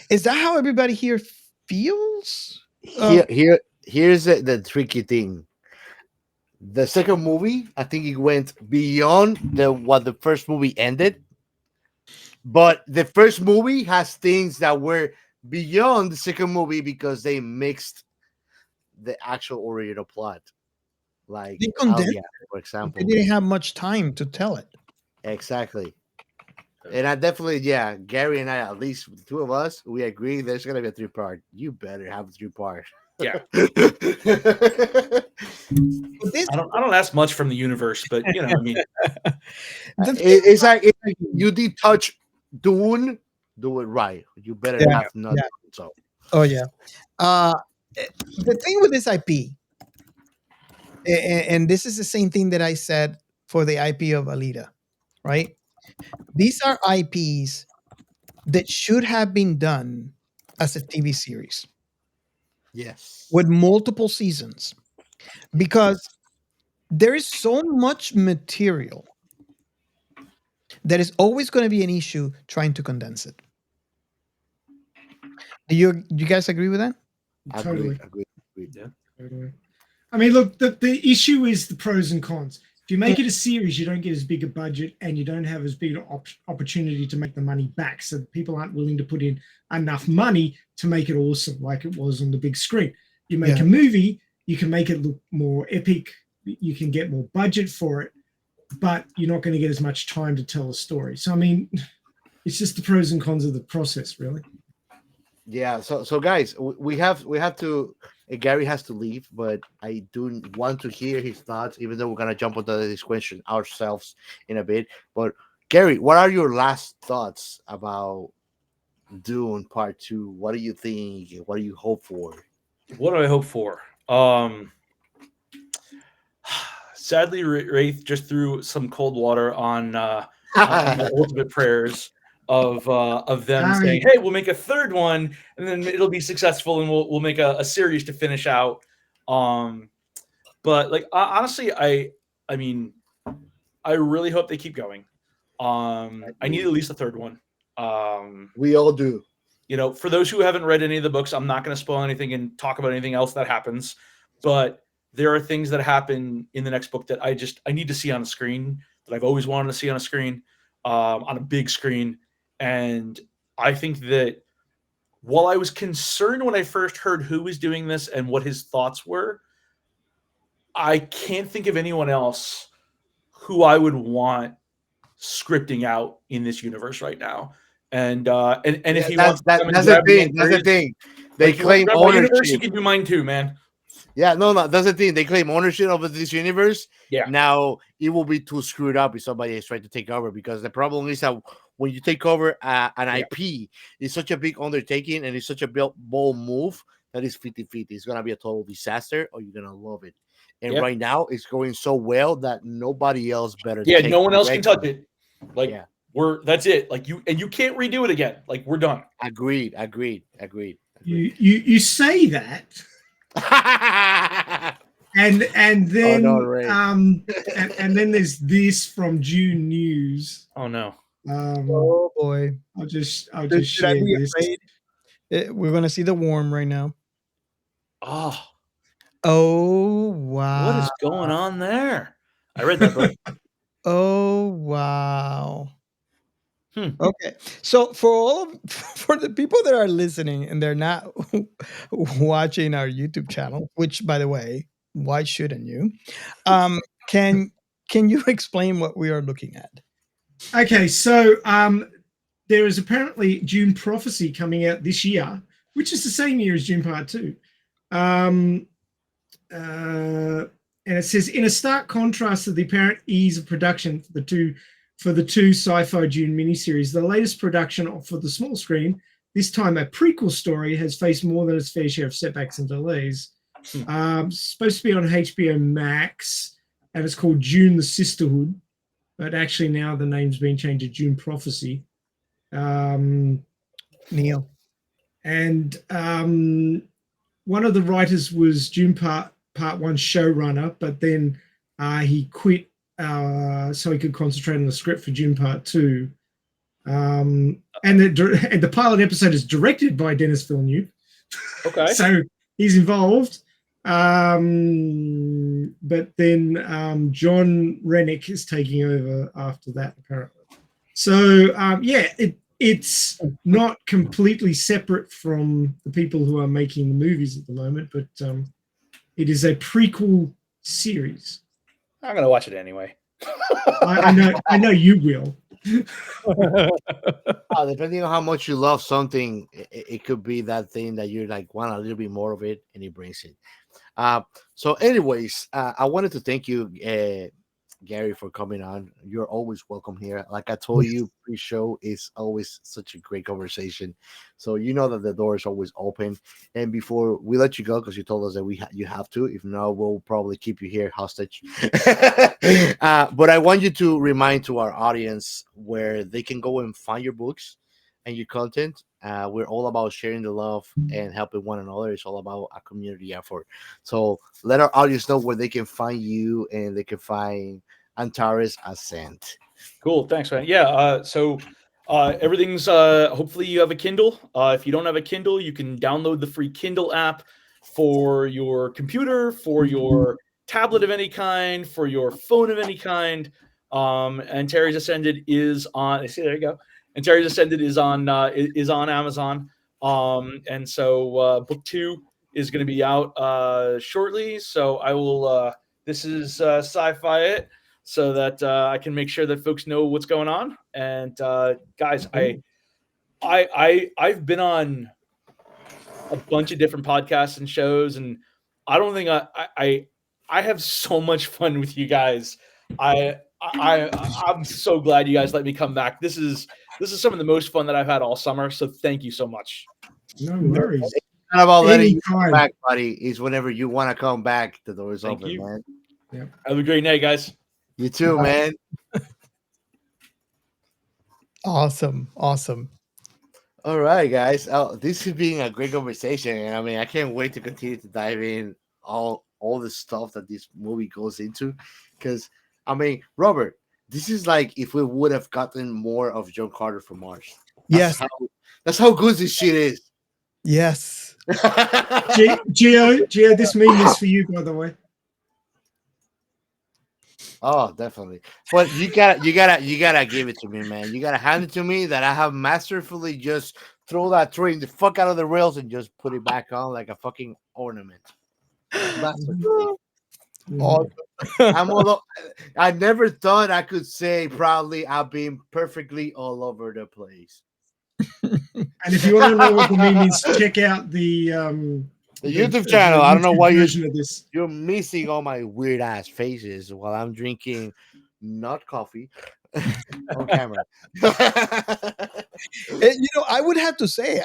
Speaker 3: Is that how everybody here feels?
Speaker 2: Here's the tricky thing. The second movie, I think it went beyond what the first movie ended. But the first movie has things that were beyond the second movie because they mixed the actual original plot, like
Speaker 3: They condensed
Speaker 2: Alia, for
Speaker 3: They
Speaker 2: example.
Speaker 3: didn't have much time to tell it.
Speaker 2: Exactly. And I definitely, yeah, Gary and I, at least the two of us, we agree there's gonna be a 3-part. You better have a 3-part.
Speaker 4: Yeah.
Speaker 3: But this,
Speaker 4: I don't ask much from the universe, but I mean,
Speaker 3: the thing,
Speaker 2: It's like you did touch Dune, do it right. You better
Speaker 3: Yeah,
Speaker 2: have none.
Speaker 3: yeah.
Speaker 2: So
Speaker 3: Oh yeah. The thing with this IP, and this is the same thing that I said for the IP of Alita, right? These are IPs that should have been done as a TV series
Speaker 2: yes,
Speaker 3: with multiple seasons because there is so much material that is always going to be an issue trying to condense it. Do you guys agree with that?
Speaker 1: Totally.
Speaker 2: Agreed.
Speaker 4: Yeah.
Speaker 1: Totally. I mean, look, the issue is the pros and cons. If you make it a series, you don't get as big a budget and you don't have as big an opportunity to make the money back. So people aren't willing to put in enough money to make it awesome like it was on the big screen. You make
Speaker 3: Yeah.
Speaker 1: a movie, you can make it look more epic. You can get more budget for it, but you're not going to get as much time to tell a story. So, I mean, it's just the pros and cons of the process, really.
Speaker 2: Yeah. So guys, we have to. Gary has to leave, but I do want to hear his thoughts. Even though we're gonna jump into this question ourselves in a bit, but Gary, what are your last thoughts about Dune Part 2? What do you think? What do you hope for?
Speaker 4: What do I hope for? Sadly, Wraith just threw some cold water on my ultimate prayers of them saying, "Hey, we'll make a third one, and then it'll be successful, and we'll make a series to finish out." But like honestly, I mean, I really hope they keep going. I need at least a third one.
Speaker 2: We all do.
Speaker 4: You know, for those who haven't read any of the books, I'm not going to spoil anything and talk about anything else that happens. But there are things that happen in the next book that I need to see on the screen, that I've always wanted to see on a screen, on a big screen. And I think that while I was concerned when I first heard who was doing this and what his thoughts were, I can't think of anyone else who I would want scripting out in this universe right now. And if he wants to come and
Speaker 2: that's
Speaker 4: grab
Speaker 2: the
Speaker 4: me
Speaker 2: thing.
Speaker 4: on
Speaker 2: That's the
Speaker 4: series,
Speaker 2: thing. They
Speaker 4: like, if you want to
Speaker 2: claim
Speaker 4: grab my universe, you
Speaker 2: ownership.
Speaker 4: can do mine too, man.
Speaker 2: Yeah, no, that's the thing. They claim ownership over this universe.
Speaker 4: Yeah.
Speaker 2: Now it will be too screwed up if somebody is trying to take over, because the problem is that when you take over an IP, it's such a big undertaking and it's such a bold move that is 50-50. It's gonna be a total disaster, or you're gonna love it. And right now, it's going so well that nobody else better.
Speaker 4: Yeah, no one else can touch it. Like,
Speaker 2: yeah.
Speaker 4: That's it. Like, you can't redo it again. Like, we're done.
Speaker 2: Agreed.
Speaker 1: You say that. and then and then there's this from June News.
Speaker 4: Oh no.
Speaker 3: Oh boy.
Speaker 1: I'll just
Speaker 3: Should
Speaker 1: share
Speaker 3: I be
Speaker 1: this.
Speaker 3: afraid? We're gonna see the worm right now.
Speaker 4: Oh
Speaker 3: wow.
Speaker 4: What is going on there? I read that book.
Speaker 3: Oh wow. Okay, so for the people that are listening and they're not watching our YouTube channel, which by the way, why shouldn't you? Can you explain what we are looking at?
Speaker 1: Okay, so there is apparently Dune Prophecy coming out this year, which is the same year as Dune Part 2. And it says, in a stark contrast to the apparent ease of production for the two sci-fi Dune miniseries, the latest production for the small screen, this time a prequel story, has faced more than its fair share of setbacks and delays. Supposed to be on HBO Max, and it's called Dune: The Sisterhood, but actually now the name's been changed to Dune Prophecy.
Speaker 3: Neil.
Speaker 1: And one of the writers was Dune Part 1 showrunner, but then he quit so he could concentrate on the script for Dune Part 2. And the pilot episode is directed by Denis Villeneuve.
Speaker 4: Okay.
Speaker 1: So he's involved. But then John Rennick is taking over after that, apparently. So, it's not completely separate from the people who are making the movies at the moment, but it is a prequel series.
Speaker 4: I'm gonna watch it anyway.
Speaker 1: I know you will.
Speaker 2: Depending on how much you love something, it could be that thing that you like want a little bit more of it, and it brings it. So anyways, I wanted to thank you, Gary, for coming on. You're always welcome here. Like I told you, pre-show is always such a great conversation. So you know that the door is always open. And before we let you go, because you told us that you have to. If not, we'll probably keep you here hostage. But I want you to remind to our audience where they can go and find your books and your content. We're all about sharing the love and helping one another. It's all about a community effort. So let our audience know where they can find you and they can find Antares Ascent.
Speaker 4: Cool. Thanks, man. Yeah. Everything's hopefully you have a Kindle. If you don't have a Kindle, you can download the free Kindle app for your computer, for your tablet of any kind, for your phone of any kind. And Terry's Ascended is on. See, there you go. And Terry's Ascended is on Amazon. And so book 2 is going to be out shortly. So I will. This is Sci-Fi it, so that I can make sure that folks know what's going on. And guys, I've been on a bunch of different podcasts and shows, and I don't think I have so much fun with you guys. I'm so glad you guys let me come back. This is some of the most fun that I've had all summer. So thank you so much.
Speaker 1: No worries.
Speaker 2: It's not about letting you
Speaker 1: Anytime.
Speaker 2: come back, buddy. Is whenever you want to come back, the door is
Speaker 4: Thank
Speaker 2: open,
Speaker 4: you.
Speaker 2: man.
Speaker 1: Yeah.
Speaker 4: Have a great night, guys.
Speaker 2: You too, man.
Speaker 3: Awesome.
Speaker 2: All right, guys. Oh, this is being a great conversation, and I mean, I can't wait to continue to dive in all the stuff that this movie goes into. Because I mean, Robert, this is like if we would have gotten more of John Carter from Mars. That's how good this shit is.
Speaker 3: Yes.
Speaker 1: Gio, this meme is for you, by the way.
Speaker 2: Oh, definitely. But you gotta give it to me, man. You gotta hand it to me that I have masterfully just throw that train the fuck out of the rails and just put it back on like a fucking ornament. Masterfully.
Speaker 3: Awesome.
Speaker 2: I never thought I could say proudly I've been perfectly all over the place.
Speaker 1: And if you want to know what the meme is, check out the
Speaker 2: YouTube channel. I don't know why
Speaker 1: you're
Speaker 2: missing all my weird ass faces while I'm drinking not coffee on camera.
Speaker 3: I would have to say,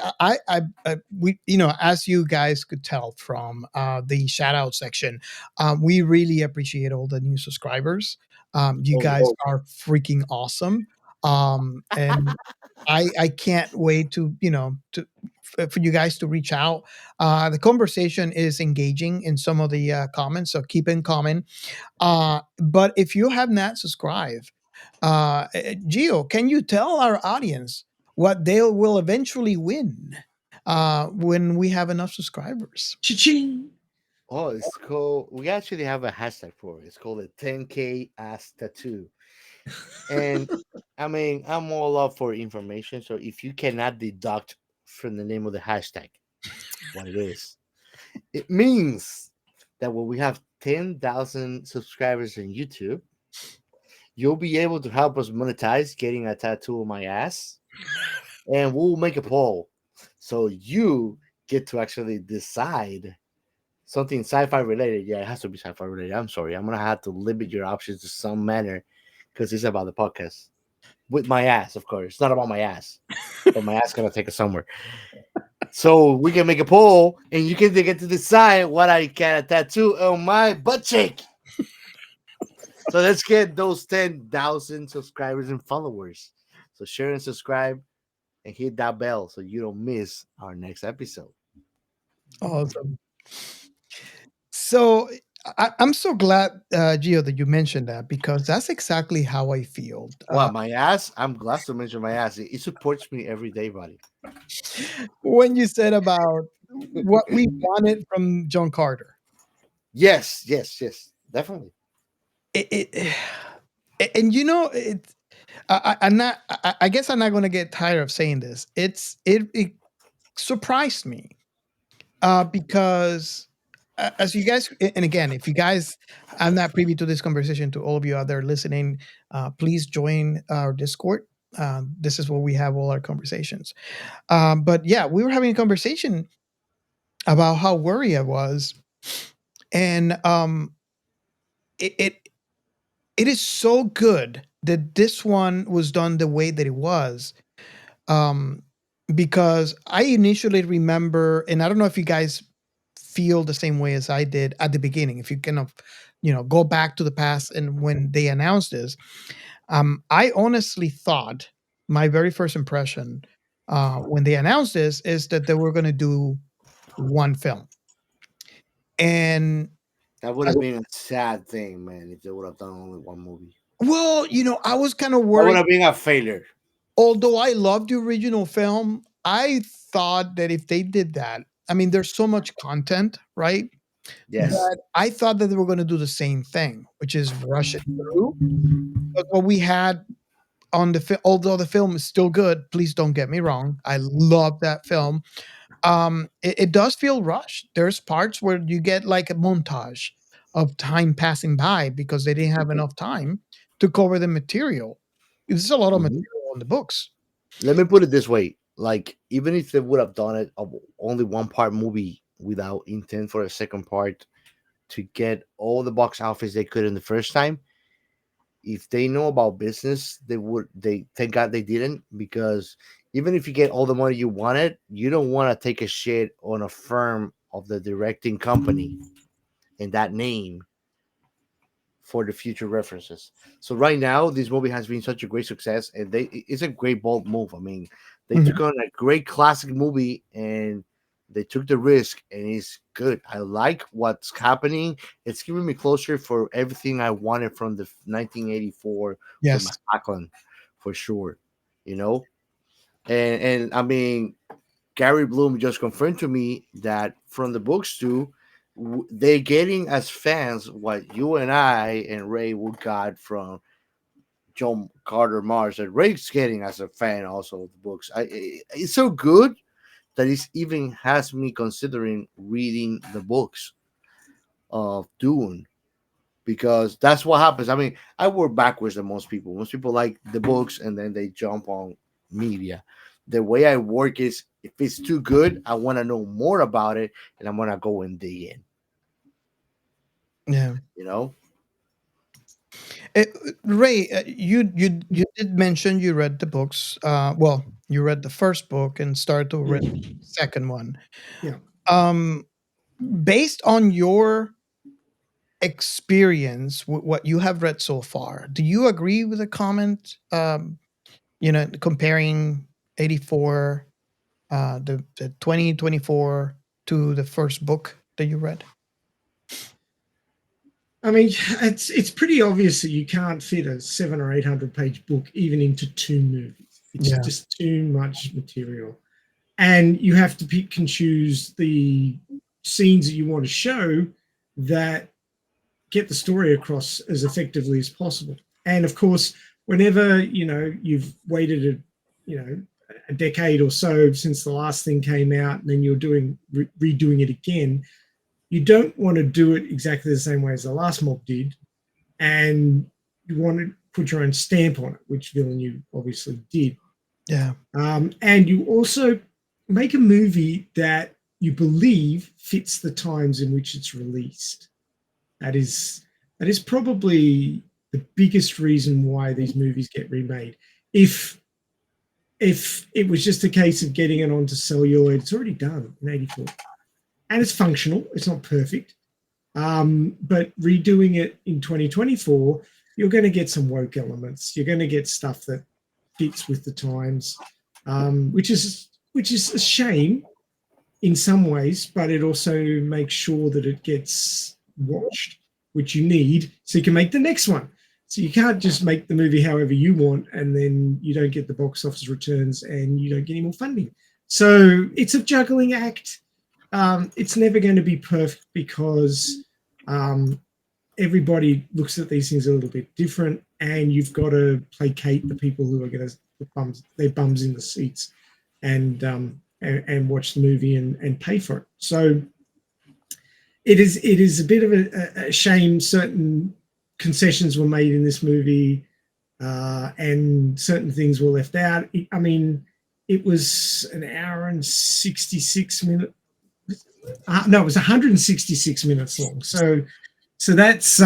Speaker 3: we, as you guys could tell from the shout out section, we really appreciate all the new subscribers. You guys are freaking awesome. And I can't wait to for you guys to reach out. The conversation is engaging in some of the comments, so keep in comment. But if you have not subscribed, Gio, can you tell our audience what they will eventually win when we have enough subscribers?
Speaker 1: Cha-ching.
Speaker 2: Oh, it's called. We actually have a hashtag for it. It's called a 10K ass tattoo. And I mean, I'm all up for information. So if you cannot deduct from the name of the hashtag what it is, it means that when we have 10,000 subscribers on YouTube, you'll be able to help us monetize getting a tattoo on my ass, and we'll make a poll. So you get to actually decide something sci-fi related. Yeah, it has to be sci-fi related. I'm sorry. I'm going to have to limit your options to some manner because it's about the podcast. With my ass, of course. It's not about my ass. But my ass going to take us somewhere. So we can make a poll, and you can get to decide what I can tattoo on my butt cheek. So let's get those 10,000 subscribers and followers. So share and subscribe and hit that bell so you don't miss our next episode.
Speaker 3: Awesome. So I'm so glad, Gio, that you mentioned that, because that's exactly how I feel.
Speaker 2: Well, my ass, I'm glad to mention my ass. It supports me every day, buddy.
Speaker 3: When you said about what we wanted from John Carter.
Speaker 2: Yes, definitely.
Speaker 3: And I guess I'm not going to get tired of saying this. It surprised me because as you guys, and again, if you guys, I'm not privy to this conversation, to all of you out there listening, please join our Discord. This is where we have all our conversations. But yeah, we were having a conversation about how worried I was, and it, it, it surprised me because, as you guys, and again, if you guys, I'm not privy to this conversation, to all of you out there listening, please join our Discord. This is where we have all our conversations. But yeah, we were having a conversation about how worried I was, and, I, I, I, I, I guess I'm not going to get tired of saying this. It it is so good that this one was done the way that it was. Um, because I initially remember, and I don't know if you guys feel the same way as I did at the beginning. If you kind of, go back to the past and when they announced this, I honestly thought my very first impression when they announced this is that they were going to do one film, and
Speaker 2: That would
Speaker 3: I-
Speaker 2: have been a sad thing, man, if they would have done only one movie.
Speaker 3: well, I was kind of
Speaker 2: That would
Speaker 3: worried.
Speaker 2: have been a failure.
Speaker 3: Although I loved the original film, I thought that if they did that, I mean, there's so much content, right?
Speaker 2: Yes.
Speaker 3: That I thought that they were going to do the same thing, which is rush it through. But what we had on the film, although the film is still good, please don't get me wrong, I love that film. It does feel rushed. There's parts where you get like a montage of time passing by because they didn't have enough time to cover the material. There's a lot of
Speaker 2: Mhm.
Speaker 3: material on the books.
Speaker 2: Let me put it this way: like, even if they would have done it only one part movie without intent for a second part to get all the box office they could in the first time, if they know about business, they would. They thank God they didn't, because even if you get all the money you wanted, you don't want to take a shit on a firm of the directing company and that name for the future references. So right now, this movie has been such a great success, and it's a great bold move. I mean, they took on a great classic movie and they took the risk, and it's good. I like what's happening. It's giving me closure for everything I wanted from the 1984
Speaker 3: Yes.
Speaker 2: from Ackland, for sure. You know, and I mean, Gary Bloom just confirmed to me that from the books too, they're getting as fans what you and I and Ray would got from John Carter Mars, and Ray's getting as a fan also of the books. It's so good that it even has me considering reading the books of Dune, because that's what happens. I mean, I work backwards than most people. Most people like the books and then they jump on media. The way I work is, if it's too good, I want to know more about it, and I'm gonna go and dig in.
Speaker 3: Yeah.
Speaker 2: You know,
Speaker 3: Ray, you did mention you read the books. Well, you read the first book and started to read the second one.
Speaker 1: Yeah.
Speaker 3: Um, Based on your experience with what you have read so far, do you agree with the comment? Comparing 84, the 2024 to the first book that you read.
Speaker 1: I mean, it's pretty obvious that you can't fit a 700 or 800 page book even into 2 movies. It's just too much material, and you have to pick and choose the scenes that you want to show that get the story across as effectively as possible. And of course, whenever you've waited a decade or so since the last thing came out, and then you're redoing it again, you don't want to do it exactly the same way as the last mob did, and you want to put your own stamp on it, which Villeneuve obviously did.
Speaker 3: Yeah.
Speaker 1: And you also make a movie that you believe fits the times in which it's released. That is probably the biggest reason why these movies get remade. If it was just a case of getting it onto celluloid, it's already done in '84, and it's functional. It's not perfect, but redoing it in 2024, you're going to get some woke elements. You're going to get stuff that fits with the times, which is a shame in some ways, but it also makes sure that it gets watched, which you need so you can make the next one. So you can't just make the movie however you want and then you don't get the box office returns and you don't get any more funding. So it's a juggling act. It's never going to be perfect because everybody looks at these things a little bit different, and you've got to placate the people who are going to put their bums in the seats and watch the movie and pay for it. So it is a bit of a shame certain concessions were made in this movie, and certain things were left out. I mean, it was an hour and 66 minutes. No, it was 166 minutes long. So that's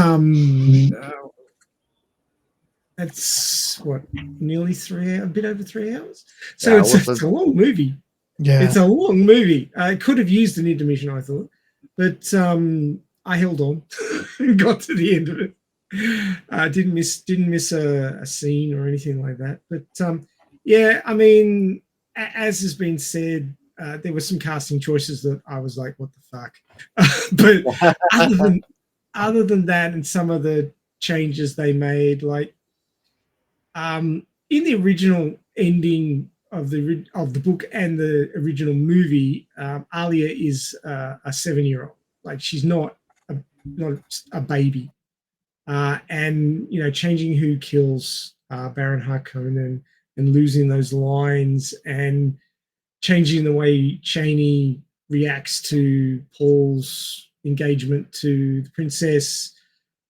Speaker 1: It's what, nearly 3 hours, a bit over 3 hours. So
Speaker 2: Yeah,
Speaker 1: it's a long movie.
Speaker 3: Yeah.
Speaker 1: It's a long movie. I could have used an intermission, I thought, but I held on and got to the end of it. Didn't miss a scene or anything like that. But yeah, I mean, as has been said, there were some casting choices that I was like, "What the fuck?" But other than that, and some of the changes they made, like in the original ending of the book and the original movie, Alia is a 7-year-old. Like she's not a baby. And changing who kills Baron Harkonnen and losing those lines and changing the way Chani reacts to Paul's engagement to the princess.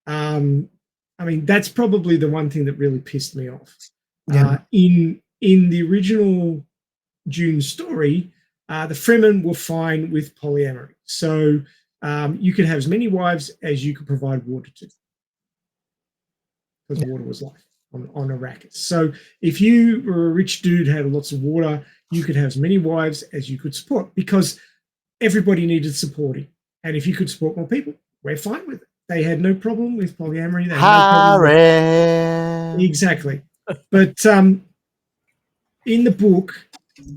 Speaker 1: I mean, that's probably the one thing that really pissed me off.
Speaker 3: Yeah.
Speaker 1: In the original Dune story, the Fremen were fine with polyamory. So you could have as many wives as you could provide water to, because water was life on Arrakis. So if you were a rich dude, had lots of water, you could have as many wives as you could support, because everybody needed supporting. And if you could support more people, we're fine with it. They had no problem with polyamory. They had no problem with... Exactly. But in the book,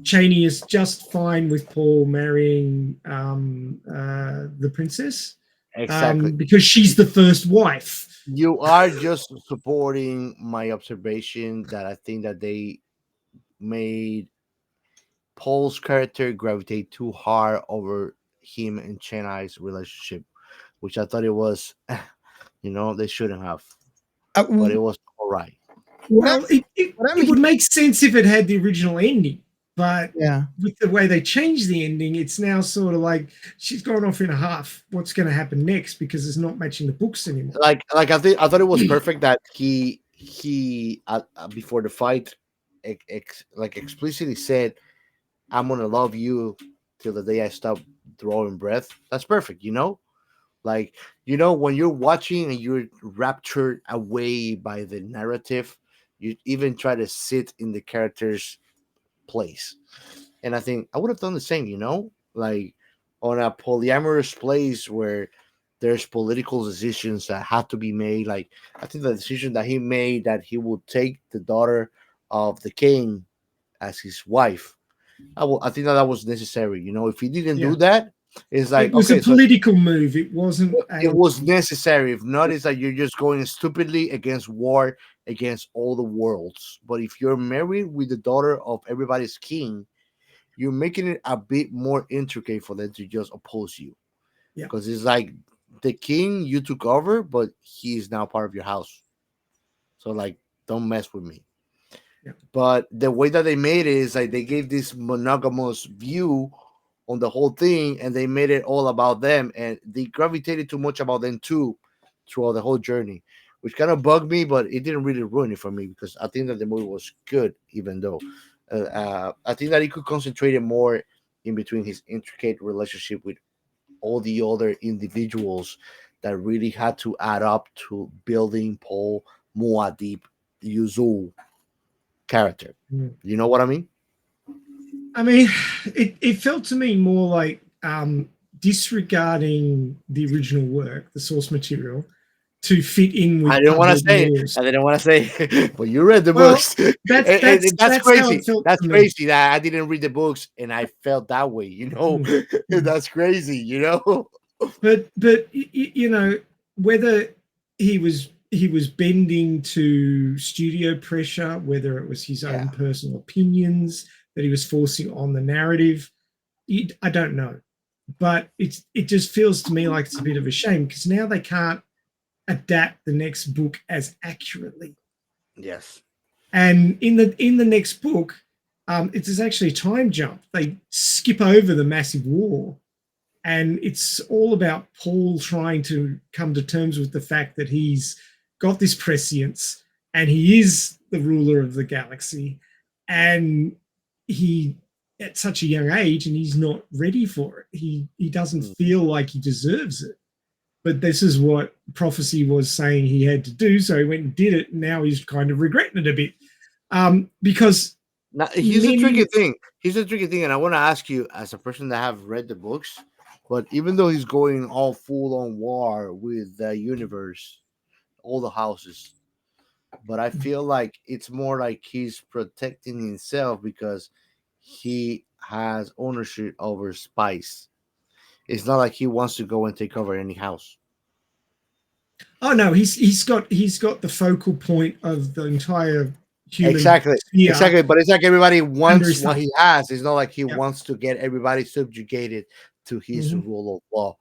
Speaker 1: Chani is just fine with Paul marrying the princess.
Speaker 2: Exactly.
Speaker 1: Because she's the first wife.
Speaker 2: You are just supporting my observation that I think that they made Paul's character gravitate too hard over him and Chennai's relationship, which I thought it was, they shouldn't have, but it was all right.
Speaker 1: Well, it would make sense if it had the original ending, but
Speaker 3: yeah,
Speaker 1: with the way they changed the ending, it's now sort of like she's gone off in a half. What's going to happen next? Because it's not matching the books anymore.
Speaker 2: Like I thought it was perfect that he before the fight, explicitly said, "I'm gonna love you till the day I stop drawing breath." That's perfect, Like, when you're watching and you're raptured away by the narrative, you even try to sit in the character's place. And I think I would have done the same, like on a polyamorous place where there's political decisions that have to be made. Like, I think the decision that he made, that he would take the daughter of the king as his wife, I think that was necessary. If he didn't do that, it's like,
Speaker 1: it was a political move. It wasn't.
Speaker 2: It was necessary. If not, it's like you're just going stupidly against war, against all the worlds. But if you're married with the daughter of everybody's king, you're making it a bit more intricate for them to just oppose you.
Speaker 1: Yeah.
Speaker 2: Because it's like the king you took over, but he is now part of your house. So like, don't mess with me.
Speaker 1: Yeah.
Speaker 2: But the way that they made it is like they gave this monogamous view on the whole thing, and they made it all about them, and they gravitated too much about them too throughout the whole journey, which kind of bugged me, but it didn't really ruin it for me, because I think that the movie was good, even though I think that he could concentrate more in between his intricate relationship with all the other individuals that really had to add up to building Paul Muad'Dib Yuzul character. You know what I mean?
Speaker 1: I mean, it felt to me more like disregarding the original work, the source material, to fit in with.
Speaker 2: I didn't want to say, but you read the books. That's crazy. That's crazy that I didn't read the books and I felt that way. That's crazy.
Speaker 1: But whether he was bending to studio pressure, whether it was his own personal opinions that he was forcing on the narrative, I don't know. But it just feels to me like it's a bit of a shame, because now they can't adapt the next book as accurately.
Speaker 2: Yes.
Speaker 1: And in the next book, it's actually a time jump. They skip over the massive war, and it's all about Paul trying to come to terms with the fact that he's got this prescience and he is the ruler of the galaxy, and he at such a young age, and he's not ready for it. He doesn't feel like he deserves it. but this is what prophecy was saying he had to do. So he went and did it. And now he's kind of regretting it a bit. Because
Speaker 2: now, here's a tricky thing. Here's a tricky thing, and I want to ask you, as a person that have read the books, but even though he's going all full on war with the universe, all the houses, but I feel like it's more like he's protecting himself because he has ownership over spice. It's not like he wants to go and take over any house.
Speaker 1: Oh no, he's got the focal point of the entire human
Speaker 2: Exactly. But it's like everybody wants what he has. It's not like he wants to get everybody subjugated to his rule of law.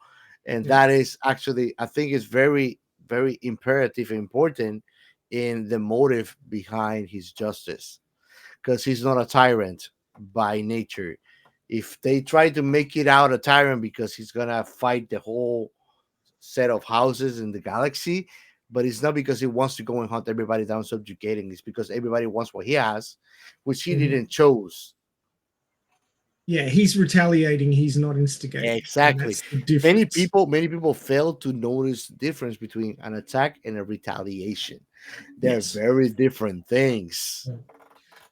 Speaker 2: And that is actually, I think, is very, very imperative and important in the motive behind his justice, because he's not a tyrant by nature. If they try to make it out a tyrant because he's gonna fight the whole set of houses in the galaxy, but it's not because he wants to go and hunt everybody down, subjugating. It's because everybody wants what he has, which he didn't chose.
Speaker 1: Yeah, he's retaliating. He's not instigating.
Speaker 2: Exactly. Many people fail to notice the difference between an attack and a retaliation. They're very different things.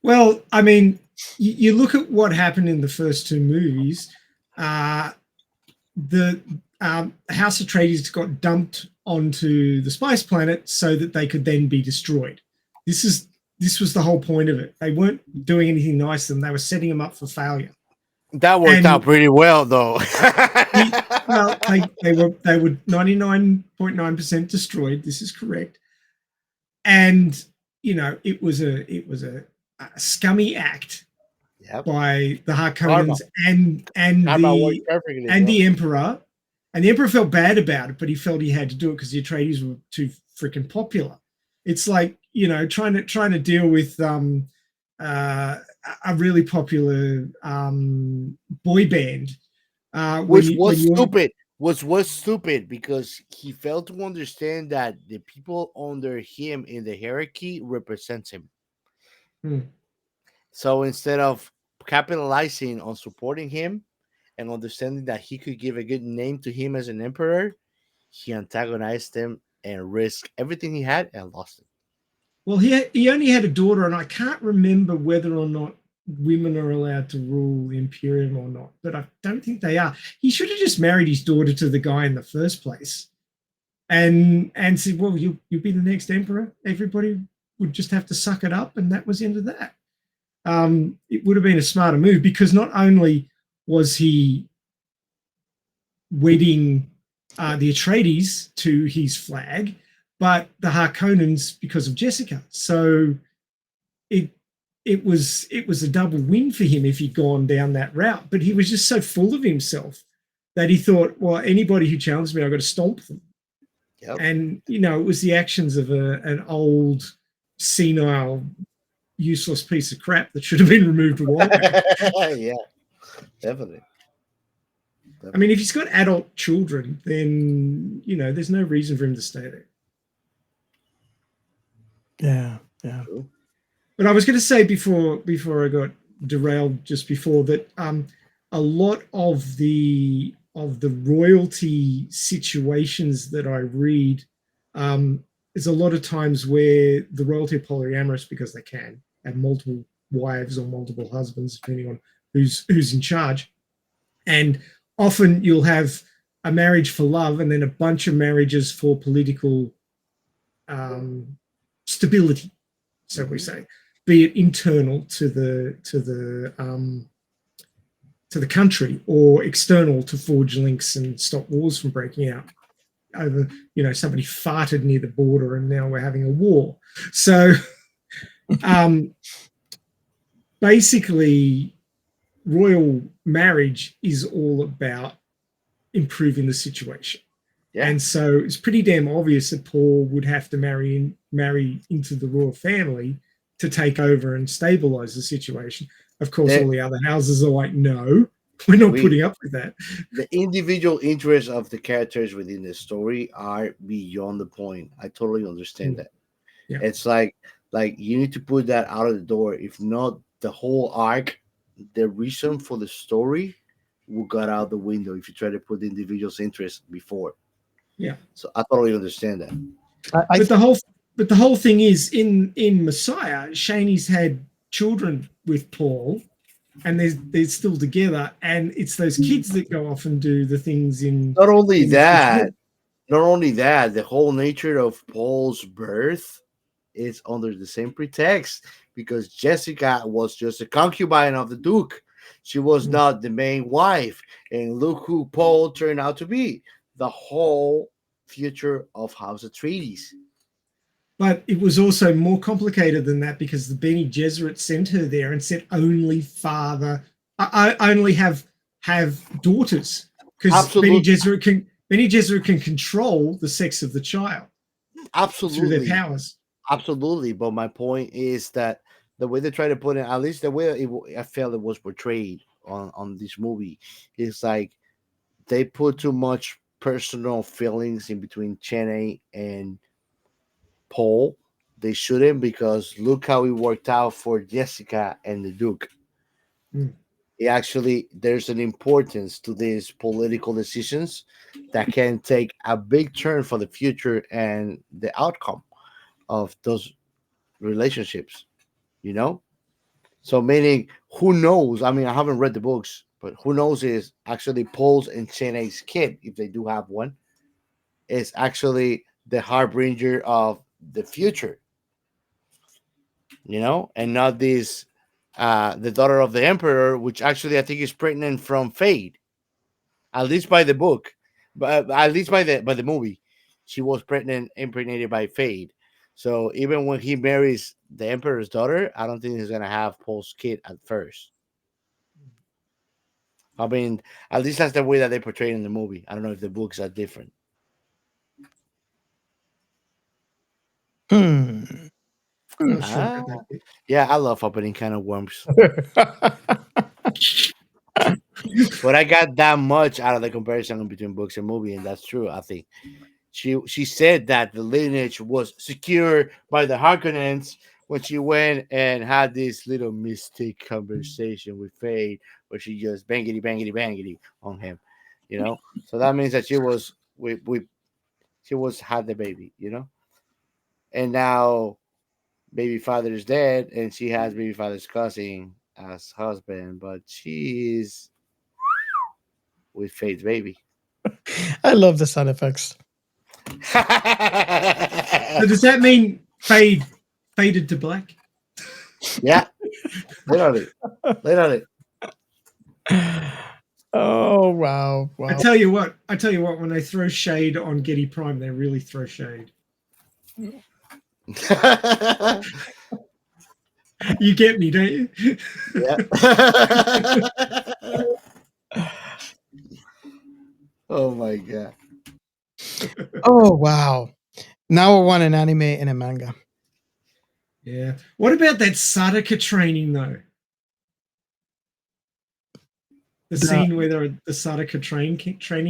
Speaker 1: Well, I mean, you look at what happened in the first two movies. The House Atreides got dumped onto the Spice Planet so that they could then be destroyed. This was the whole point of it. They weren't doing anything nice to them. They were setting them up for failure.
Speaker 2: That worked out pretty well, though.
Speaker 1: Well, they were 99.9% destroyed. This is correct. And it was a scummy act by the Harkonnens and the Emperor. And the Emperor felt bad about it, but he felt he had to do it because the Atreides were too freaking popular. It's like, trying to deal with a really popular boy band.
Speaker 2: Was stupid because he failed to understand that the people under him in the hierarchy represents him. So instead of capitalizing on supporting him and understanding that he could give a good name to him as an emperor, he antagonized him and risked everything he had and lost it.
Speaker 1: Well, he only had a daughter, and I can't remember whether or not women are allowed to rule the Imperium or not, but I don't think they are. He should have just married his daughter to the guy in the first place and said, well, you'll be the next emperor. Everybody would just have to suck it up, and that was the end of that. It would have been a smarter move, because not only was he wedding the Atreides to his flag, but the Harkonnens because of Jessica. So it was a double win for him if he'd gone down that route. But he was just so full of himself that he thought, well, anybody who challenges me, I've got to stomp them. Yep. And, it was the actions of an old, senile, useless piece of crap that should have been removed a while ago.
Speaker 2: Yeah, definitely.
Speaker 1: I mean, if he's got adult children, then, there's no reason for him to stay there.
Speaker 3: Yeah.
Speaker 1: But I was going to say before I got derailed just before that a lot of the royalty situations that I read is a lot of times where the royalty are polyamorous because they can have multiple wives or multiple husbands depending on who's in charge, and often you'll have a marriage for love and then a bunch of marriages for political stability, so we say, be it internal to the country or external to forge links and stop wars from breaking out over, somebody farted near the border and now we're having a war. So basically royal marriage is all about improving the situation. Yeah. And so it's pretty damn obvious that Paul would have to marry into the royal family to take over and stabilize the situation. Of course, all the other houses are like, no, we're not putting up with that.
Speaker 2: The individual interests of the characters within the story are beyond the point. I totally understand that. Yeah. It's like you need to put that out of the door. If not, the whole arc, the reason for the story will go out the window if you try to put the individual's interest before.
Speaker 1: Yeah.
Speaker 2: So I totally understand that.
Speaker 3: I
Speaker 1: But the whole thing is in Messiah, Shani's had children with Paul, and they're still together, and it's those kids that go off and do the things in.
Speaker 2: Not only
Speaker 1: in
Speaker 2: that, the whole nature of Paul's birth is under the same pretext because Jessica was just a concubine of the Duke. She was not the main wife. And look who Paul turned out to be, the whole future of House Atreides.
Speaker 1: But it was also more complicated than that because the Bene Gesserit sent her there and said only father, I only have daughters because Bene Gesserit can control the sex of the child through their
Speaker 2: Absolutely.
Speaker 1: powers.
Speaker 2: Absolutely. But my point is that the way they try to put it, at least the way I felt it was portrayed on this movie, is like they put too much personal feelings in between Chani and Paul. They shouldn't, because look how it worked out for Jessica and the Duke.
Speaker 1: Mm.
Speaker 2: It actually, there's an importance to these political decisions that can take a big turn for the future and the outcome of those relationships, you know? So meaning, who knows? I mean, I haven't read the books, but who knows is actually Paul's and Chene's kid, if they do have one, is actually the harbinger of the future, and not this the daughter of the emperor, which actually I think is pregnant from Fade, at least by the book, but at least by the movie, she was impregnated by Fade. So even when he marries the emperor's daughter, I don't think he's gonna have Paul's kid at first. I mean, at least that's the way that they portray it in the movie. I don't know if the books are different.
Speaker 1: Not sure about that bit.
Speaker 2: Yeah, I love opening kind of worms, but I got that much out of the comparison between books and movie, and that's true. I think she said that the lineage was secure by the Harkonnens when she went and had this little mystic conversation with Faye, where she just bangity bangity bangity on him, So that means that she was she was had the baby, and now baby father is dead, and she has baby father's cousin as husband, but she's with Faith's baby.
Speaker 3: I love the sound effects.
Speaker 1: So does that mean faded to black?
Speaker 2: Yeah, literally.
Speaker 3: Oh wow!
Speaker 1: I tell you what, when they throw shade on Getty Prime, they really throw shade. You get me, don't you?
Speaker 2: Yeah. Oh my god.
Speaker 3: Oh wow! Now I want an anime and a manga.
Speaker 1: Yeah. What about that Sadaka training though? The scene where they're at the Sadaka training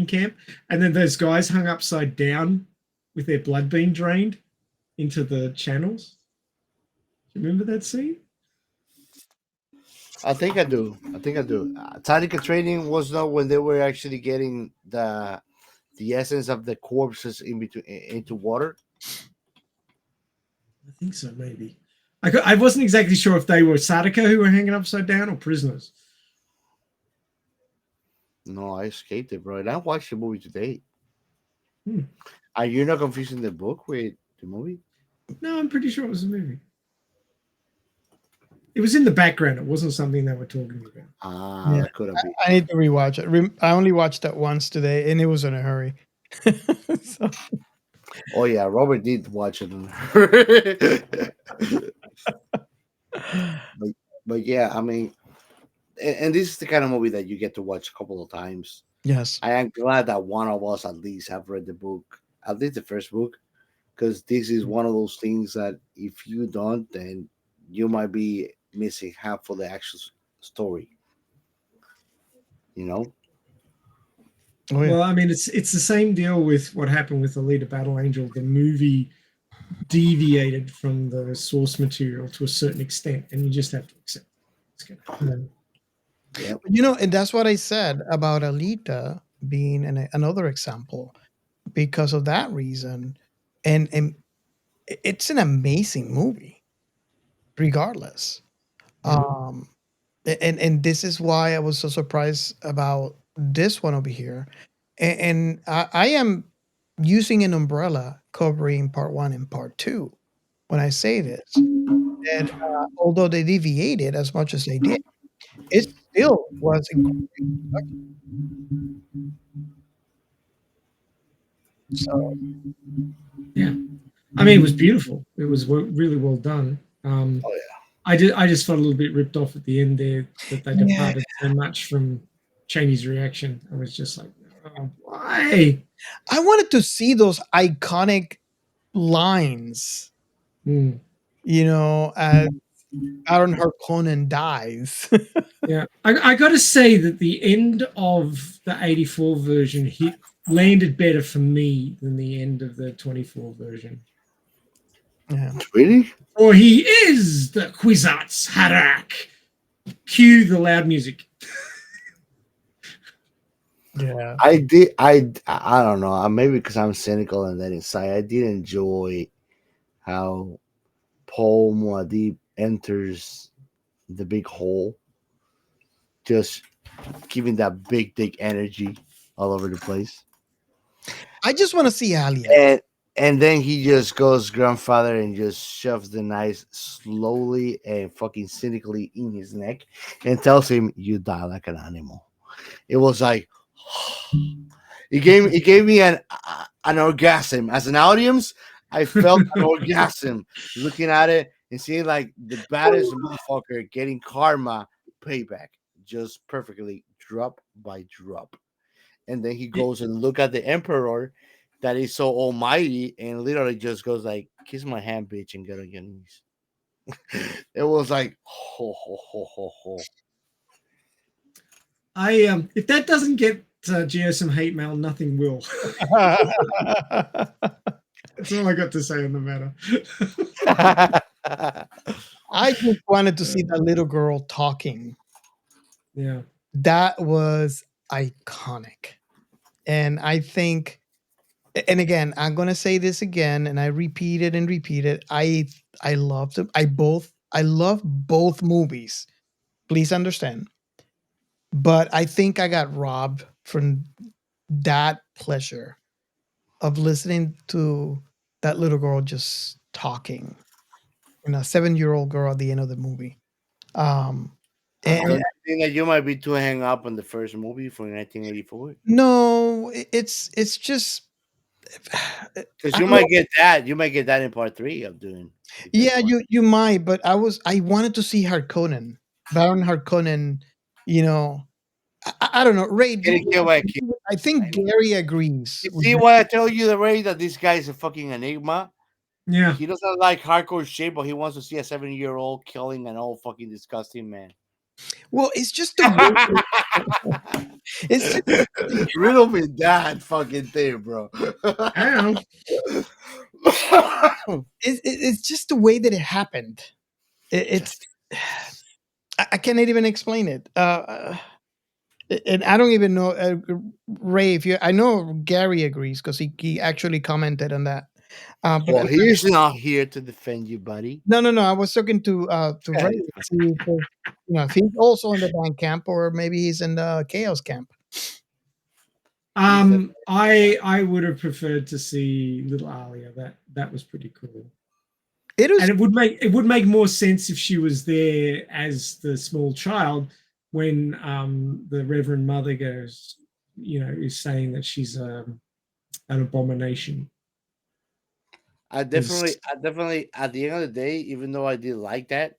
Speaker 1: camp, and then those guys hung upside down with their blood being drained into the channels. Do you remember that scene?
Speaker 2: I think I do. Tarika training was not when they were actually getting the essence of the corpses into water.
Speaker 1: I think so, maybe. I wasn't exactly sure if they were Sadaka who were hanging upside down or prisoners.
Speaker 2: No, I escaped it, bro. And I watched the movie today.
Speaker 1: Hmm.
Speaker 2: Are you not confusing the book with the movie?
Speaker 1: No, I'm pretty sure it was a movie. It was in the background. It wasn't something they were talking about.
Speaker 3: Yeah.
Speaker 2: That could have been.
Speaker 3: I need to rewatch it. I only watched that once today, and it was in a hurry. So,
Speaker 2: Oh yeah, Robert did watch it. but yeah, I mean, and this is the kind of movie that you get to watch a couple of times.
Speaker 3: yes.
Speaker 2: I am glad that one of us at least have read the book, at least the first book, because this is one of those things that if you don't, then you might be missing half of the actual story.
Speaker 3: Oh, yeah.
Speaker 1: Well, I mean, it's the same deal with what happened with Alita Battle Angel. The movie deviated from the source material to a certain extent, and you just have to accept it's going to happen.
Speaker 2: Yep.
Speaker 3: And that's what I said about Alita being another example. because of that reason, and it's an amazing movie, regardless. Um, and this is why I was so surprised about this one over here, and I am using an umbrella covering part one and part two when I say this. And although they deviated as much as they did, it still was a great production. So
Speaker 1: Yeah, I mean, it was beautiful. It was really well done.
Speaker 2: Oh yeah.
Speaker 1: I just felt a little bit ripped off at the end there that they
Speaker 3: yeah,
Speaker 1: departed so much from Chani's reaction. I was just like, oh, why?
Speaker 3: I wanted to see those iconic lines,
Speaker 1: Mm.
Speaker 3: as Baron Harkonnen dies.
Speaker 1: Yeah, I got to say that the end of the 84 version landed better for me than the end of the 24 version.
Speaker 3: Yeah.
Speaker 2: Really?
Speaker 1: Or he is the Kwisatz Haderach. Cue the loud music.
Speaker 3: Yeah.
Speaker 2: I don't know. Maybe because I'm cynical and that inside, I did enjoy how Paul Muad'Dib enters the big hole, just giving that big dick energy all over the place.
Speaker 3: I just want to see Alia.
Speaker 2: And then he just goes grandfather and just shoves the knife slowly and fucking cynically in his neck and tells him, "You die like an animal." It was like it gave me an orgasm. As an audience, I felt an orgasm looking at it and seeing like the baddest motherfucker getting karma payback just perfectly drop by drop. And then he goes and look at the emperor that is so almighty and literally just goes like, "Kiss my hand, bitch, and get on your knees." It was like ho ho ho ho ho.
Speaker 1: If that doesn't get Geo some hate mail, nothing will. That's all I got to say on the matter.
Speaker 3: I just wanted to see that little girl talking.
Speaker 1: Yeah.
Speaker 3: That was iconic. And I think, and again, I'm gonna say this again, and I repeat it and repeat it. I love them. I love both movies. Please understand. But I think I got robbed from that pleasure of listening to that little girl just talking. A 7-year-old girl at the end of the movie.
Speaker 2: Don't
Speaker 3: And
Speaker 2: you think that you might be too hung up on the first movie from 1984?
Speaker 3: no, it's just
Speaker 2: Because
Speaker 3: I
Speaker 2: you
Speaker 3: don't know.
Speaker 2: might get that. You might get that in part three of Dune. If that's
Speaker 3: Yeah,
Speaker 2: one.
Speaker 3: you might, but I wanted to see Harkonnen, Baron Harkonnen. You know, I don't know. Ray, do
Speaker 2: Getting killed by a kid.
Speaker 3: I think Gary agrees.
Speaker 2: You
Speaker 3: with
Speaker 2: see
Speaker 3: that.
Speaker 2: why I tell you the Ray that this guy is a fucking enigma?
Speaker 1: Yeah.
Speaker 2: He doesn't like hardcore shit, but he wants to see a 7-year-old killing an old fucking disgusting man.
Speaker 3: Well, it's just the way. It's just,
Speaker 2: Riddle me that fucking thing, bro.
Speaker 1: I
Speaker 3: it's just the way that it happened. It's I cannot even explain it. And I don't even know, Ray. If you, I know Gary agrees because he actually commented on that. But
Speaker 2: Well, he's not here to defend you, buddy.
Speaker 3: no. I was talking to Ray. To see if he's also in the band camp or maybe he's in the chaos camp.
Speaker 1: I would have preferred to see little Alia. That was pretty cool.
Speaker 3: It is,
Speaker 1: And it would make more sense if she was there as the small child when the Reverend Mother goes, is saying that she's an abomination.
Speaker 2: I definitely, at the end of the day, even though I did like that,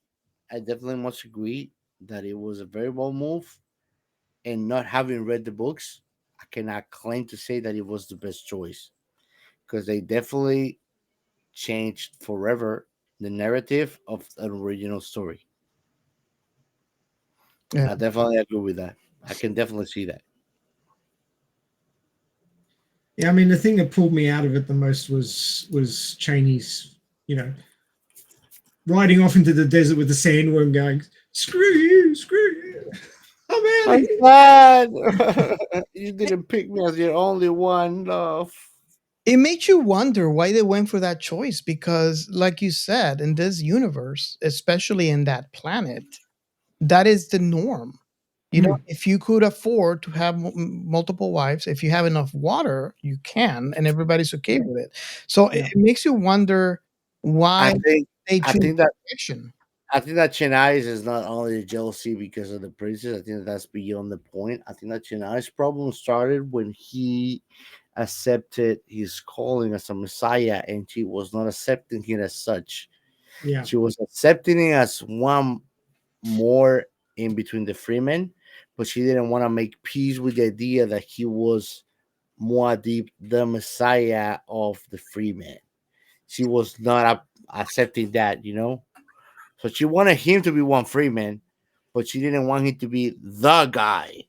Speaker 2: I definitely must agree that it was a very bold move. And not having read the books, I cannot claim to say that it was the best choice because they definitely changed forever the narrative of an original story.
Speaker 3: yeah.
Speaker 2: I definitely agree with that. I can definitely see that.
Speaker 1: Yeah, I mean, the thing that pulled me out of it the most was Chani's, riding off into the desert with the sandworm going, screw you. I'm out of
Speaker 2: I'm
Speaker 1: here.
Speaker 2: glad you didn't pick me as your only one, love.
Speaker 3: it makes you wonder why they went for that choice because, like you said, in this universe, especially in that planet, that is the norm. You know, if you could afford to have multiple wives, if you have enough water, you can, and everybody's okay with it. So it makes you wonder
Speaker 2: I
Speaker 3: why
Speaker 2: think
Speaker 3: they
Speaker 2: I
Speaker 3: choose
Speaker 2: think that
Speaker 3: action.
Speaker 2: I think that Chennai's is not only jealousy because of the princess. I think that that's beyond the point. I think that Chennai's problem started when he accepted his calling as a messiah, and she was not accepting it as such.
Speaker 1: Yeah.
Speaker 2: She was accepting it as one more in between the Fremen, but she didn't want to make peace with the idea that he was Muad'Dib, the messiah of the Fremen. She was not accepting that, you know. So she wanted him to be one Freeman, but she didn't want him to be the guy.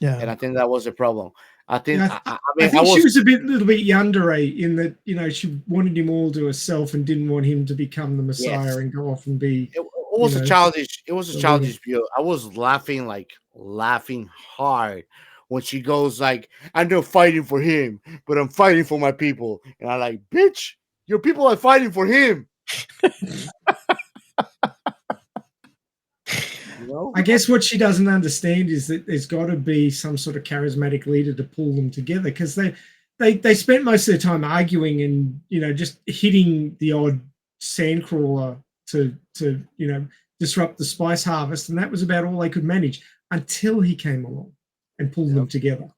Speaker 3: Yeah.
Speaker 2: And I think that was the problem. I think,
Speaker 1: Yeah,
Speaker 2: I
Speaker 1: I
Speaker 2: mean, I
Speaker 1: think she
Speaker 2: was,
Speaker 1: was a little bit yandere in that, she wanted him all to herself and didn't want him to become the Messiah
Speaker 2: yes,
Speaker 1: and go off and be,
Speaker 2: it was a childish, it was a
Speaker 1: the leader.
Speaker 2: childish view. I was laughing hard when she goes like, I'm not fighting for him, but I'm fighting for my people. And I like, bitch, your people are fighting for him. You know?
Speaker 1: I guess what she doesn't understand is that there's got to be some sort of charismatic leader to pull them together because they spent most of their time arguing and just hitting the odd sandcrawler to disrupt the spice harvest, and that was about all they could manage until he came along and pulled them together.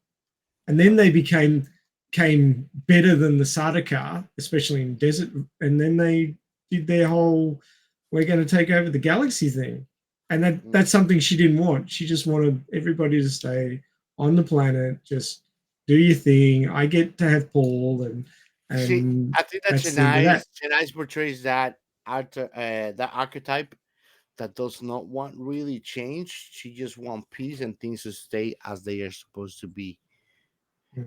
Speaker 1: And then they came better than the Sardaukar, especially in desert. And then they did their whole "we're going to take over the galaxy" thing, and that's something she didn't want. She just wanted everybody to stay on the planet, just do your thing. I get to have Paul, and
Speaker 2: See, I think that
Speaker 1: that's the end of that.
Speaker 2: Chennai portrays that that archetype that does not want really change. She just want peace and things to stay as they are supposed to be.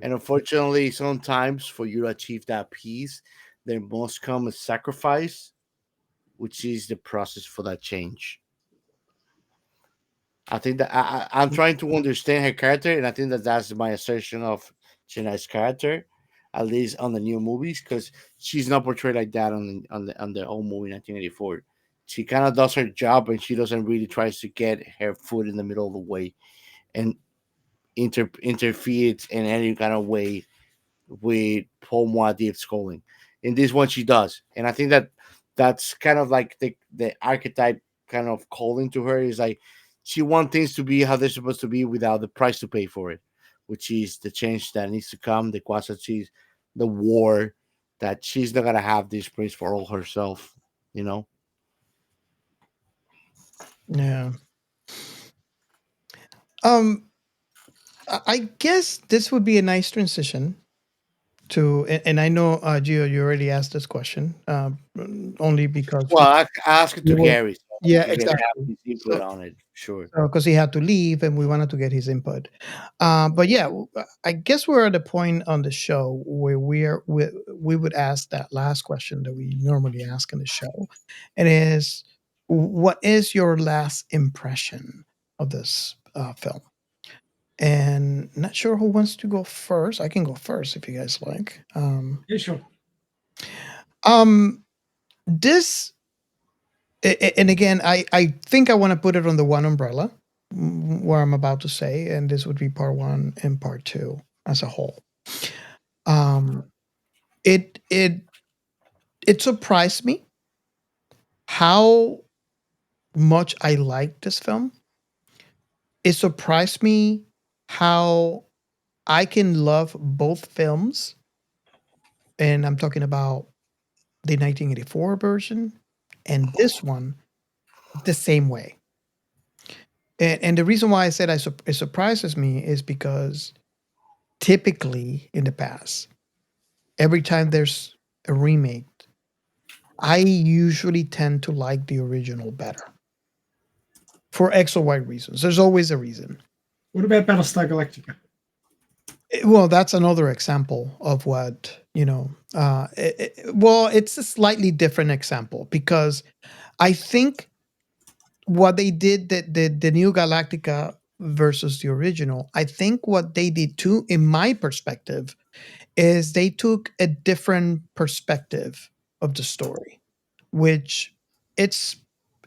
Speaker 2: And unfortunately, sometimes for you to achieve that peace, there must come a sacrifice, which is the process for that change. I think that I'm trying to understand her character, and I think that that's my assertion of Chennai's character, at least on the new movies, because she's not portrayed like that on the old movie 1984. She kind of does her job, and she doesn't really tries to get her foot in the middle of the way and interferes in any kind of way with Paul Muad'Dib's calling. In this one, she does, and I think that that's kind of like the archetype kind of calling to her is like she wants things to be how they're supposed to be without the price to pay for it, which is the change that needs to come, the quasi the war, that she's not gonna have this prince for all herself, you know.
Speaker 3: Yeah. Um, I guess this would be a nice transition to, and I know, Gio, you already asked this question, only because
Speaker 2: Well, I asked it to
Speaker 3: you were,
Speaker 2: Gary, so
Speaker 3: yeah,
Speaker 2: he can have
Speaker 3: exactly.
Speaker 2: his input on it. Sure.
Speaker 3: Because he had to leave, and we wanted to get his input. But yeah, I guess we're at a point on the show where we would ask that last question that we normally ask on the show. It is, what is your last impression of this film? And not sure who wants to go first. I can go first if you guys like.
Speaker 1: Yeah, sure.
Speaker 3: This, and again, I think I want to put it on the one umbrella where I'm about to say, and this would be part one and part two as a whole. Um, it it it surprised me how much I liked this film. It surprised me how I can love both films, and I'm talking about the 1984 version and this one the same way. And the reason why I said it surprises me is because typically in the past, every time there's a remake, I usually tend to like the original better for X or Y reasons. There's always a reason.
Speaker 1: What about Battlestar Galactica?
Speaker 3: Well, that's another example of what, well, it's a slightly different example because I think what they did, the new Galactica versus the original, I think what they did too, in my perspective, is they took a different perspective of the story, which it's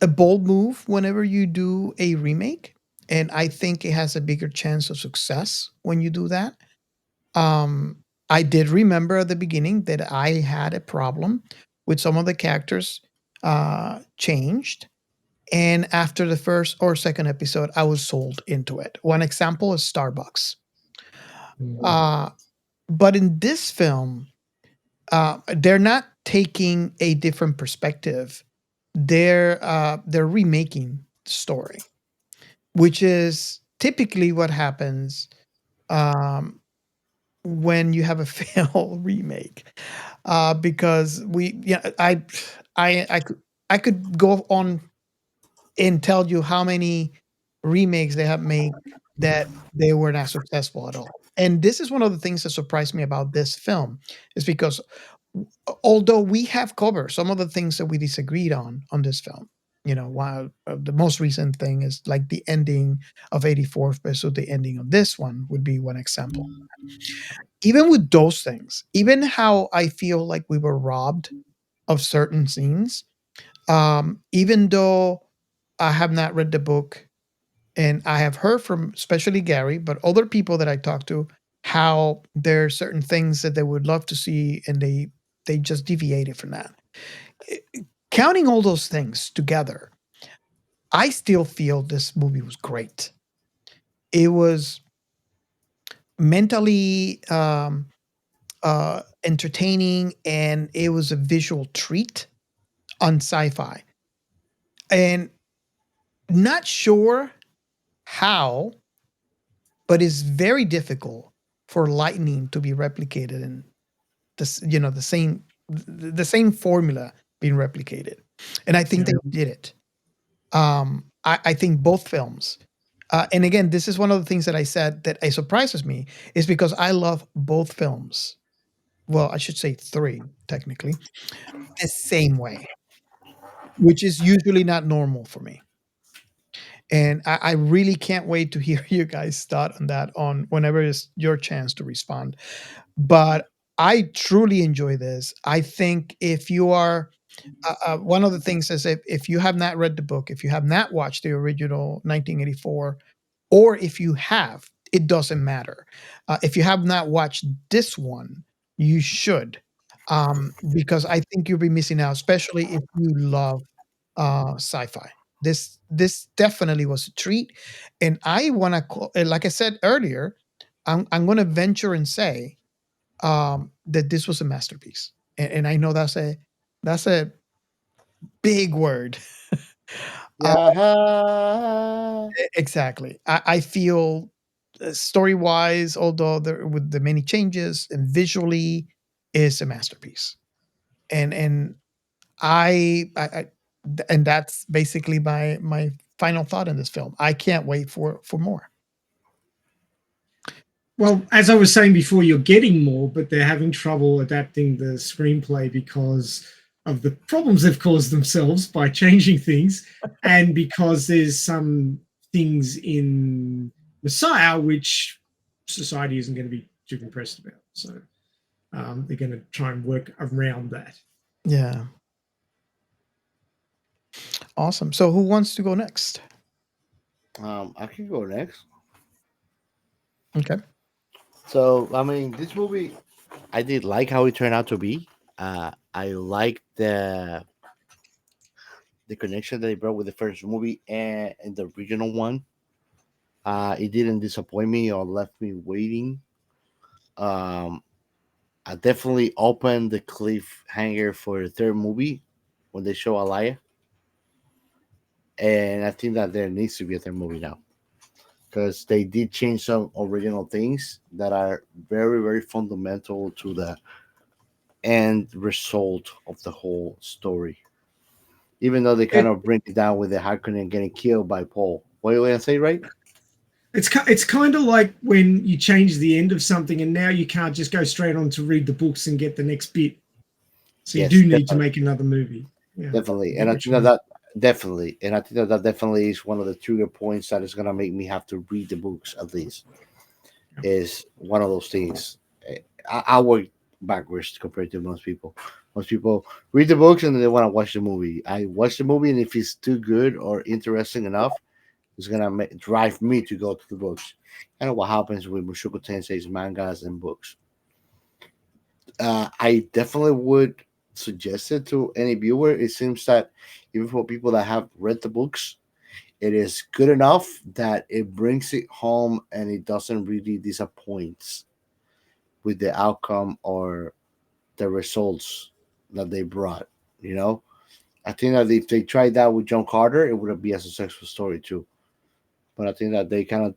Speaker 3: a bold move whenever you do a remake. And I think it has a bigger chance of success when you do that. Um, I did remember at the beginning that I had a problem with some of the characters changed. And after the first or second episode, I was sold into it. One example is Starbucks. Uh, but in this film, they're not taking a different perspective. They're remaking the story, which is typically what happens um, when you have a failed remake. Because I could go on and tell you how many remakes they have made that they were not successful at all. And this is one of the things that surprised me about this film, is because although we have covered some of the things that we disagreed on this film, while the most recent thing is like the ending of 84 versus the ending of this one would be one example. Even with those things, even how I feel like we were robbed of certain scenes, even though I have not read the book and I have heard from especially Gary, but other people that I talked to, how there are certain things that they would love to see and they just deviated from that. Counting all those things together, I still feel this movie was great. It was mentally entertaining, and it was a visual treat on sci-fi. And not sure how, but it's very difficult for lightning to be replicated in this, the same formula being replicated. And I think they did it. I think both films. And again, this is one of the things that I said that it surprises me, is because I love both films. Well, I should say three, technically, the same way, which is usually not normal for me. And I really can't wait to hear you guys thought on that on whenever it's your chance to respond. But I truly enjoy this. I think if you are one of the things is, if you have not read the book, if you have not watched the original 1984, or if you have, it doesn't matter. If you have not watched this one, you should, because I think you'll be missing out, especially if you love sci-fi. This definitely was a treat, and I want to, like I said earlier, I'm going to venture and say that this was a masterpiece, and I know that's a big word. Uh,
Speaker 2: Yeah.
Speaker 3: exactly. I feel story wise, although with the many changes and visually, is a masterpiece. And and that's basically my final thought in this film. I can't wait for more.
Speaker 1: Well, as I was saying before, you're getting more, but they're having trouble adapting the screenplay because of the problems they've caused themselves by changing things, and because there's some things in Messiah which society isn't going to be too impressed about. So they're going to try and work around that.
Speaker 3: Yeah. Awesome. So who wants to go next?
Speaker 2: I can go next.
Speaker 3: Okay.
Speaker 2: So I mean, this movie, I did like how it turned out to be. I like the connection that it brought with the first movie and the original one. It didn't disappoint me or left me waiting. Um, I definitely opened the cliffhanger for the third movie when they show Alaya, and I think that there needs to be a third movie now because they did change some original things that are very very fundamental to the end result of the whole story. Even though they kind of bring it down with the Harkonnen getting killed by Paul. What do I say, right?
Speaker 1: It's kind of like when you change the end of something, and now you can't just go straight on to read the books and get the next bit. So you
Speaker 2: Yes,
Speaker 1: do need to
Speaker 2: definitely.
Speaker 1: make another movie. Yeah,
Speaker 2: Definitely,
Speaker 1: I
Speaker 2: and
Speaker 1: get
Speaker 2: I
Speaker 1: what
Speaker 2: think
Speaker 1: you
Speaker 2: that,
Speaker 1: mean.
Speaker 2: that definitely, and I think that that definitely is one of the trigger points that is gonna make me have to read the books at least.
Speaker 1: Yeah.
Speaker 2: Is one of those things. I work backwards compared to most people. Most people read the books and then they want to watch the movie. I watch the movie, and if it's too good or interesting enough, it's gonna drive me to go to the books. Kind of what happens with Mushoku Tensei's mangas and books. I definitely would suggest it to any viewer. It seems that even for people that have read the books, it is good enough that it brings it home and it doesn't really disappoint with the outcome or the results that they brought. You know, I think that if they tried that with John Carter, it would be a successful story too. But I think that they kind of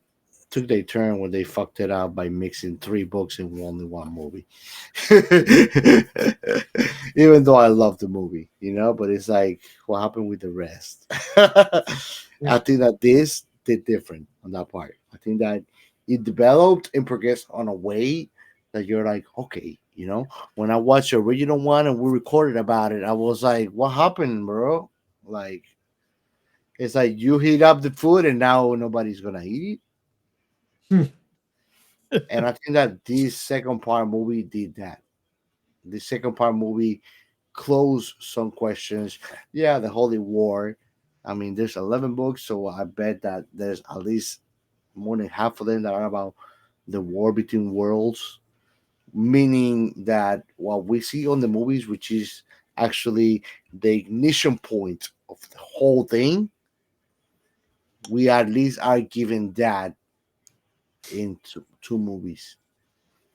Speaker 2: took their turn when they fucked it up by mixing three books in only one movie. Even though I love the movie, but it's like what happened with the rest. I think that this did different on that part. I think that it developed and progressed on a way that you're like, okay, when I watched the original one and we recorded about it, I was like, what happened, bro? Like, it's like you heat up the food and now nobody's gonna eat it. And I think that this second part movie did that. The second part movie closed some questions. Yeah, the Holy War. I mean, there's 11 books, so I bet that there's at least more than half of them that are about the war between worlds. Meaning that what we see on the movies, which is actually the ignition point of the whole thing, we at least are given that in two movies,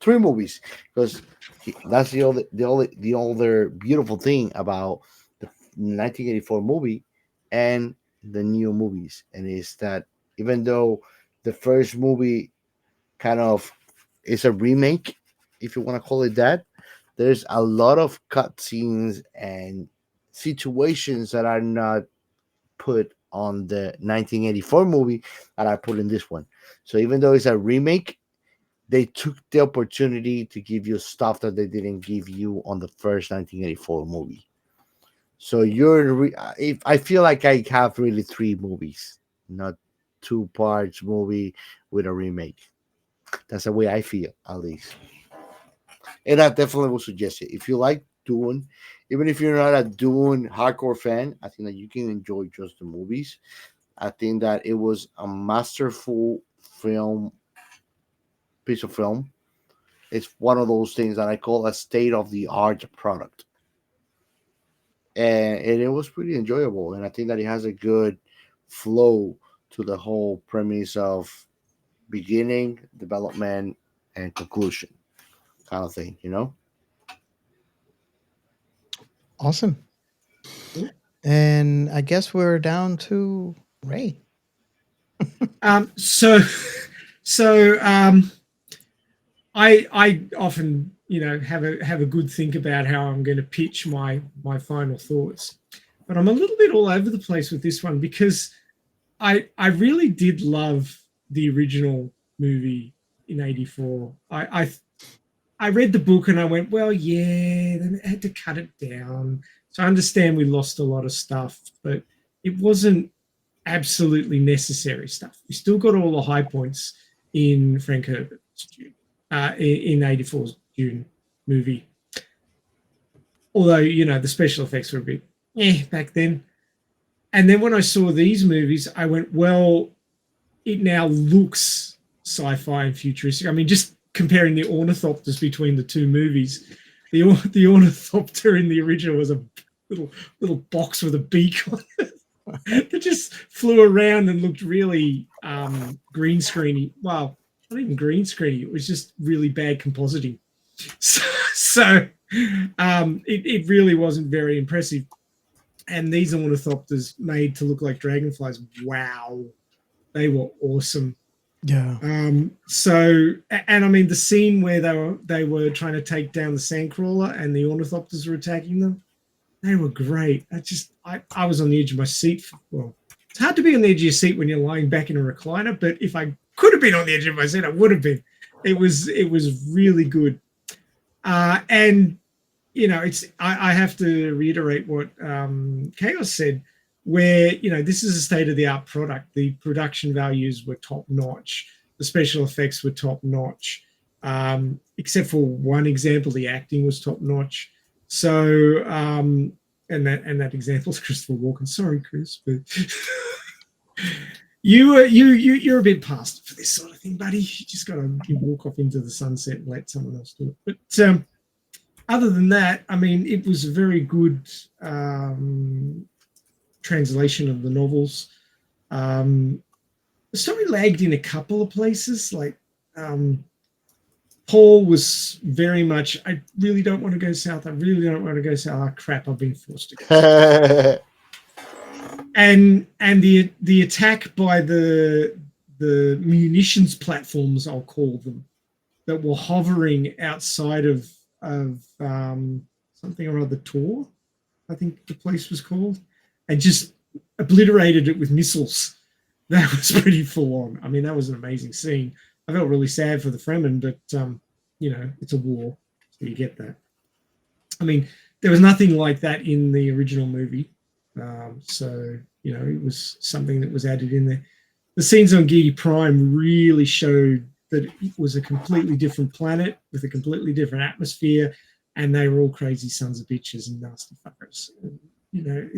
Speaker 2: three movies, because that's the other beautiful thing about the 1984 movie and the new movies, and is that even though the first movie kind of is a remake, if you want to call it that, there's a lot of cutscenes and situations that are not put on the 1984 movie that I put in this one. So even though it's a remake, they took the opportunity to give you stuff that they didn't give you on the first 1984 movie. So if I feel like I have really three movies, not two parts movie with a remake. That's the way I feel, at least. And I definitely would suggest it. If you like Dune, even if you're not a Dune hardcore fan, I think that you can enjoy just the movies. I think that it was a masterful piece of film. It's one of those things that I call a state of the art product. And it was pretty enjoyable. And I think that it has a good flow to the whole premise of beginning, development, and conclusion kind of thing.
Speaker 3: Awesome. And I guess we're down to Ray.
Speaker 1: So I often have a good think about how I'm going to pitch my final thoughts, but I'm a little bit all over the place with this one because I really did love the original movie in '84. I read the book and I went, well, yeah, then I had to cut it down. So I understand we lost a lot of stuff, but it wasn't absolutely necessary stuff. We still got all the high points in Frank Herbert's Dune, in '84's Dune movie. Although, the special effects were a bit back then. And then when I saw these movies, I went, well, it now looks sci-fi and futuristic. I mean, just comparing the ornithopters between the two movies, the ornithopter in the original was a little box with a beak on it that just flew around and looked really green screeny. Well, not even green screeny. It was just really bad compositing. So it really wasn't very impressive. And these ornithopters made to look like dragonflies. Wow, they were awesome.
Speaker 3: Yeah.
Speaker 1: So, and I mean, the scene where they were trying to take down the sandcrawler and the ornithopters were attacking them, they were great. I was on the edge of my seat. Well, it's hard to be on the edge of your seat when you're lying back in a recliner, but if I could have been on the edge of my seat, I would have been. It was really good. And I have to reiterate what Chaos said, where this is a state-of-the-art product. The production values were top-notch. The special effects were top-notch. Except for one example, the acting was top notch. So, and that example is Christopher Walken. Sorry, Chris, but you're a bit past it for this sort of thing, buddy. You just got to walk off into the sunset and let someone else do it. But other than that, I mean, it was a very good translation of the novels. The story lagged in a couple of places, like Paul was very much, I really don't want to go south. I really don't want to go south. Oh, crap, I've been forced to go. And the attack by the munitions platforms, I'll call them, that were hovering outside of something or other, Tor, I think the place was called, and just obliterated it with missiles. That was pretty full on. I mean, that was an amazing scene. I felt really sad for the Fremen, but you know, it's a war, so you get that. I mean, there was nothing like that in the original movie, so you know, it was something that was added in there. The scenes on Gigi Prime really showed that it was a completely different planet with a completely different atmosphere, and they were all crazy sons of bitches and nasty fuckers. And, you know,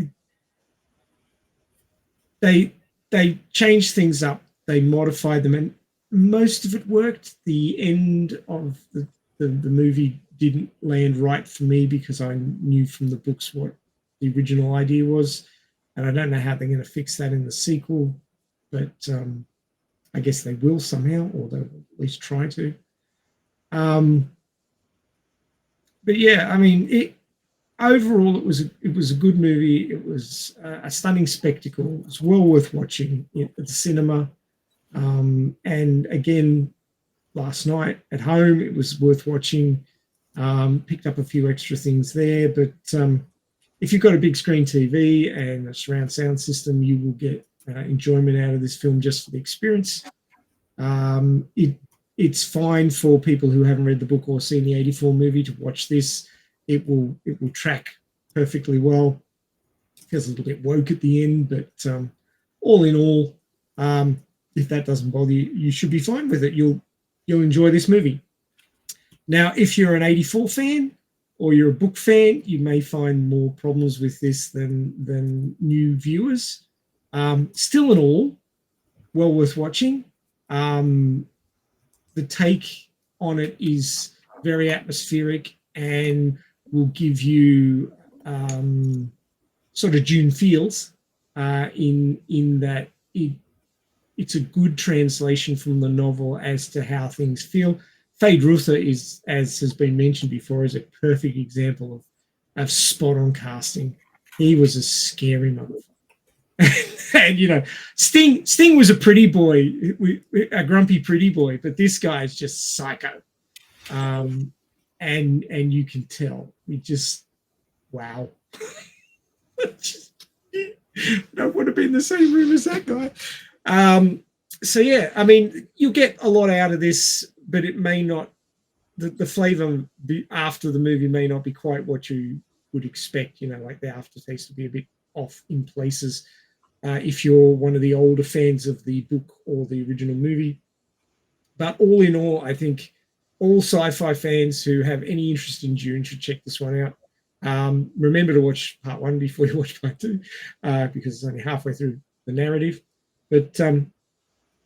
Speaker 1: they changed things up, they modified them, and most of it worked. The end of the movie didn't land right for me because I knew from the books what the original idea was, and I don't know how they're going to fix that in the sequel, but I guess they will somehow, or they'll at least try to. But yeah, I mean, overall, it was a good movie. It was a stunning spectacle. It was well worth watching at the cinema. And again, last night at home, it was worth watching. Picked up a few extra things there, but if you've got a big screen TV and a surround sound system, you will get enjoyment out of this film just for the experience. It's fine for people who haven't read the book or seen the '84 movie to watch this. It will track perfectly well. It feels a little bit woke at the end, but all in all, if that doesn't bother you, you should be fine with it. You'll enjoy this movie. Now, if you're an '84 fan or you're a book fan, you may find more problems with this than new viewers. Still in all, well worth watching. The take on it is very atmospheric and will give you sort of Dune feels in that it's a good translation from the novel as to how things feel. Fade Ruther is, as has been mentioned before, is a perfect example of spot on casting. He was a scary motherfucker. And you know, Sting was a pretty boy, a grumpy pretty boy, but this guy is just psycho. And you can tell. He just, wow. Don't want to be in the same room as that guy. So yeah, I mean, you'll get a lot out of this, but it may not, the flavor after the movie may not be quite what you would expect. You know, like the aftertaste will be a bit off in places if you're one of the older fans of the book or the original movie. But all in all, I think all sci-fi fans who have any interest in Dune should check this one out. Remember to watch part 1 before you watch part 2 because it's only halfway through the narrative. But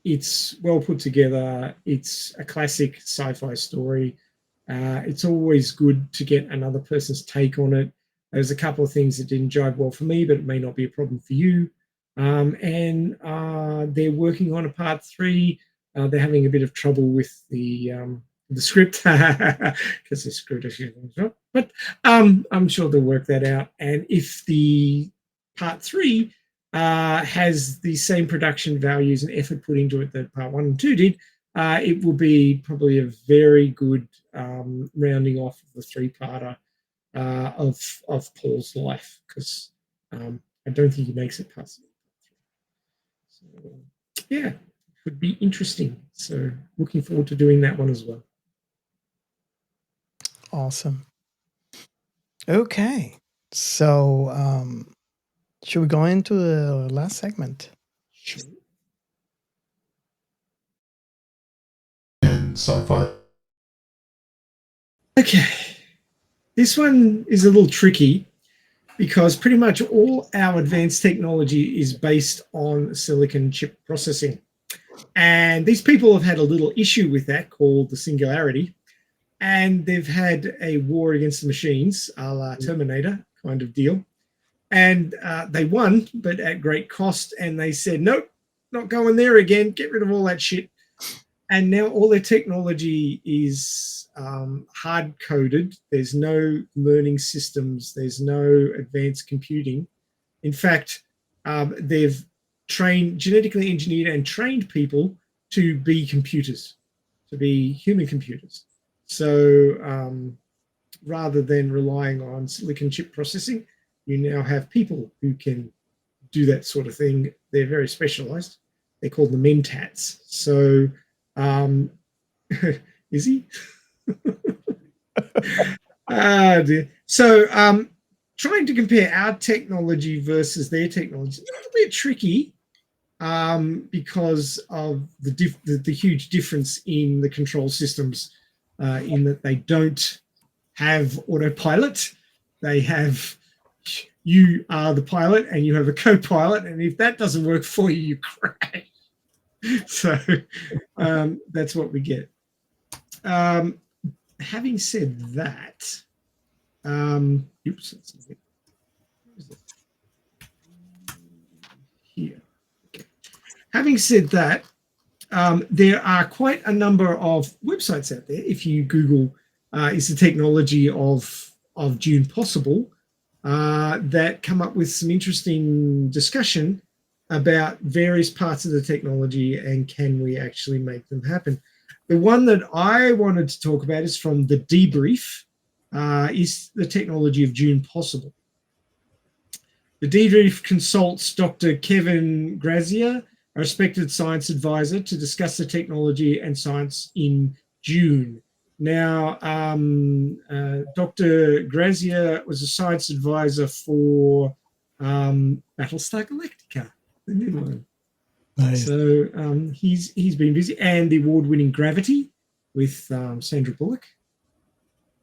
Speaker 1: it's well put together. It's a classic sci-fi story. It's always good to get another person's take on it. There's a couple of things that didn't jive well for me, but it may not be a problem for you. And they're working on a part 3. They're having a bit of trouble with the script because they screwed a few things up. But I'm sure they'll work that out. And if the part 3 has the same production values and effort put into it that part 1 and 2 did, it will be probably a very good rounding off of the 3-parter of Paul's life, because I don't think he makes it past it. So, yeah, it would be interesting. So looking forward to doing that one as well.
Speaker 3: Awesome. Okay, so should we go into the last segment?
Speaker 1: Sure.
Speaker 5: And Sci-Fi.
Speaker 1: Okay, this one is a little tricky because pretty much all our advanced technology is based on silicon chip processing. And these people have had a little issue with that called the singularity. And they've had a war against the machines, a la Terminator kind of deal. And they won, but at great cost. And they said, nope, not going there again. Get rid of all that shit. And now all their technology is hard coded. There's no learning systems. There's no advanced computing. In fact, they've genetically engineered and trained people to be computers, to be human computers. So rather than relying on silicon chip processing, you now have people who can do that sort of thing. They're very specialized. They're called the mentats. So is he? Dear. So trying to compare our technology versus their technology is a little bit tricky because of the huge difference in the control systems, in that they don't have autopilot. They have, you are the pilot and you have a co-pilot, and if that doesn't work for you, you crash. So that's what we get. Having said that, oops, here. Okay. Having said that, there are quite a number of websites out there. If you Google, is the technology of Dune possible, that come up with some interesting discussion about various parts of the technology and can we actually make them happen. The one that I wanted to talk about is from The Debrief, is the technology of Dune possible? The Debrief consults Dr. Kevin Grazier, a respected science advisor, to discuss the technology and science in Dune. Now, Dr. Grazier was a science advisor for Battlestar Galactica, the new one. Nice. So he's been busy, and the award-winning Gravity with Sandra Bullock.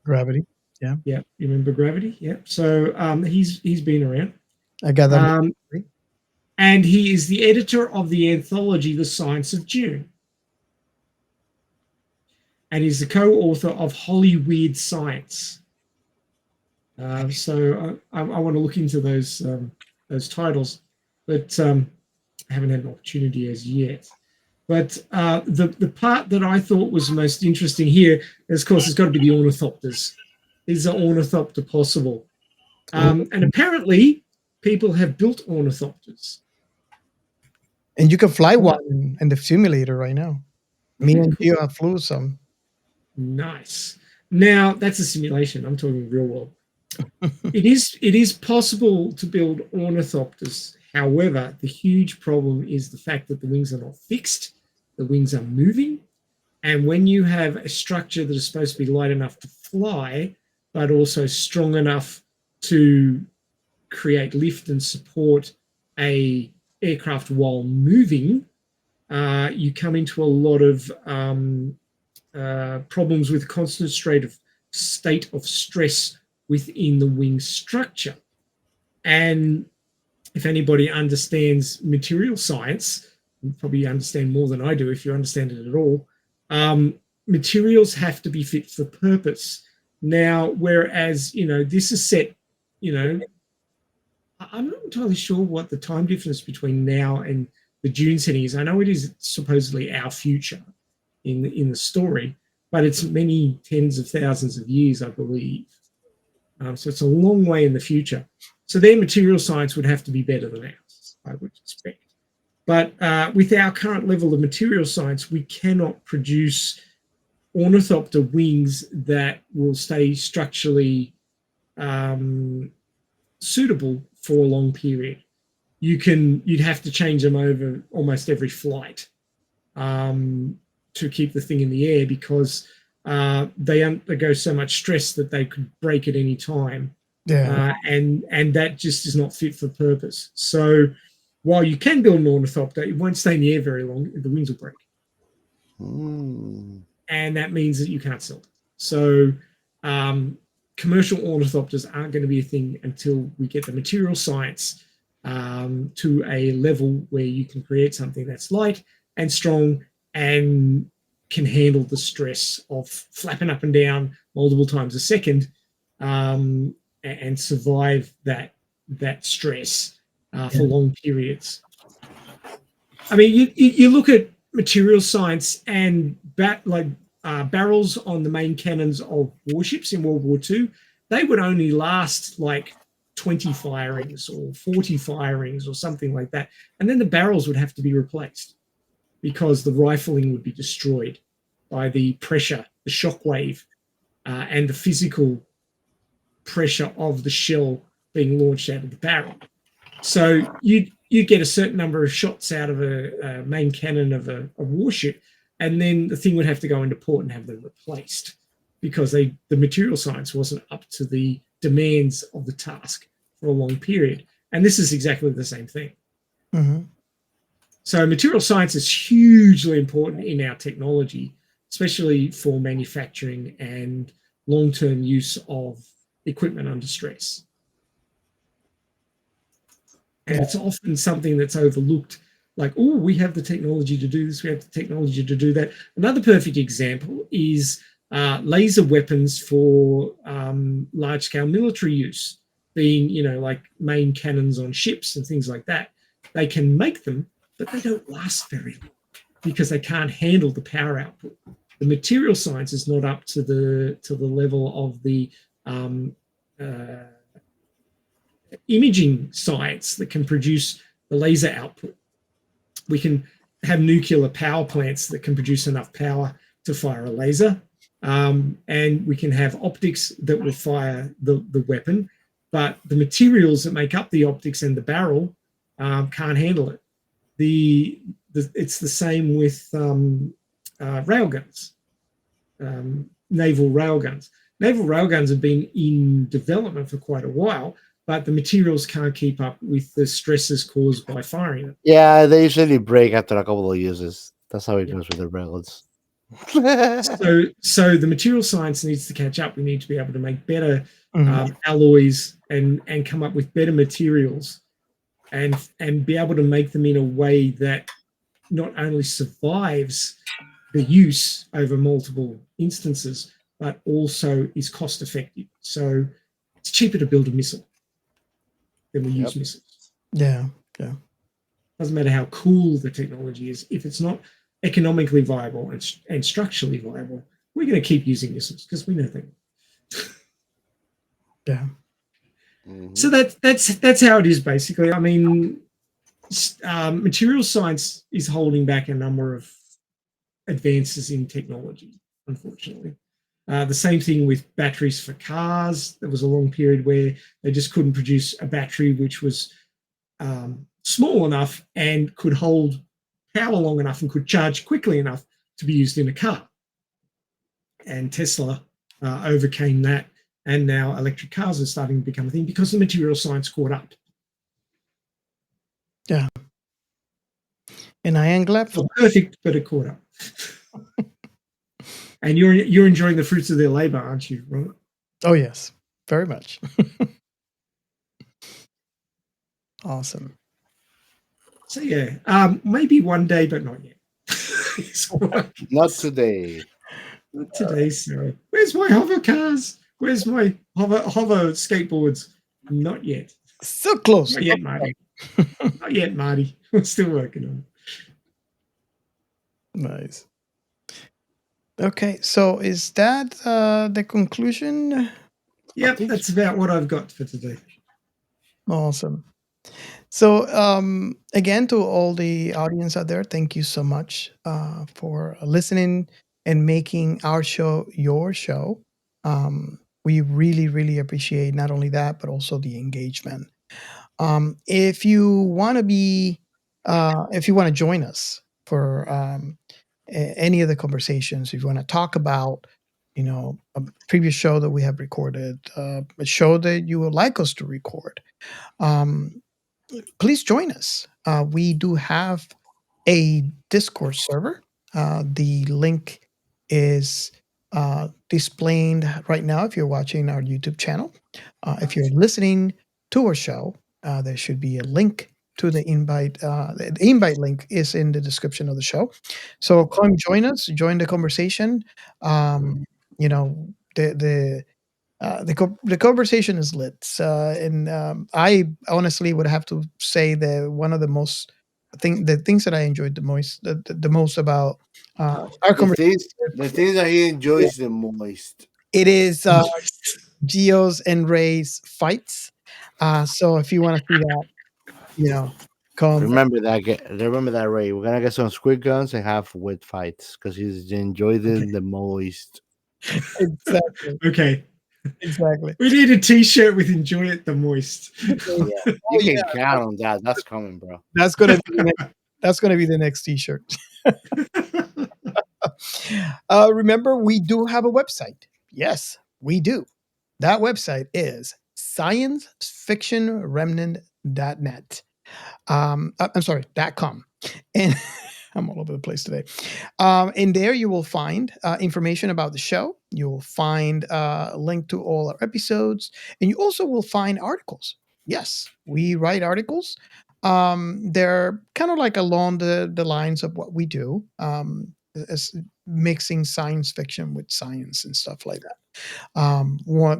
Speaker 3: Gravity, yeah.
Speaker 1: Yeah, you remember Gravity? Yeah. So he's been around.
Speaker 3: I got that.
Speaker 1: And he is the editor of the anthology The Science of Dune. And he's the co-author of Holy Weird Science. So I want to look into those titles, but I haven't had an opportunity as yet. But the part that I thought was most interesting here is, of course, it's got to be the ornithopters. Is the ornithopter possible? And apparently, people have built ornithopters.
Speaker 3: And you can fly one in the simulator right now. Me and you have flew some.
Speaker 1: Nice. Now, that's a simulation. I'm talking real world. It is possible to build ornithopters. However, the huge problem is the fact that the wings are not fixed. The wings are moving. And when you have a structure that is supposed to be light enough to fly, but also strong enough to create lift and support a aircraft while moving, you come into a lot of problems with constant state of stress within the wing structure. And if anybody understands material science, you probably understand more than I do if you understand it at all, materials have to be fit for purpose. Now, whereas, this is set, I'm not entirely sure what the time difference between now and the Dune setting is. I know it is supposedly our future in the story, but it's many tens of thousands of years, I believe. So it's a long way in the future. So their material science would have to be better than ours, I would expect. But with our current level of material science, we cannot produce ornithopter wings that will stay structurally suitable for a long period. You'd have to change them over almost every flight to keep the thing in the air, because they undergo so much stress that they could break at any time.
Speaker 3: Yeah.
Speaker 1: And that just is not fit for purpose. So while you can build an ornithopter, it won't stay in the air very long. The wings will break. And that means that you can't sell it. So commercial ornithopters aren't going to be a thing until we get the material science to a level where you can create something that's light and strong and can handle the stress of flapping up and down multiple times a second, and survive that stress for long periods. I mean, you look at material science and barrels on the main cannons of warships in World War II, they would only last like 20 firings or 40 firings or something like that. And then the barrels would have to be replaced because the rifling would be destroyed by the pressure, the shock wave, and the physical pressure of the shell being launched out of the barrel. So you get a certain number of shots out of a main cannon of a warship, and then the thing would have to go into port and have them replaced because the material science wasn't up to the demands of the task for a long period. And this is exactly the same thing.
Speaker 3: Mm-hmm.
Speaker 1: So material science is hugely important in our technology, especially for manufacturing and long-term use of equipment under stress. And it's often something that's overlooked, like, oh, we have the technology to do this, we have the technology to do that. Another perfect example is laser weapons for large-scale military use, being, like main cannons on ships and things like that. They can make them, but they don't last very long because they can't handle the power output. The material science is not up to the level of the imaging science that can produce the laser output. We can have nuclear power plants that can produce enough power to fire a laser, and we can have optics that will fire the weapon, but the materials that make up the optics and the barrel can't handle it. It's the same with railguns, naval railguns. Naval railguns have been in development for quite a while, but the materials can't keep up with the stresses caused by firing them.
Speaker 2: Yeah, they usually break after a couple of uses. That's how it goes with the railguns.
Speaker 1: So the material science needs to catch up. We need to be able to make better
Speaker 3: Mm-hmm.
Speaker 1: alloys and come up with better materials and be able to make them in a way that not only survives the use over multiple instances, but also is cost effective. So it's cheaper to build a missile than we use missiles.
Speaker 3: Yeah.
Speaker 1: Doesn't matter how cool the technology is. If it's not economically viable and structurally viable, we're going to keep using missiles because we know that.
Speaker 3: Yeah.
Speaker 2: Mm-hmm.
Speaker 1: So that's how it is basically. I mean, material science is holding back a number of advances in technology, unfortunately. The same thing with batteries for cars. There was a long period where they just couldn't produce a battery which was small enough and could hold power long enough and could charge quickly enough to be used in a car. And Tesla overcame that, and now electric cars are starting to become a thing because the material science caught up.
Speaker 3: Yeah. And I am glad for
Speaker 1: Not perfect, but it caught up. And you're enjoying the fruits of their labor, aren't you, Robert?
Speaker 3: Oh, yes. Very much. Awesome.
Speaker 1: So yeah, maybe one day, but not yet.
Speaker 2: Not today.
Speaker 1: Not today, sir. Where's my hover cars? Where's my hover skateboards? Not yet.
Speaker 3: So close.
Speaker 1: Not yet, Marty. Not yet, Marty. We're still working on it.
Speaker 3: Nice. Okay, so is that the conclusion?
Speaker 1: Yep, that's about what I've got for today.
Speaker 3: Awesome. So again, to all the audience out there, thank you so much for listening and making our show your show. We really, really appreciate not only that, but also the engagement. If you want to be, if you want to join us for any of the conversations, if you want to talk about, a previous show that we have recorded, a show that you would like us to record, please join us. We do have a Discord server. The link is displayed right now if you're watching our YouTube channel. If you're listening to our show, there should be a link to the invite. The invite link is in the description of the show. So come join us, join the conversation. You know, the conversation is lit, and I honestly would have to say that one of the things that I enjoyed the most about our conversation.
Speaker 2: The things that he enjoys the most.
Speaker 3: It is Geo's and Ray's fights. So if you want to see that, you know, come.
Speaker 2: Remember that, Ray. We're gonna get some squid guns and have wit fights because he's enjoying them the most.
Speaker 3: Exactly.
Speaker 1: Okay.
Speaker 3: Exactly.
Speaker 1: We need a T-shirt with "Enjoy it the moist."
Speaker 2: Yeah, you can count on that. That's coming, bro.
Speaker 3: That's gonna be the next T-shirt. Remember, we do have a website. Yes, we do. That website is sciencefictionremnant.net. I'm sorry, .com. And I'm all over the place today. In there, you will find information about the show. You will find a link to all our episodes. And you also will find articles. Yes, we write articles. They're kind of like along the lines of what we do, as mixing science fiction with science and stuff like that.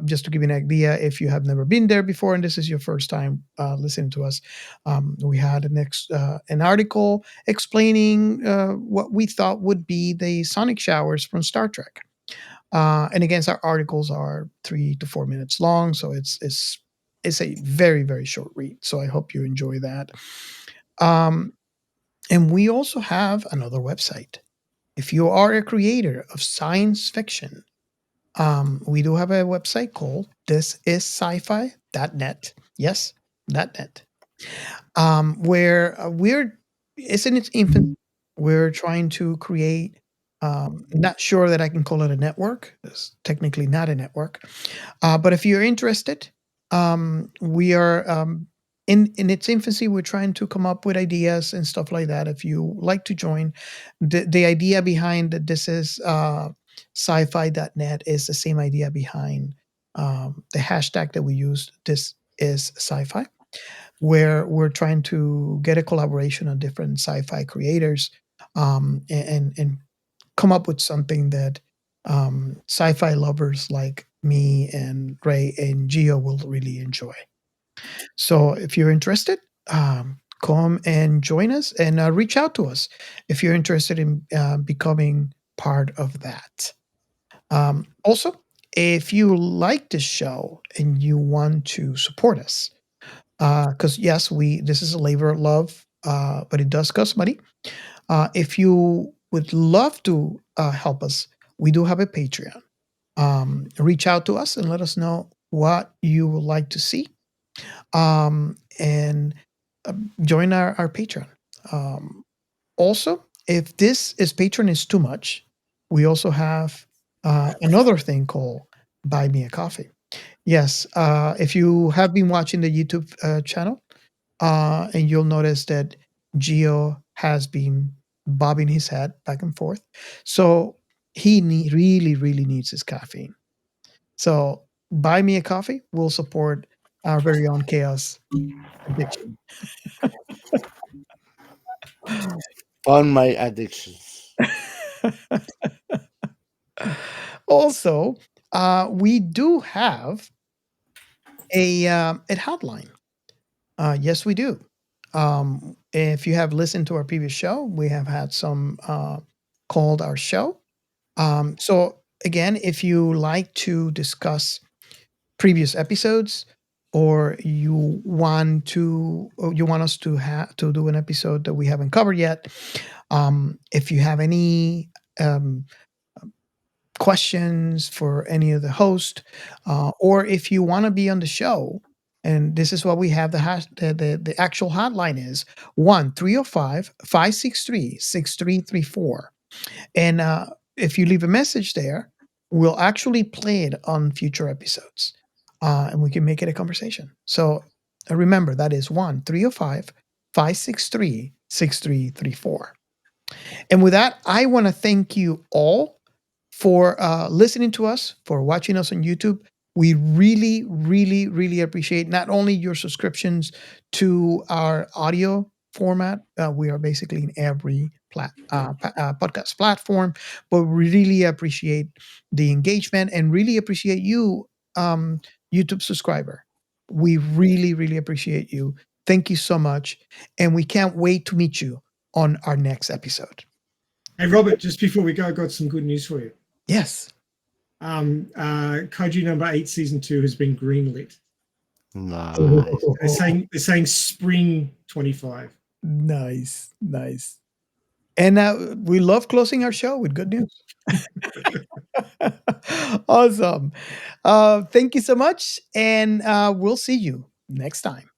Speaker 3: Just to give you an idea, if you have never been there before and this is your first time listening to us, we had an article explaining what we thought would be the sonic showers from Star Trek. And again, our articles are 3 to 4 minutes long, so it's a very, very short read. So I hope you enjoy that. And we also have another website. If you are a creator of science fiction, we do have a website called thisisscifi.net. Yes, .net. Where it's in its infancy. We're trying to create. Not sure that I can call it a network. It's technically not a network. But if you're interested, we are in its infancy. We're trying to come up with ideas and stuff like that. If you like to join, the idea behind this is sci-fi.net is the same idea behind the hashtag that we use. This is sci-fi, where we're trying to get a collaboration on different sci-fi creators, and come up with something that sci-fi lovers like me and Ray and Geo will really enjoy. So if you're interested, come and join us and reach out to us if you're interested in becoming part of that. Also, if you like this show and you want to support us, because yes, this is a labor of love, but it does cost money. If you would love to help us, we do have a Patreon. Reach out to us and let us know what you would like to see, and join our Patreon. Also, if Patreon is too much, we also have another thing called Buy Me a Coffee. Yes, if you have been watching the YouTube channel, and you'll notice that Geo has been bobbing his head back and forth. So he really, really needs his caffeine. So buy me a coffee. We'll support our very own chaos addiction.
Speaker 2: Fund my addictions.
Speaker 3: Also, we do have a hotline. Yes, we do. If you have listened to our previous show, we have had some called our show. So again, if you like to discuss previous episodes, or you want us to do an episode that we haven't covered yet, if you have any questions for any of the host, or if you want to be on the show, and this is what we have, the actual hotline is 1-305-563-6334. And if you leave a message there, we'll actually play it on future episodes, and we can make it a conversation. So remember, that is 1-305-563-6334. And with that, I want to thank you all for listening to us, for watching us on YouTube. We really, really, really appreciate not only your subscriptions to our audio format. We are basically in every podcast platform, but we really appreciate the engagement and really appreciate you, YouTube subscriber. We really, really appreciate you. Thank you so much. And we can't wait to meet you on our next episode.
Speaker 1: Hey, Robert, just before we go, I got some good news for you.
Speaker 3: Yes.
Speaker 1: Kaiju number 8, season 2 has been greenlit.
Speaker 2: Nice.
Speaker 1: They're saying spring 25.
Speaker 3: Nice. And we love closing our show with good news. Awesome. Thank you so much. And we'll see you next time.